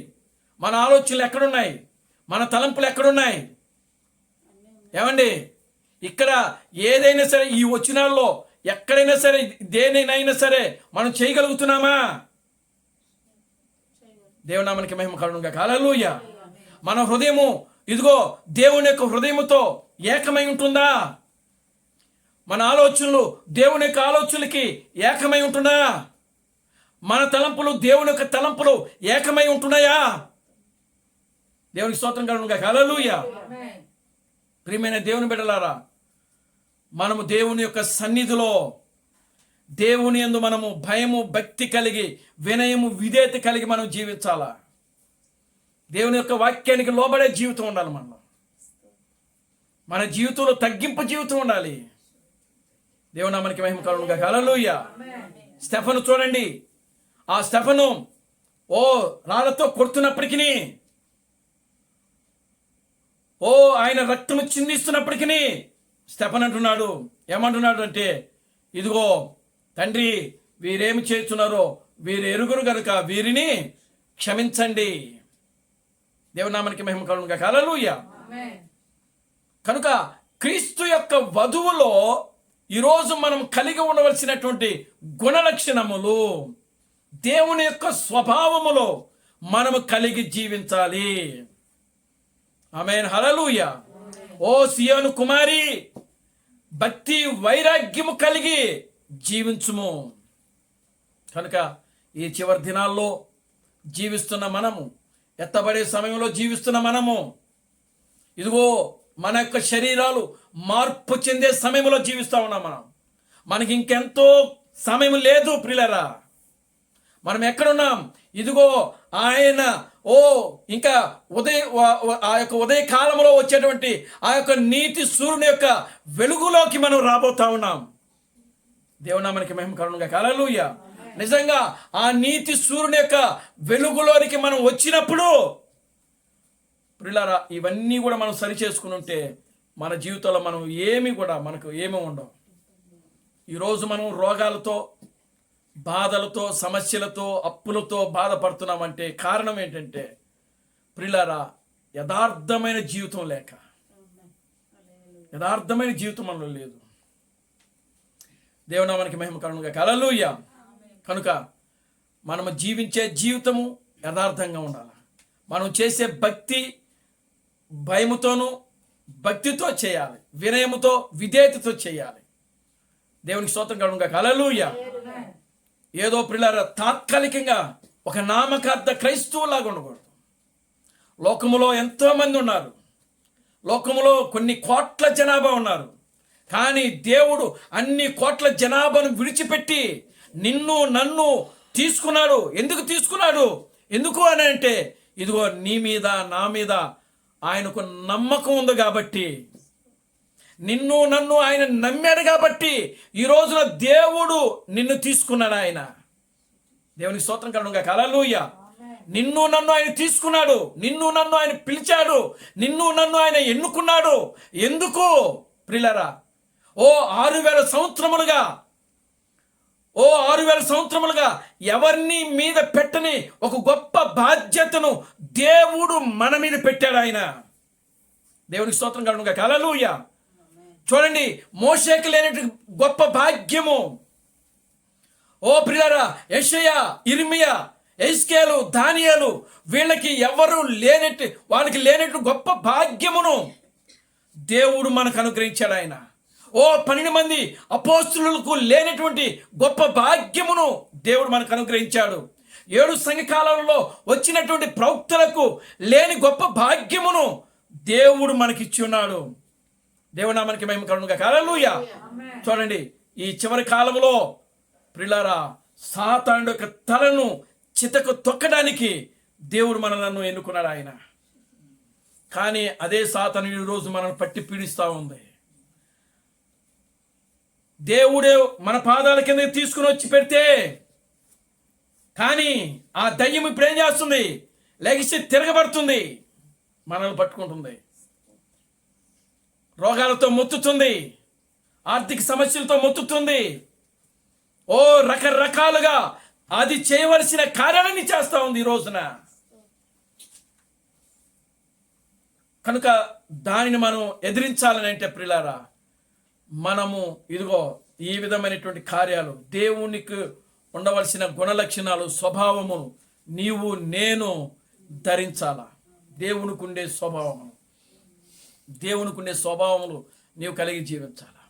[SPEAKER 1] మన ఆలోచనలు ఎక్కడున్నాయి? మన తలంపులు ఎక్కడున్నాయి? ఏమండి, ఇక్కడ ఏదైనా సరే ఈ వచనాల్లో ఎక్కడైనా సరే దేనినైనా సరే మనం చేయగలుగుతున్నామా? దేవునామానికి మహిమ కలుగును గాక. హల్లెలూయా. మన హృదయము ఇదిగో దేవుని యొక్క హృదయముతో ఏకమై ఉంటుందా? మన ఆలోచనలు దేవుని యొక్క ఆలోచనలకి ఏకమై ఉంటున్నా? మన తలంపులు దేవుని యొక్క తలంపులు ఏకమై ఉంటున్నాయా? దేవునికి స్తోత్రం కలుగును గాక. హల్లెలూయా. ప్రియమైన దేవుని బిడ్డలారా, మనము దేవుని యొక్క సన్నిధిలో దేవుని యందు మనము భయము భక్తి కలిగి వినయము విధేయత కలిగి మనం జీవించాలా. దేవుని యొక్క వాక్యానికి లోబడే జీవితం ఉండాలి. మన జీవితంలో తగ్గింపు జీవితం ఉండాలి. దేవునామానికి మహిమ కలుగును గాక. హల్లెలూయా. స్టెఫను చూడండి, ఆ స్టెఫను రాళ్ళతో కొడుతున్నప్పటికీ, ఆయన రక్తము చిందిస్తున్నప్పటికీ స్టెఫన్ అంటున్నాడు, ఏమంటున్నాడు అంటే, ఇదిగో తండ్రి, వీరేమి చేస్తున్నారో వీరు ఎరుగురు గనుక వీరిని క్షమించండి. దేవుని నామానికి మహిమ కలుగును గాక. హల్లెలూయా. కనుక క్రీస్తు యొక్క వధువులో ఈరోజు మనం కలిగి ఉండవలసినటువంటి గుణలక్షణములు, దేవుని యొక్క స్వభావములో మనము కలిగి జీవించాలి. ఆమేన్. హల్లెలూయా. ఓ సియోను కుమారి, భక్తి వైరాగ్యము కలిగి జీవించుము. కనుక ఈ చివరి దినాల్లో జీవిస్తున్న మనము, ఎత్తబడే సమయంలో జీవిస్తున్న మనము, ఇదిగో మన యొక్క శరీరాలు మార్పు చెందే సమయంలో జీవిస్తూ ఉన్నాం. మనకి ఇంకెంతో సమయం లేదు ప్రియులారా. మనం ఎక్కడున్నాం? ఇదిగో ఆయన ఇంకా ఆ యొక్క ఉదయ కాలంలో వచ్చేటువంటి ఆ యొక్క నీతి సూర్యుని యొక్క వెలుగులోకి మనం రాబోతా ఉన్నాం. దేవుని నామానికి మహిమ కలుగును గాక. హల్లెలూయా. నిజంగా ఆ నీతి సూర్యుని యొక్క వెలుగులోనికి మనం వచ్చినప్పుడు ప్రియులారా, ఇవన్నీ కూడా మనం సరి చేసుకుని ఉంటే మన జీవితంలో మనకు ఏమీ ఉండవు. ఈరోజు మనం రోగాలతో, బాధలతో, సమస్యలతో, అప్పులతో బాధపడుతున్నామంటే కారణం ఏంటంటే ప్రియులారా, యథార్థమైన జీవితం లేక, యథార్థమైన జీవితం మనలో లేదు. దేవుని నామానికి మహిమ కలుగును గాక. హల్లెలూయా. కనుక మనము జీవించే జీవితము యథార్థంగా ఉండాలి. మనం చేసే భక్తి భయముతోనూ భక్తితో చేయాలి, వినయముతో విధేయతతో చేయాలి. దేవునికి స్తోత్రం కలుగును గాక. హల్లెలూయా. ఏదో ప్రియులారా తాత్కాలికంగా ఒక నామకార్థ క్రైస్తవులాగా ఉండకూడదు. లోకములో ఎంతోమంది ఉన్నారు, లోకములో కొన్ని కోట్ల జనాభా ఉన్నారు. కానీ దేవుడు అన్ని కోట్ల జనాభాను విడిచిపెట్టి నిన్ను నన్ను తీసుకున్నాడు. ఎందుకు తీసుకున్నాడు? ఎందుకు అని అంటే, ఇదిగో నీ మీద నా మీద ఆయనకు నమ్మకం ఉంది కాబట్టి, నిన్ను నన్ను ఆయన నమ్మాడు కాబట్టి ఈ రోజున దేవుడు నిన్ను తీసుకున్నాడు. ఆయన దేవునికి స్తోత్రం కలుగును గాక. హల్లెలూయా. నిన్ను నన్ను ఆయన తీసుకున్నాడు, నిన్ను నన్ను ఆయన పిలిచాడు, నిన్ను నన్ను ఆయన ఎన్నుకున్నాడు. ఎందుకు ప్రియులారా? 6,000 సంవత్సరములుగా ఎవరిని మీద పెట్టని ఒక గొప్ప బాధ్యతను దేవుడు మన మీద పెట్టాడు. ఆయన దేవునికి స్తోత్రం కలుగును గాక. హల్లెలూయా. చూడండి, మోషేకి లేనటువంటి గొప్ప భాగ్యము. ప్రియులారా, యెషయా, ఇర్మియా, ఎస్కేలు, దానియేలు, వీళ్ళకి వాళ్ళకి లేనట్టు గొప్ప భాగ్యమును దేవుడు మనకు అనుగ్రహించాడు. ఆయన 12 మంది అపోస్తులకు లేనటువంటి గొప్ప భాగ్యమును దేవుడు మనకు అనుగ్రహించాడు. 7 సంఘకాలంలో వచ్చినటువంటి ప్రవక్తలకు లేని గొప్ప భాగ్యమును దేవుడు మనకిచ్చి ఉన్నాడు. దేవుని నామానికి మహిమ కలుగును గాక. హల్లెలూయా. చూడండి, ఈ చివరి కాలంలో ప్రియులారా సాతానుడి యొక్క తలను చితకు తొక్కడానికి దేవుడు మనలను ఎన్నుకున్నాడు ఆయన. కానీ అదే సాతాను ఈ రోజు మనల్ని పట్టి పీడిస్తూ ఉంది. దేవుడే మన పాదాల కింద తీసుకుని వచ్చి పెడితే, కానీ ఆ దయ్యం ఇప్పుడు ఏం చేస్తుంది? లెగిసి తిరగబడుతుంది, మనల్ని పట్టుకుంటుంది, రోగాలతో మొత్తుతుంది, ఆర్థిక సమస్యలతో మొత్తుతుంది. రకరకాలుగా అది చేయవలసిన కార్యాలన్నీ చేస్తూ ఉంది ఈ రోజున. కనుక దానిని మనం ఎదిరించాలని అంటే ప్రియులారా, మనము ఇదిగో ఈ విధమైనటువంటి కార్యాలు, దేవునికి ఉండవలసిన గుణలక్షణాలు, స్వభావము నీవు నేను ధరించాలా. దేవునికి ఉండే స్వభావములు నీవు కలిగి జీవించాలా.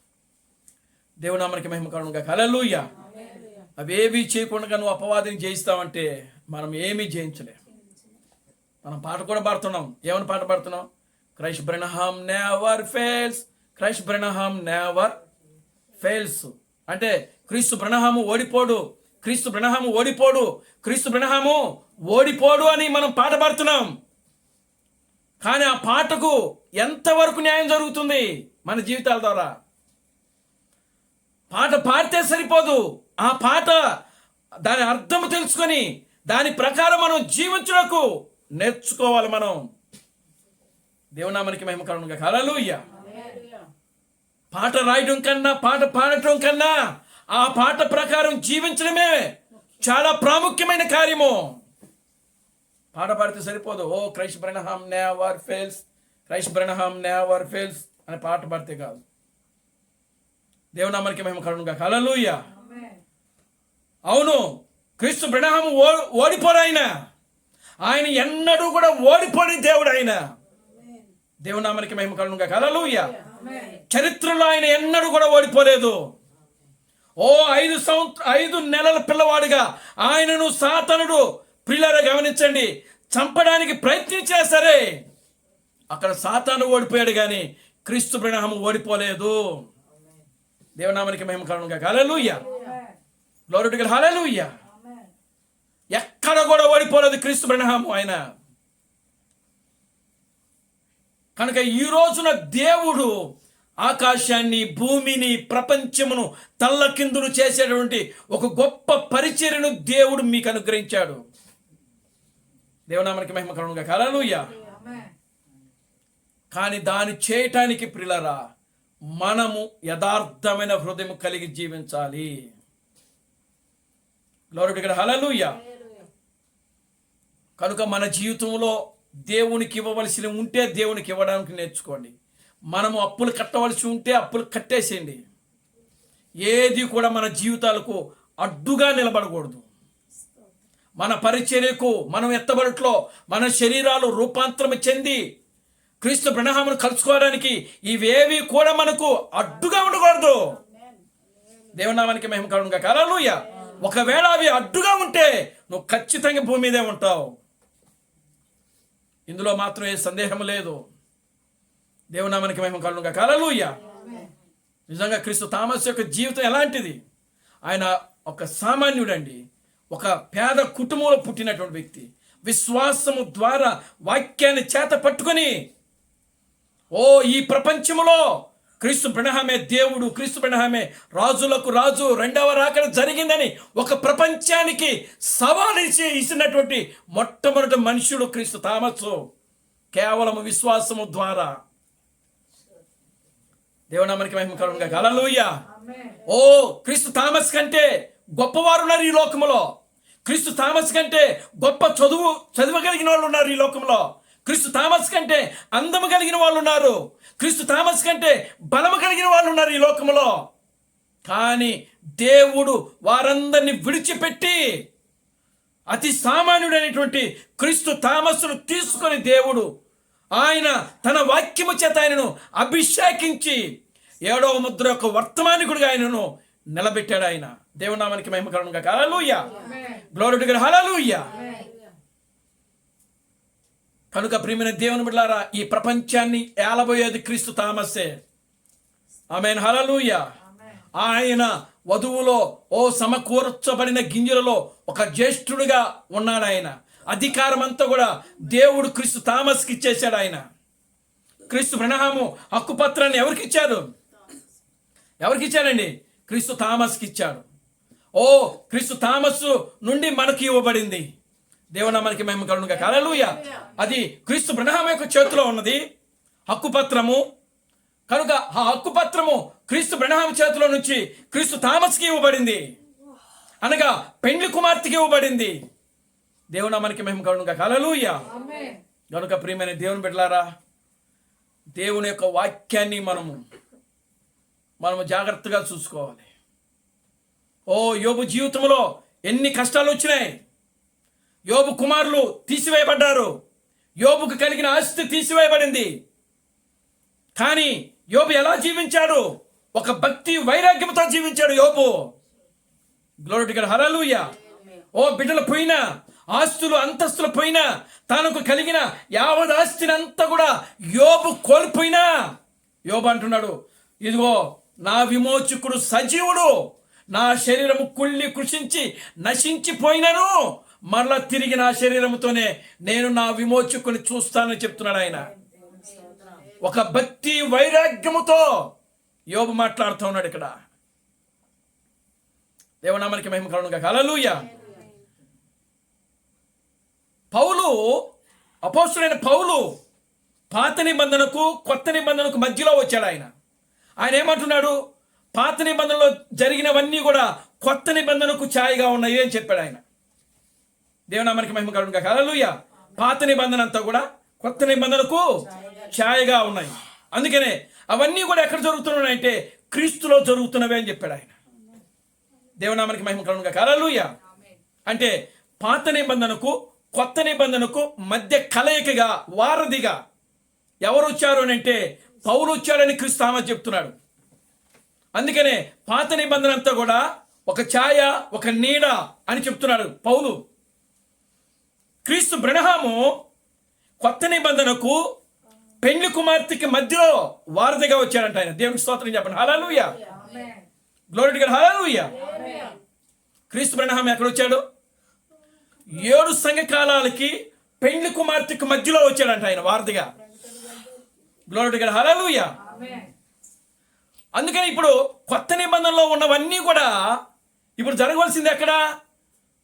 [SPEAKER 1] దేవుని నామానికి మహిమ కలుగును గాక. హల్లెలూయా. అవేవి చేయకుండా నువ్వు అపవాదిని జయిస్తావంటే మనం ఏమీ జయించలేం. మనం పాట కూడా పాడుతున్నాం. ఏమని పాట పాడుతున్నాం? Christ Brahm never fails, Christ Brahm never fails. అంటే క్రీస్తు బ్రహ్మ్ ఓడిపోడు, క్రీస్తు బ్రహ్మ్ ఓడిపోడు, క్రీస్తు బ్రహ్మ్ ఓడిపోడు అని మనం పాట పాడుతున్నాం. కానీ ఆ పాటకు ఎంతవరకు న్యాయం జరుగుతుంది మన జీవితాల ద్వారా? పాట పాడితే సరిపోదు. ఆ పాట దాని అర్థం తెలుసుకొని దాని ప్రకారం మనం జీవించుటకు నేర్చుకోవాలి. మనం దేవుని నామానికి మహిమ కలుగును గాక. హల్లెలూయా. పాట రాయడం కన్నా, పాట పాడటం కన్నా ఆ పాట ప్రకారం జీవించడమే చాలా ప్రాముఖ్యమైన కార్యము. పాట పాడితే సరిపోదు. ఓ Christ Brahm never fails, Christ Brahm never fails అని పాట పాడితే కాదు. దేవునామానికి మహిమ కలుగునుగాక. హల్లెలూయా. అవును, క్రీస్తు బ్రహ్మ్ ఓడిపోడు. ఆయన ఎన్నడూ కూడా ఓడిపోని దేవుడు. ఆయన దేవునామానికి మహిమ కలుగునుగాక. హల్లెలూయా. చరిత్రలో ఆయన ఎన్నడూ కూడా ఓడిపోలేదు. ఓ 5 నెలల పిల్లవాడిగా ఆయనను సాతానుడు, ప్రియులారా గమనించండి, చంపడానికి ప్రయత్నించినా సరే అక్కడ సాతాను ఓడిపోయాడు, కానీ క్రీస్తు బ్రహ్మ్ ఓడిపోలేదు. దేవునామానికి మహిమ కలుగునుగాక. హల్లెలూయా. Glory to God. హల్లెలూయా. ఎక్కడ కూడా ఓడిపోలేదు క్రీస్తు బ్రహ్మ్ ఆయన. కనుక ఈ రోజున దేవుడు ఆకాశాన్ని, భూమిని, ప్రపంచమును తల్లకిందులు చేసేటువంటి ఒక గొప్ప పరిచర్యను దేవుడు మీకు అనుగ్రహించాడు. దేవునామానికి మహిమ కలుగునుగాక. హల్లెలూయా. కానీ దాన్ని చేయటానికి ప్రియులారా మనము యథార్థమైన హృదయం కలిగి జీవించాలి. Glory to God. హల్లెలూయా. కనుక మన జీవితంలో దేవునికి ఇవ్వవలసి ఉంటే దేవునికి ఇవ్వడానికి నేర్చుకోండి. మనము అప్పులు కట్టవలసి ఉంటే అప్పులు కట్టేసేయండి. ఏది కూడా మన జీవితాలకు అడ్డుగా నిలబడకూడదు. మన పరిచర్యకు, మనం ఎత్తబడట్లో మన శరీరాలు రూపాంతరం చెంది క్రీస్తు బ్రహ్మను కలుసుకోవడానికి ఇవేవి కూడా మనకు అడ్డుగా ఉండకూడదు. దేవునామానికి మహిమ కలుగునుగాక. హల్లెలూయా. ఒకవేళ అవి అడ్డుగా ఉంటే నువ్వు ఖచ్చితంగా భూమి మీదే ఉంటావు. ఇందులో మాత్రం ఏ సందేహం లేదు. దేవునామానికి మహిమ కలుగునుగాక. హల్లెలూయా. నిజంగా క్రీస్తు థామస్ యొక్క జీవితం ఎలాంటిది? ఆయన ఒక సామాన్యుడండి, ఒక పేద కుటుంబంలో పుట్టినటువంటి వ్యక్తి. విశ్వాసము ద్వారా వాక్యాన్ని చేత పట్టుకొని ఈ ప్రపంచములో క్రీస్తు బ్రహ్మే దేవుడు, క్రీస్తు బ్రహ్మే రాజులకు రాజు, రెండవ రాకడ జరిగిందని ఒక ప్రపంచానికి సవాలు ఇచ్చినటువంటి మొట్టమొదటి మనుషుడు క్రీస్తు థామస్. కేవలం విశ్వాసము ద్వారా. దేవునామానికి మహిమ కలుగునుగాక. హల్లెలూయా. క్రీస్తు థామస్ కంటే గొప్పవారు ఉన్నారు ఈ లోకంలో. క్రీస్తు థామస్ కంటే గొప్ప చదవగలిగిన వాళ్ళు ఉన్నారు ఈ లోకంలో. క్రీస్తు థామస్ కంటే అందము కలిగిన వాళ్ళు ఉన్నారు. క్రీస్తు థామస్ కంటే బలము కలిగిన వాళ్ళు ఉన్నారు ఈ లోకంలో. కానీ దేవుడు వారందరినీ విడిచిపెట్టి అతి సామాన్యుడైనటువంటి క్రీస్తు థామస్ను తీసుకొని దేవుడు ఆయన తన వాక్యము చేత ఆయనను అభిషేకించి 7వ ముద్ర యొక్క వర్తమానికుడిగా ఆయనను నిలబెట్టాడు. ఆయన దేవునామానికి మహిమ కలుగునుగాక. హల్లెలూయా. Glory to God. హల్లెలూయా. కనుక ప్రియమైన దేవుని బిడ్డలారా, ఈ ప్రపంచాన్ని ఏలబోయేది క్రీస్తు థామస్సే. ఆమేన్. హల్లెలూయా. ఆయన వధువులో సమకూర్చబడిన గింజలలో ఒక జ్యేష్ఠుడిగా ఉన్నాడు. ఆయన అధికారం అంతా కూడా దేవుడు క్రీస్తు థామస్కి ఇచ్చేశాడు. ఆయన క్రీస్తు బ్రహ్ము హక్కుపత్రాన్ని ఎవరికి ఇచ్చారు? ఎవరికి ఇచ్చాడండి? క్రీస్తు థామస్కి ఇచ్చాడు. క్రీస్తు థామస్ నుండి మనకి ఇవ్వబడింది. దేవునామానికి మహిమ కలుగునుగాక. హల్లెలూయా. అది క్రీస్తు బ్రహ్మ యొక్క చేతిలో ఉన్నది హక్కుపత్రము. కనుక ఆ హక్కుపత్రము క్రీస్తు బ్రహ్మ చేతిలో నుంచి క్రీస్తు థామస్కి ఇవ్వబడింది, అనగా పెండ్లి కుమార్తెకి ఇవ్వబడింది. దేవునామానికి మహిమ కలుగునుగాక. హల్లెలూయా. కనుక ప్రియమైన దేవుని బిడ్డలారా, దేవుని యొక్క వాక్యాన్ని మనము జాగ్రత్తగా చూసుకోవాలి. యోబు జీవితంలో ఎన్ని కష్టాలు వచ్చినాయి. యోబు కుమారులు తీసివేయబడ్డారు. యోబుకు కలిగిన ఆస్తి తీసివేయబడింది. కానీ యోబు ఎలా జీవించాడు? ఒక భక్తి వైరాగ్యంతో జీవించాడు యోబు. Glory to God. హల్లెలూయా. బిడ్డలు పోయినా, ఆస్తులు అంతస్తులు పోయినా, తనకు కలిగిన యావత్ ఆస్తిని అంతా కూడా యోబు కోల్పోయినా యోబు అంటున్నాడు, ఇదిగో నా విమోచకుడు సజీవుడు, నా శరీరము కుళ్ళి కృషించి నశించిపోయినను మరలా తిరిగి నా శరీరముతోనే నేను నా విమోచకుని చూస్తానని చెప్తున్నాడు ఆయన. ఒక భక్తి వైరాగ్యముతో యోబు మాట్లాడుతూ ఉన్నాడు ఇక్కడ. దేవునామానికి మహిమ కలుగునుగాక. హల్లెలూయా. పౌలు, అపోస్తలుడైన పౌలు పాత నిబంధనకు కొత్త నిబంధనకు మధ్యలో వచ్చాడు. ఆయన ఆయన ఏమంటున్నాడు? పాత నిబంధనలో జరిగినవన్నీ కూడా కొత్త నిబంధనకు ఛాయగా ఉన్నాయి అని చెప్పాడు ఆయన. దేవునామానికి మహిమ కలుగును గాక. హల్లెలూయా. పాత నిబంధన అంతా కూడా కొత్త నిబంధనకు ఛాయగా ఉన్నాయి. అందుకనే అవన్నీ కూడా ఎక్కడ జరుగుతున్నాయి అంటే క్రీస్తులో జరుగుతున్నవే అని చెప్పాడు ఆయన. దేవునామానికి మహిమ కలుగును గాక. హల్లెలూయా. అంటే పాత నిబంధనకు కొత్త నిబంధనకు మధ్య కలయికగా, వారధిగా ఎవరు వచ్చారు అని అంటే పౌలు వచ్చాడని క్రీస్తు తామే చెప్తున్నాడు. అందుకనే పాత నిబంధన అంతా కూడా ఒక ఛాయ, ఒక నీడ అని చెప్తున్నాడు పౌలు. క్రీస్తు బ్రహ్మము కొత్త నిబంధనకు పెండ్లి కుమార్తెకి మధ్యలో వారధిగా వచ్చాడంట ఆయన. దేవునికి స్తోత్రం చెప్పండి. హల్లెలూయా. Glory to God. హల్లెలూయా. క్రీస్తు బ్రహ్మం ఎక్కడ వచ్చాడు? 7 సంఘకాలాలకి పెండ్లి కుమార్తెకి మధ్యలో వచ్చాడంట ఆయన వారధిగా. Glory to God. హల్లెలూయా. అందుకని ఇప్పుడు కొత్త నిబంధనలో ఉన్నవన్నీ కూడా ఇప్పుడు జరగవలసింది ఎక్కడ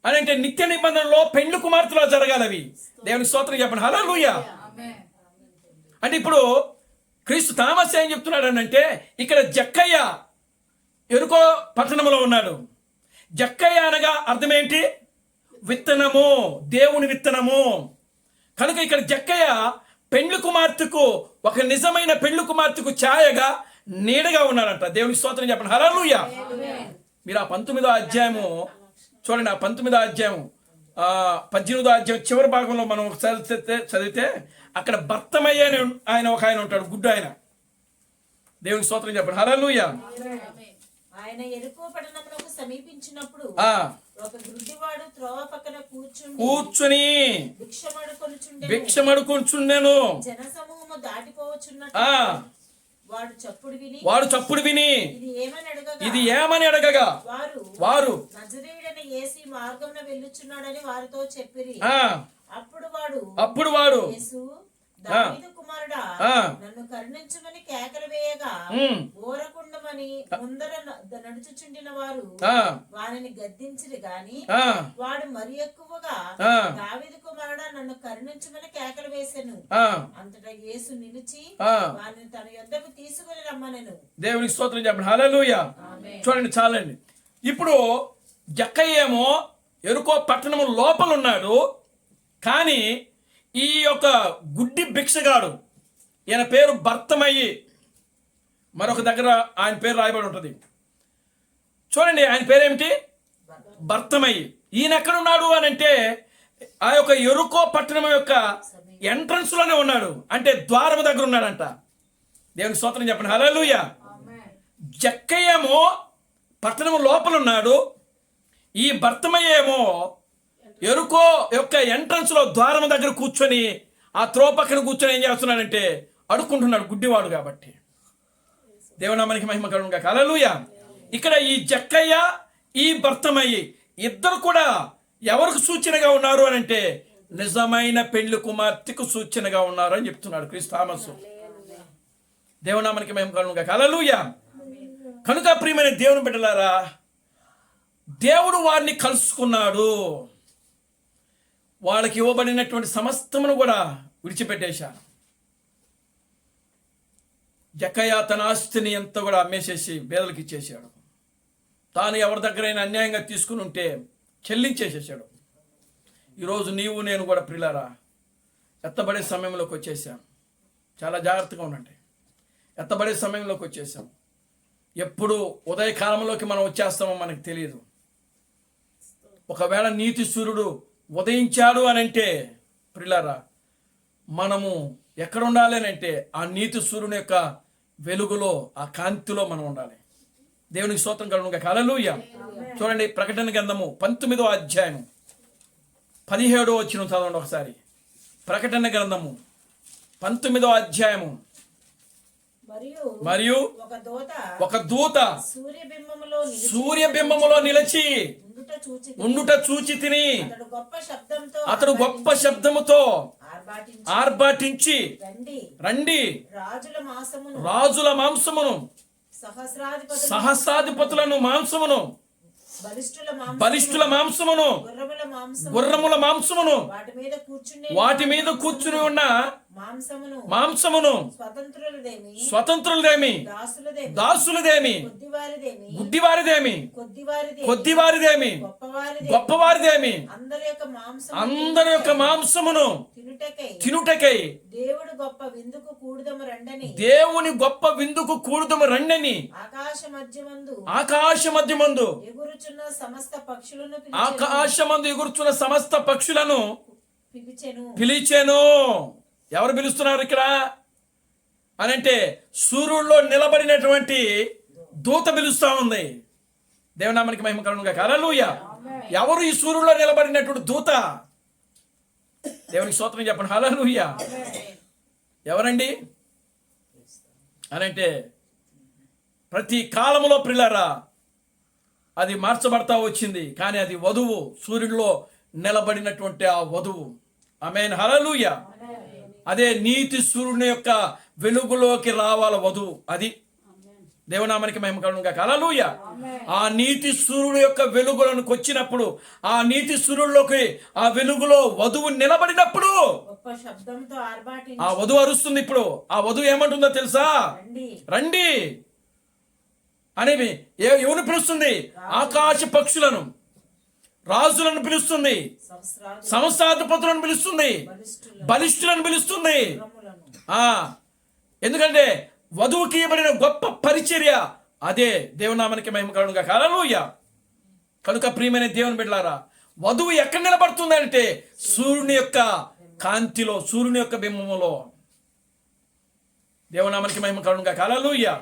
[SPEAKER 1] అని అంటే నిత్య నిబంధనలో పెండ్లి కుమార్తెలో జరగాలి అవి. దేవునికి స్తోత్రం చెప్పండి. హల్లెలూయా. అంటే ఇప్పుడు క్రీస్తు తామస్ ఏం చెప్తున్నాడు అంటే ఇక్కడ జక్కయ్య ఎరుకో పట్టణంలో ఉన్నాడు. జక్కయ్య అనగా అర్థం ఏంటి? విత్తనము, దేవుని విత్తనము. కనుక ఇక్కడ జక్కయ్య పెండ్లి కుమార్తెకు, ఒక నిజమైన పెండ్లి కుమార్తెకు ఛాయగా, నీడగా ఉన్నాడంట. దేవునికి స్తోత్రం చెప్పండి. హల్లెలూయా. మీరు ఆ 19వ అధ్యాయము చూడండి. ఆ 19వ అధ్యాయం 18వ అధ్యాయం చివరి భాగంలో మనం చదివితే అక్కడ భర్తమయ్య ఆయన ఒక ఆయన ఉంటాడు, గుడ్డు ఆయన. దేవునికి స్తోత్రం చెప్పండి. హల్లెలూయా.
[SPEAKER 2] ఆయన యెరికో పట్టణమునకు సమీపించినప్పుడు ఒక గుడ్డివాడు త్రోవ పక్కన కూర్చుని
[SPEAKER 1] భిక్షమడుకొనుచుండెను.
[SPEAKER 2] జనసమూహము దాటిపోవచ్చున్నట్టు
[SPEAKER 1] వాడు చప్పుడు విని ఇది ఏమని అడగగా వారు
[SPEAKER 2] నజరేయుడైన యేసు మార్గమున వెళ్ళుచున్నాడని వారితో చెప్పిరి.
[SPEAKER 1] అప్పుడు వాడు
[SPEAKER 2] యేసు, దావీదు కుమారుడా, నన్ను కరుణించమని కేకలు వేయగా ఊరకుండమని ముందర నడుచుచుండిన వారు వారిని గద్దించిరి గాని వాడు మరి ఎక్కువగా దావీదు కుమారుడా, నన్ను కరుణించమని కేకలు వేసెను. అంతటా యేసు నిలిచి వారిని తన యొద్దకు తీసుకుని రమ్మనెను.
[SPEAKER 1] దేవునికి స్తోత్రం చెప్పండి. హల్లెలూయా. చూడండి, చాలండి. ఇప్పుడు జక్కయ్య ఏమో ఎరుకో పట్టణము లోపల ఉన్నాడు, కానీ ఈ యొక్క గుడ్డి భిక్షగాడు, ఈయన పేరు భర్తమయ్యి, మరొక దగ్గర ఆయన పేరు రాయబడి ఉంటుంది. చూడండి, ఆయన పేరేమిటి? భర్తమయ్యి. ఈయన ఎక్కడున్నాడు అని అంటే ఆ యొక్క ఎరుకో పట్టణం యొక్క ఎంట్రన్స్ లోనే ఉన్నాడు, అంటే ద్వారము దగ్గర ఉన్నాడంట. దేవునికి స్తోత్రం చెప్పండి. హల్లెలూయా. జక్కయ్యేమో పట్టణం లోపల ఉన్నాడు, ఈ భర్తమయ్య ఏమో ఎరుకో యొక్క ఎంట్రన్స్ లో ద్వారం దగ్గర కూర్చొని ఆ త్రో పక్కన కూర్చొని ఏం చేస్తున్నాడంటే అడుక్కుంటున్నాడు, గుడ్డివాడు కాబట్టి. దేవునామానికి మహిమ కలుగును గాక. హల్లెలూయా. ఇక్కడ ఈ జక్కయ్య, ఈ భర్తమయ్యి ఇద్దరు కూడా ఎవరికి సూచనగా ఉన్నారు అని అంటే నిజమైన పెండ్లి కుమార్తెకు సూచనగా ఉన్నారు అని చెప్తున్నాడు క్రీస్తు తామసు. దేవునామానికి మహిమ కలుగును గాక. హల్లెలూయా. కనుక ప్రియమైన దేవుని బిడ్డలారా, దేవుడు వారిని కలుసుకున్నాడు. వాళ్ళకి ఇవ్వబడినటువంటి సమస్తమును కూడా విడిచిపెట్టేశారు. జక్కయ్య తన ఆస్తిని ఎంత కూడా అమ్మేసేసి పేదలకు ఇచ్చేసాడు. తాను ఎవరి దగ్గరైనా అన్యాయంగా తీసుకుని ఉంటే చెల్లించేసేసాడు. ఈరోజు నీవు నేను కూడా ప్రియులారా ఎత్తబడే సమయంలోకి వచ్చేసాం. చాలా జాగ్రత్తగా ఉండండి. ఎత్తబడే సమయంలోకి వచ్చేసాం. ఎప్పుడు ఉదయకాలంలోకి మనం వచ్చేస్తామో మనకు తెలియదు. ఒకవేళ నీతి సూర్యుడు ఉదయించాడు అని అంటే ప్రియులారా మనము ఎక్కడ ఉండాలి అని అంటే ఆ నీతి సూర్యుని యొక్క వెలుగులో, ఆ కాంతిలో మనం ఉండాలి. దేవునికి స్తోత్రం కలుగును గాక. హల్లెలూయా. చూడండి, ప్రకటన గ్రంథము 19వ అధ్యాయం 17వ వచనం చదవండి ఒకసారి. ప్రకటన గ్రంథము 19వ అధ్యాయము. మరియు ఒక దూత సూర్యబింబములో నిలిచి ఉండుట చూచి తిని అతడు గొప్ప శబ్దముతో ఆర్భాటించి, రండి, రాజుల మాంసమును, సహస్రాధిపతులను మాంసమును, బలిష్ఠుల మాంసమును, గుర్రముల మాంసమును, వాటి మీద కూర్చుని ఉన్న మాంసమును స్వతంత్రులదేమి దాసులదేమి గుడ్డివారిదేమి కొద్దివారిదేమి గొప్పవారిదేమి అందరి యొక్క మాంసమును తినుటకై దేవుని గొప్ప విందుకు కూడుదము రండని ఆకాశ మధ్యమందు ఎగురుచున్న సమస్త పక్షులను పిలిచెను. ఎవరు పిలుస్తున్నారు ఇక్కడ అనంటే సూర్యుల్లో నిలబడినటువంటి దూత పిలుస్తా ఉంది. దేవునామానికి మహిమ కలుగును గాక. హల్లెలూయా. ఎవరు ఈ సూర్యుల్లో నిలబడినటువంటి దూత? దేవునికి స్తోత్రం చెప్పండి. హల్లెలూయా. ఎవరండి అనంటే ప్రతి కాలంలో ప్రియులారా అది మార్చబడతా వచ్చింది, కానీ అది వధువు, సూర్యుడిలో నిలబడినటువంటి ఆ వధువు. ఆమేన్. హల్లెలూయా. అదే నీతి సూర్యుని యొక్క వెలుగులోకి రావాల వధువు. అది దేవునామానికి మహిమ కలుగును గాక. హల్లెలూయా. ఆ నీతి సూర్యుడు యొక్క వెలుగులోకి వచ్చినప్పుడు, ఆ నీతి సూర్యుడిలోకి ఆ వెలుగులో వధువు నిలబడినప్పుడు ఆ వధువు అరుస్తుంది. ఇప్పుడు ఆ వధువు ఏమంటుందో తెలుసా? రండి అనేవి ఎవరు పిలుస్తుంది? ఆకాశ పక్షులను, రాజులను పిలుస్తుంది, సంస్థాధిపతులను పిలుస్తుంది, బలిష్ఠులను పిలుస్తుంది. ఎందుకంటే వధువుకి ఇవ్వబడిన గొప్ప పరిచర్య అదే. దేవునామానికి మహిమ కలుగును గాక. హల్లెలూయా. కనుక ప్రియమైన దేవుని బిడ్డలారా, వధువు ఎక్కడ నిలబడుతుంది అంటే సూర్యుని యొక్క కాంతిలో, సూర్యుని యొక్క బింబములో. దేవునామానికి మహిమ కలుగును గాక. హల్లెలూయా.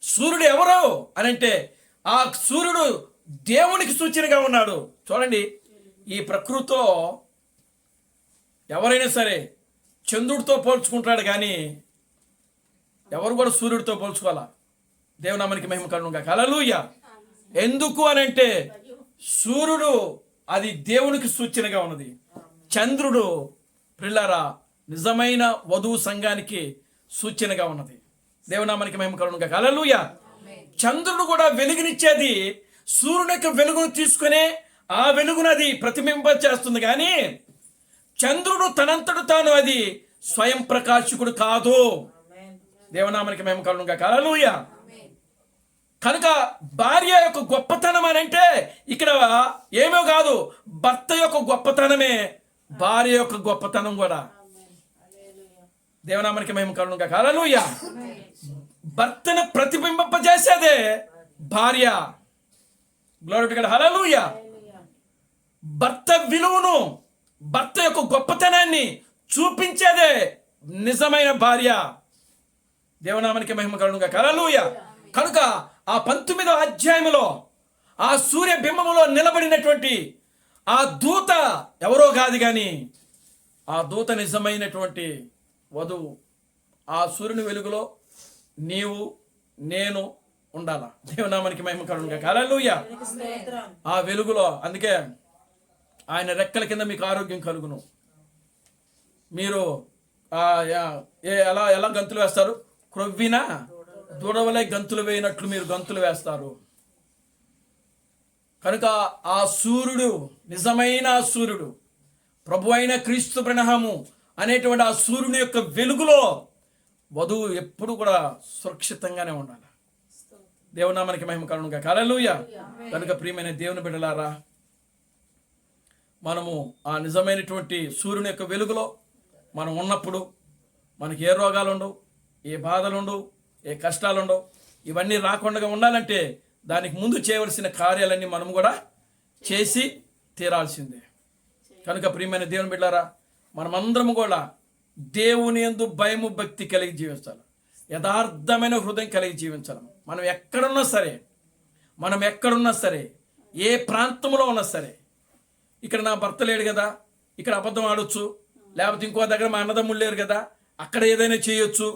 [SPEAKER 1] సూర్యుడు ఎవరు అనంటే ఆ సూర్యుడు దేవునికి సూచనగా ఉన్నాడు. చూడండి, ఈ ప్రకృతిలో ఎవరైనా సరే చంద్రుడితో పోల్చుకుంటాడు, కానీ ఎవరు కూడా సూర్యుడితో పోల్చుకోవాలా. దేవునామానికి మహిమ కలుగును గాక. హల్లెలూయా. ఎందుకు అనంటే సూర్యుడు అది దేవునికి సూచనగా ఉన్నది. చంద్రుడు ప్రియులారా నిజమైన వధువు సంఘానికి సూచనగా ఉన్నది. దేవునామానికి మహిమ కలుగును గాక. హల్లెలూయా. చంద్రుడు కూడా వెలుగునిచ్చేది సూర్యుని యొక్క వెలుగును తీసుకునే ఆ వెలుగును అది ప్రతిబింబ చేస్తుంది, కానీ చంద్రుడు తనంతడు తాను అది స్వయం ప్రకాశకుడు కాదు. దేవునామానికి మహిమ కలుగును గాక. హల్లెలూయా. కనుక భార్య యొక్క గొప్పతనం అని అంటే ఇక్కడ ఏమో కాదు, భర్త యొక్క గొప్పతనమే భార్య యొక్క గొప్పతనం కూడా. దేవునామానికి మహిమ కలుగును గాక. హల్లెలూయా. భర్తను ప్రతిబింబింపజేసేదే భార్య. Glory to God. హల్లెలూయా. భర్త విలువను, భర్త యొక్క గొప్పతనాన్ని చూపించేదే నిజమైన భార్య. దేవునామానికి మహిమ కలుగును గాక. హల్లెలూయా. కనుక ఆ 19వ అధ్యాయములో ఆ సూర్య బింబములో నిలబడినటువంటి ఆ దూత ఎవరో కాదు, కానీ ఆ దూత నిజమైనటువంటి వధువు. ఆ సూర్యుని వెలుగులో నీవు నేను ఉండాలా. దేవునామానికి మహిమ కలుగును గాక. హల్లెలూయా. ఆ వెలుగులో, అందుకే ఆయన రెక్కల కింద మీకు ఆరోగ్యం కలుగును. మీరు ఎలా గంతులు వేస్తారు? క్రొవ్విన దూడవలే గంతులు వేయినట్లు మీరు గంతులు వేస్తారు. కనుక ఆ సూర్యుడు, నిజమైన సూర్యుడు, ప్రభు అయిన క్రీస్తు ప్రణహము అనేటువంటి ఆ సూర్యుని యొక్క వెలుగులో వధువు ఎప్పుడు కూడా సురక్షితంగానే ఉండాలి. దేవునామానికి మహిమ కలుగును గాక. హల్లెలూయా. కనుక ప్రియమైన దేవుని బిడ్డలారా, మనము ఆ నిజమైనటువంటి సూర్యుని యొక్క వెలుగులో మనం ఉన్నప్పుడు మనకి ఏ రోగాలు ఉండవు, ఏ బాధలు ఉండవు, ఏ కష్టాలు ఉండవు. ఇవన్నీ రాకుండా ఉండాలంటే దానికి ముందు చేయవలసిన కార్యాలన్నీ మనం కూడా చేసి తీరాల్సిందే. కనుక ప్రియమైన దేవుని బిడ్డలారా, మనమందరం కూడా దేవుని యందు భయము భక్తి కలిగి జీవించాలి. యథార్థమైన హృదయం కలిగి జీవించాలి. మనం ఎక్కడున్నా సరే, ఏ ప్రాంతంలో ఉన్నా సరే, ఇక్కడ నా భర్త లేడు కదా, ఇక్కడ అబద్ధం ఆడొచ్చు, లేకపోతే ఇంకో దగ్గర మా అన్నదమ్ముళ్ళు లేరు కదా, అక్కడ ఏదైనా చేయొచ్చు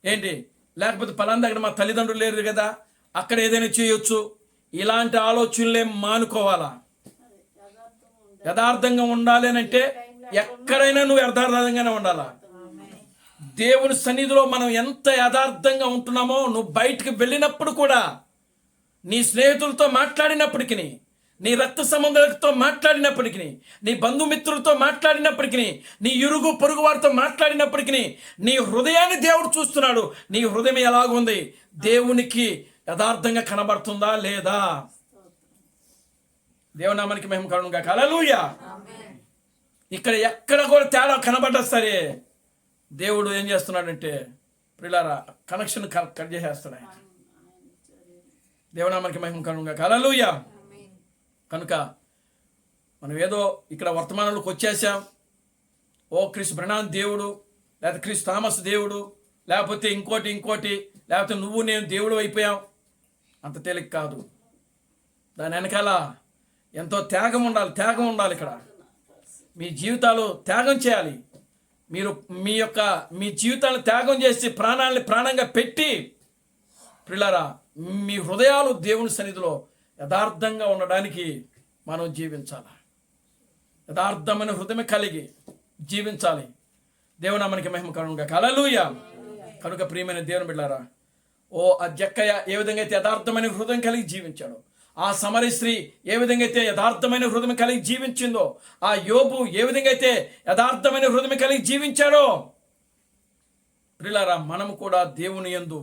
[SPEAKER 1] ఏంటి, లేకపోతే పలానా దగ్గర మా తల్లిదండ్రులు లేరు కదా, అక్కడ ఏదైనా చేయొచ్చు. ఇలాంటి ఆలోచనలే మానుకోవాలా. యథార్థంగా ఉండాలి అని అంటే ఎక్కడైనా నువ్వు యథార్థంగానే ఉండాలా. దేవుని సన్నిధిలో మనం ఎంత యథార్థంగా ఉంటున్నామో, నువ్వు బయటికి వెళ్ళినప్పుడు కూడా, నీ స్నేహితులతో మాట్లాడినప్పటికీ, నీ రక్త సంబంధులతో మాట్లాడినప్పటికీ, నీ బంధుమిత్రులతో మాట్లాడినప్పటికీ, నీ ఇరుగు పొరుగు వారితో మాట్లాడినప్పటికీ నీ హృదయాన్ని దేవుడు చూస్తున్నాడు. నీ హృదయం ఎలాగుంది? దేవునికి యథార్థంగా కనబడుతుందా లేదా? దేవునామానికి మహిమ కలుగును గాక. హల్లెలూయా. ఇక్కడ ఎక్కడ కూడా తేడా కనబడ్డా సరే దేవుడు ఏం చేస్తున్నాడంటే ప్రియులారా కనెక్షన్ కట్ చేసేస్తాడు ఆయన. దేవునామానికి మహిమ కలుగును గాక. హల్లెలూయా. కనుక మనం ఏదో ఇక్కడ వర్తమానంలోకి వచ్చేసాం, ఓ క్రిస్ బ్రనాన్ దేవుడు, లేకపోతే క్రిస్ థామస్ దేవుడు, లేకపోతే ఇంకోటి, లేకపోతే నువ్వు నేను దేవుడు అయిపోయాం, అంత తేలిక కాదు. దాని వెనకాల ఎంతో త్యాగం ఉండాలి. ఇక్కడ మీ జీవితాలు త్యాగం చేయాలి. మీరు మీ జీవితాలను త్యాగం చేసి ప్రాణాలని ప్రాణంగా పెట్టి ప్రియులారా మీ హృదయాలు దేవుని సన్నిధిలో యథార్థంగా ఉండడానికి మనం జీవించాలి. యథార్థమైన హృదయం కలిగి జీవించాలి. దేవునామానికి మహిమ కలుగును గాక. హల్లెలూయా. కనుక ప్రియమైన దేవుని బిడ్డలారా, ఆ జక్కయ్య ఏ విధంగా అయితే యథార్థమైన హృదయం కలిగి జీవించాడో, ఆ సమరీ స్త్రీ ఏ విధంగా అయితే యథార్థమైన హృదయం కలిగి జీవించిందో, ఆ యోబు ఏ విధంగా అయితే యథార్థమైన హృదయం కలిగి జీవించాడో, ప్రియులారా మనము కూడా దేవుని యందు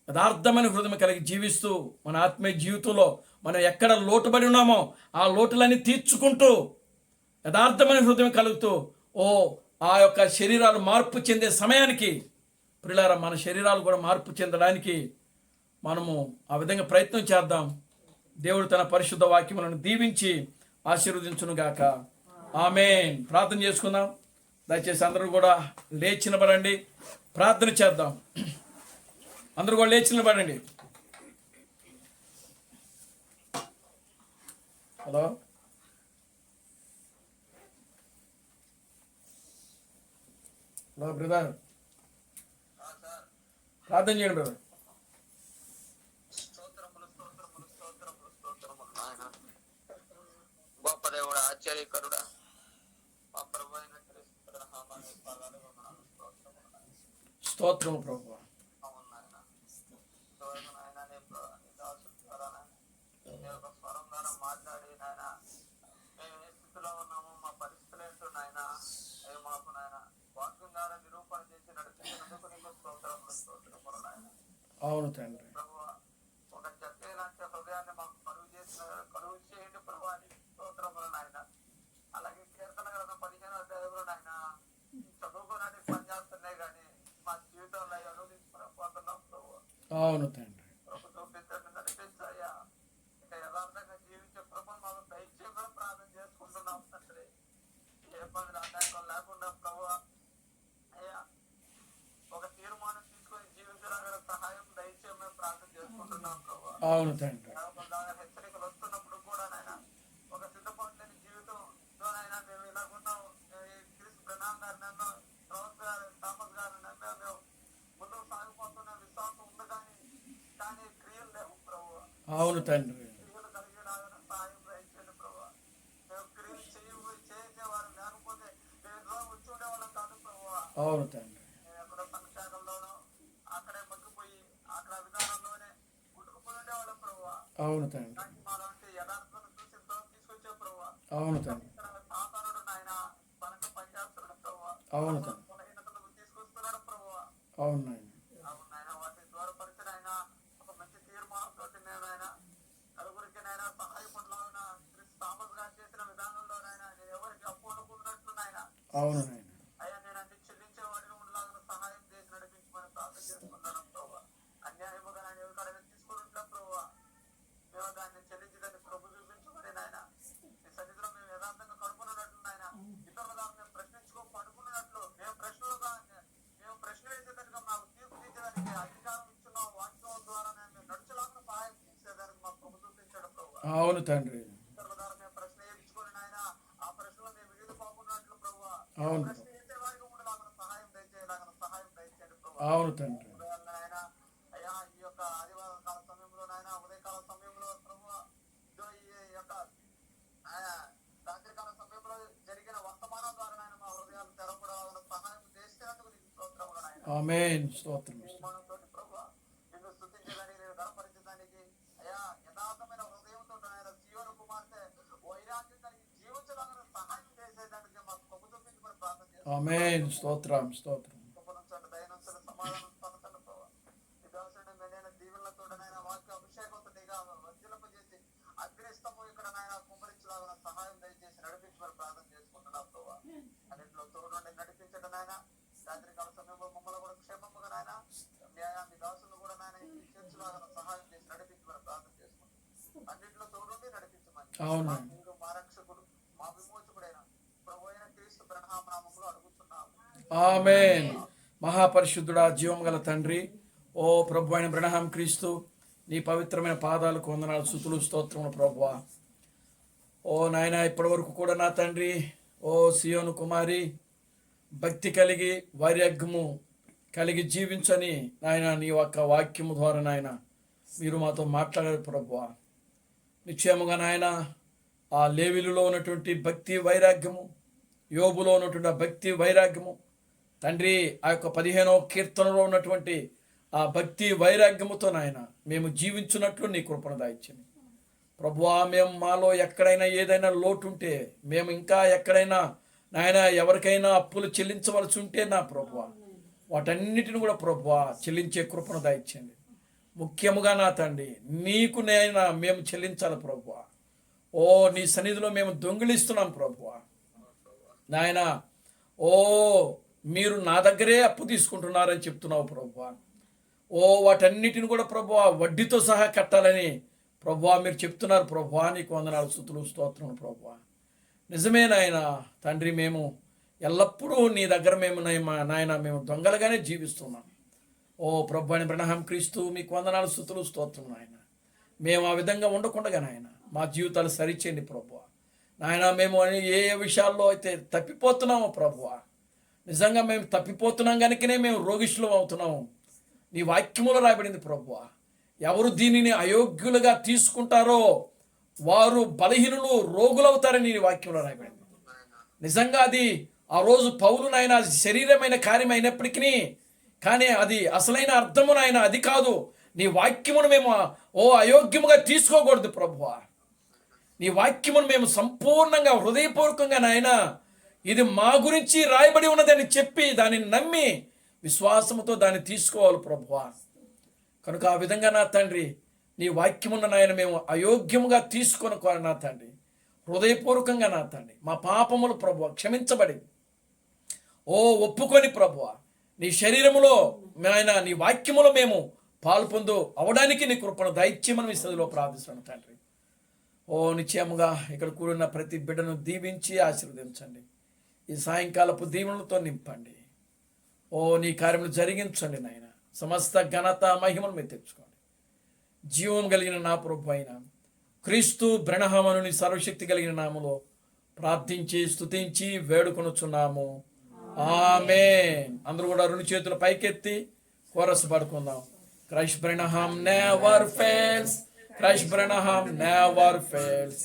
[SPEAKER 1] యథార్థమైన హృదయం కలిగి జీవిస్తూ మన ఆత్మీయ జీవితంలో మనం ఎక్కడ లోటుబడి ఉన్నామో ఆ లోటులన్నీ తీర్చుకుంటూ యథార్థమైన హృదయం కలుగుతూ ఆ యొక్క శరీరాలు మార్పు చెందే సమయానికి ప్రియులారా మన శరీరాలు కూడా మార్పు చెందడానికి మనము ఆ విధంగా ప్రయత్నం చేద్దాం. దేవుడు తన పరిశుద్ధ వాక్యములను దీవించి ఆశీర్వదించును గాక. ఆమేన్. ప్రార్థన చేసుకుందాం. దయచేసి అందరూ కూడా లేచి నిలబడండి, ప్రార్థన చేద్దాం. అందరూ కూడా లేచి నిలబడండి. హలో, బ్రదర్ ప్రార్థన చేయండి బ్రదర్.
[SPEAKER 3] గొప్ప దేవుడు, ఆశ్చర్యకరుడా, మా ప్రభు అయిన క్రీస్తు నామమున
[SPEAKER 1] స్తోత్రం ప్రభు.
[SPEAKER 3] అవును నాయన, నాయన నీ దాసుల ద్వారా నీ యొక్క స్వరం ద్వారా మాట్లాడి నాయన మేము ఏ స్థితిలో ఉన్నాము, మా పరిస్థితులు ఏంటో నాయన అవి మాకు నాయన వాక్యం ద్వారా నిరూపణ చేసి నడిపించినందుకు నీకు స్తోత్రములు నాయన.
[SPEAKER 1] అవును తండ్రి.
[SPEAKER 3] ప్రభు ఒక చక్కె లాంటి హృదయాన్ని మాకు కలుగు చేయండి ప్రభు అని స్తోత్రములు నాయన. అలాగే కీర్తన గ్రంథం 15వ అధ్యాయంలో నాయన చదువుకోవడానికి పనిచేస్తున్నాయి కానీ మా జీవితంలో అనుభవించుకున్నాం ప్రభు.
[SPEAKER 1] అవును తండ్రి.
[SPEAKER 3] ప్రభు చూపించండి, నడిపించాయా. ఇంకా యథార్థంగా జీవించే ప్రభు మాకు దయచేయమని ప్రార్థన చేసుకుంటున్నాం తండ్రి. ఏ ఇబ్బందులు ఆటంకం లేకుండా ప్రభు అయ్యా ఒక తీర్మానం తీసుకొని జీవించడానికి సహాయం దయచేయమని ప్రార్థన చేసుకుంటున్నాం ప్రభు.
[SPEAKER 1] అవును తండ్రి.
[SPEAKER 3] హెచ్చరికలు వస్తున్నప్పుడు కూడా నాయన ఒక సిద్ధపాటు లేని జీవితంలో నాయన మేము ఇలాగున్నాం. క్రిస్ బ్రనాన్ గారు నన్ను, రావుత్ గారు, థామస్ గారు నన్ను మేము ముందుకు సాగిపోతున్న విశ్వాసం ఉంది కానీ క్రియలు లేవు ప్రభు.
[SPEAKER 1] అవును తండ్రి.
[SPEAKER 3] క్రియలు కలిగిన సహాయం దయచేయండి ప్రభు. మేము క్రియలు చేసేవారు లేకపోతే మేము వచ్చి ఉండేవాళ్ళం కాదు ప్రభు.
[SPEAKER 1] అవును తండ్రి.
[SPEAKER 3] ఎక్కడో సంక్షేమంలోనూ అక్కడే మగ్గిపోయి అక్కడ విధానంలోనే గుట్టుకుపోయి ఉండేవాళ్ళం ప్రభు.
[SPEAKER 1] అవును తండ్రి.
[SPEAKER 3] మాలాంటి యథార్థను చూసి తీసుకొచ్చే ప్రభు.
[SPEAKER 1] అవును తండ్రి.
[SPEAKER 3] సాతానుడు నాయన మనకు పనిచేస్తున్నాడు ప్రభు.
[SPEAKER 1] అవును తండ్రి.
[SPEAKER 3] బలహీనతలకు తీసుకొస్తున్నాడు ప్రభు.
[SPEAKER 1] అవును నాయన.
[SPEAKER 3] అవును నాయన, వాటిని దూరపరిచిన ఆయన ఒక మంచి తీర్మానంతో నేను ఆయన నలుగురికి నాయన సహాయపడలాగిన క్రిస్ థామస్ గారు చేసిన విధానంలో నాయన నేను ఎవరికి అప్పు అనుకున్నట్లు నాయన
[SPEAKER 1] అవును నాయన.
[SPEAKER 3] అయ్యా నేను అన్ని చెల్లించే వాడిని ఉండలాగిన సహాయం చేసి నడిపించమని ప్రార్థన చేసుకున్నాను ప్రభు. అన్యాయముగా నాయన ఎవరికైనా తీసుకున్నట్ల ప్రభు మేము దాన్ని చెల్లించదని ప్రభు చూపించుకొని నాయన ఈ సన్నిధిలో మేము యథార్థంగా కడుపున్నట్లు నాయన ఇతరుల ద్వారా మేము పడుకున్నట్లు మేము ప్రశ్న వేసేదానికి మాకు తీర్పు తీసేదానికి అధికారం ఇచ్చున్నాం. వాక్యం ద్వారా మేము నడుచులాగా సహాయం చేసేదానికి మా ప్రభు చూపించాడు ప్రభు.
[SPEAKER 1] అవును తండ్రి.
[SPEAKER 3] ఇతరుల ద్వారా మేము ప్రశ్న వేయించుకొని నాయన ఆ ప్రశ్నలో మేము విడిపోకున్నట్లు ప్రభు.
[SPEAKER 1] అవును.
[SPEAKER 3] ప్రశ్న వేసే వారికి ఉండలాగా సహాయం దయచేయండి ప్రభు.
[SPEAKER 1] అవును తండ్రి.
[SPEAKER 3] నాయన అయ్యా ఈ యొక్క ఆదివారం కాల సమయంలో నాయన ఉదయకాల సమయంలో ప్రభు ఈ యొక్క రాత్రికాల సమయంలో జరిగిన వర్తమానం ద్వారా నాయన మా హృదయాలు తెరపడాలని సహాయం చేసినందుకు నీకు స్తోత్రములు నాయన.
[SPEAKER 1] ఆమేన్. స్తోత్రం.
[SPEAKER 3] తీర్మానంతోటి ప్రభు నిన్ను స్తుతించడానికి, నేను గణపరచడానికి అయ్యా యథార్థమైన హృదయంతో నాయన సీయోను కుమార్
[SPEAKER 1] ఆమేన్. స్తోత్రం స్తోత్రం.
[SPEAKER 3] కృపనుంచండి, దయనుంచండి, సమాధానం పొందుతండి ప్రభావ. ఈ దాసుని మెండైన దీవెనలతోడనైనా వాక్య అభిషేకంతో నీగా వర్ధిల్లపజేసి అగ్నిస్తము ఇక్కడ నాయన కుమ్మరించలాగా సహాయం దయచేసి నడిపించమని ప్రార్థన చేసుకుంటున్నాం ప్రభావ. అన్నింటిలో తోడుండి నడిపించండి నాయన. రాత్రికాల సమయంలో మమ్మల్ని కూడా క్షేమముగా నాయన మీ దాసులను కూడా నాయన చేర్చులాగా సహాయం చేసి నడిపించమని ప్రార్థన చేసుకుంటున్నాం. అన్నింటిలో తోడుండి నడిపించమని
[SPEAKER 1] అవును.
[SPEAKER 3] మీరు మా రక్షకుడు, మా విమోచకుడైన ప్రభు అయిన క్రీస్తు బ్రహ్మ నామములో అడుగుతున్నాము.
[SPEAKER 1] ఆమేన్. మహాపరిశుద్ధుడా, జీవం గల తండ్రి, ఓ ప్రభు అయిన బ్రహ్మ క్రీస్తు, నీ పవిత్రమైన పాదాలకు వందనాలు, స్తుతులు, స్తోత్రములు ప్రభువా. ఓ నాయన, ఇప్పటి వరకు కూడా నా తండ్రి, ఓ సియోను కుమారి భక్తి కలిగి వైరాగ్యము కలిగి జీవించని నాయన నీ యొక్క వాక్యము ద్వారా నాయన మీరు మాతో మాట్లాడారు ప్రభువా. నిశ్చయముగా నాయన ఆ లేవీలులో ఉన్నటువంటి భక్తి వైరాగ్యము, యోబులో ఉన్నటువంటి ఆ భక్తి వైరాగ్యము తండ్రి, ఆ యొక్క 15వ కీర్తనలో ఉన్నటువంటి ఆ భక్తి వైరాగ్యముతో నాయన మేము జీవించున్నట్లు నీ కృపను దాయిచ్చింది ప్రభువా. మేము మాలో ఎక్కడైనా ఏదైనా లోటు ఉంటే, మేము ఇంకా ఎక్కడైనా నాయన ఎవరికైనా అప్పులు చెల్లించవలసి ఉంటే నా ప్రభువా, వాటన్నిటిని కూడా ప్రభువా చెల్లించే కృపను దాయిచ్చండి. ముఖ్యముగా నా తండ్రి, నీకు నైనా మేము చెల్లించాలి ప్రభువా. ఓ నీ సన్నిధిలో మేము దొంగిలిస్తున్నాం ప్రభువా నాయన. ఓ మీరు నా దగ్గరే అప్పు తీసుకుంటున్నారని చెప్తున్నావు ప్రభువా. ఓ వాటన్నిటిని కూడా ప్రభువా వడ్డీతో సహా కట్టాలని ప్రభువా మీరు చెప్తున్నారు ప్రభువా. నీకు వందనాలు, స్తుతులు, స్తోత్రములు ప్రభువా. నిజమే నాయన తండ్రి, మేము ఎల్లప్పుడూ నీ దగ్గర మేము నాయన మేము దొంగలుగానే జీవిస్తున్నాం. ఓ ప్రభు అని బ్రహ్మ క్రీస్తు మీకు వందనాలు, స్తుతులు, స్తోత్రం నాయన. మేము ఆ విధంగా ఉండకుండా నాయన మా జీవితాలు సరిచేయండి ప్రభువా నాయన. మేము ఏ విషయాల్లో అయితే తప్పిపోతున్నామో ప్రభువా, నిజంగా మేము తప్పిపోతున్నాం కనుకనే మేము రోగిష్ఠులం అవుతున్నాము. నీ వాక్యములో రాయబడింది ప్రభువా, ఎవరు దీనిని అయోగ్యులుగా తీసుకుంటారో వారు బలహీనులు, రోగులవుతారని నీ వాక్యంలో రాయబడింది. నిజంగా అది ఆ రోజు పౌలునైనా శరీరమైన కార్యం అయినప్పటికీ, కానీ అది అసలైన అర్థమునైనా అది కాదు. నీ వాక్యమును మేము అయోగ్యముగా తీసుకోకూడదు ప్రభువా. నీ వాక్యమును మేము సంపూర్ణంగా హృదయపూర్వకంగా నాయన ఇది మా గురించి రాయబడి ఉన్నదని చెప్పి దానిని నమ్మి విశ్వాసముతో దాన్ని తీసుకోవాలి ప్రభువా. కనుక ఆ విధంగా నా తండ్రి నీ వాక్యమున్న నాయన మేము అయోగ్యముగా తీసుకొని నా తండ్రి, హృదయపూర్వకంగా నా తండ్రి మా పాపములు ప్రభువా క్షమించబడి ఒప్పుకొని ప్రభువా నీ శరీరములో నాయన నీ వాక్యములో మేము పాల్పొందు అవడానికి నీ కృపను దైత్యమని మీ స్థితిలో ప్రార్థిస్తున్నాను తండ్రి. నిశ్చయముగా ఇక్కడ కూడిన ప్రతి బిడ్డను దీవించి ఆశీర్వదించండి. ఈ సాయంకాలపు దీవెనలతో నింపండి. నీ కార్యములు జరిగించండి నాయన. సమస్త ఘనత మహిమను మీరు తెచ్చుకోండి. జీవం కలిగిన నా ప్రభు అయిన క్రీస్తు బ్రహ్మను సర్వశక్తి కలిగిన నామములో ప్రార్థించి స్తుతించి వేడుకొనుచున్నాము. ఆమేన్. అందరూ కూడా రెండు చేతులు పైకెత్తి కోరస్ పడుకుందాం. Christ Branham never fails. Christ Branham never fails.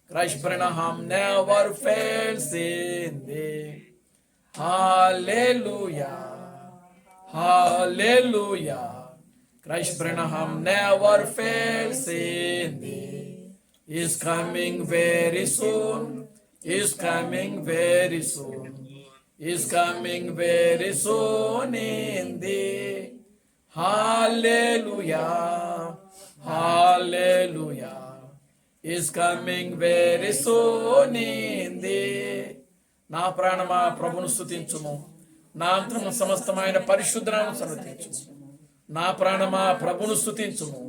[SPEAKER 1] Christ Branham never fails in thee. Hallelujah. Hallelujah. Christ Branham never fails in thee. Is coming very soon. Is coming very soon. Is coming very soon in thee. Hallelujah. Hallelujah. Is coming very soon in thee. నా ప్రాణమా ప్రభును స్తుతించుము, నా అంతరము సమస్తమైన పరిశుద్ధనామమును సన్నతించుము. నా ప్రాణమా ప్రభును స్తుతించుము.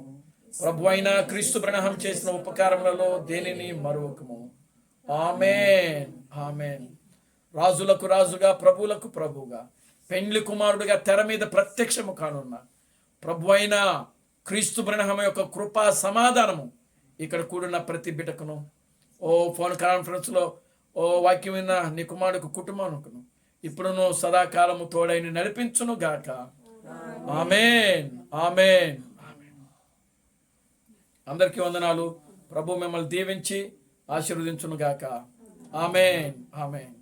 [SPEAKER 1] ప్రభు అయిన క్రీస్తు బ్రహ్మం చేసిన ఉపకారములలో దేనిని మరువకము. ఆమేన్. ఆమేన్. రాజులకు రాజుగా ప్రభువులకు ప్రభువుగా పెండ్లి కుమారుడిగా తెర మీద ప్రత్యక్షము కానున్న ప్రభు అయిన క్రీస్తు బ్రహ్మ యొక్క కృపా సమాధానము ఇక్కడ కూడిన ప్రతి బిడ్డకును ఫోన్ కాన్ఫరెన్స్లో వాక్యం విన్న నీ కుమారుడికి కుటుంబానికును ఇప్పుడును సదాకాలము తోడైన నడిపించును గాక. ఆమేన్. ఆమేన్. అందరికీ వందనాలు. ప్రభు మిమ్మల్ని దీవించి ఆశీర్వదించును గాక. ఆమేన్. ఆమేన్.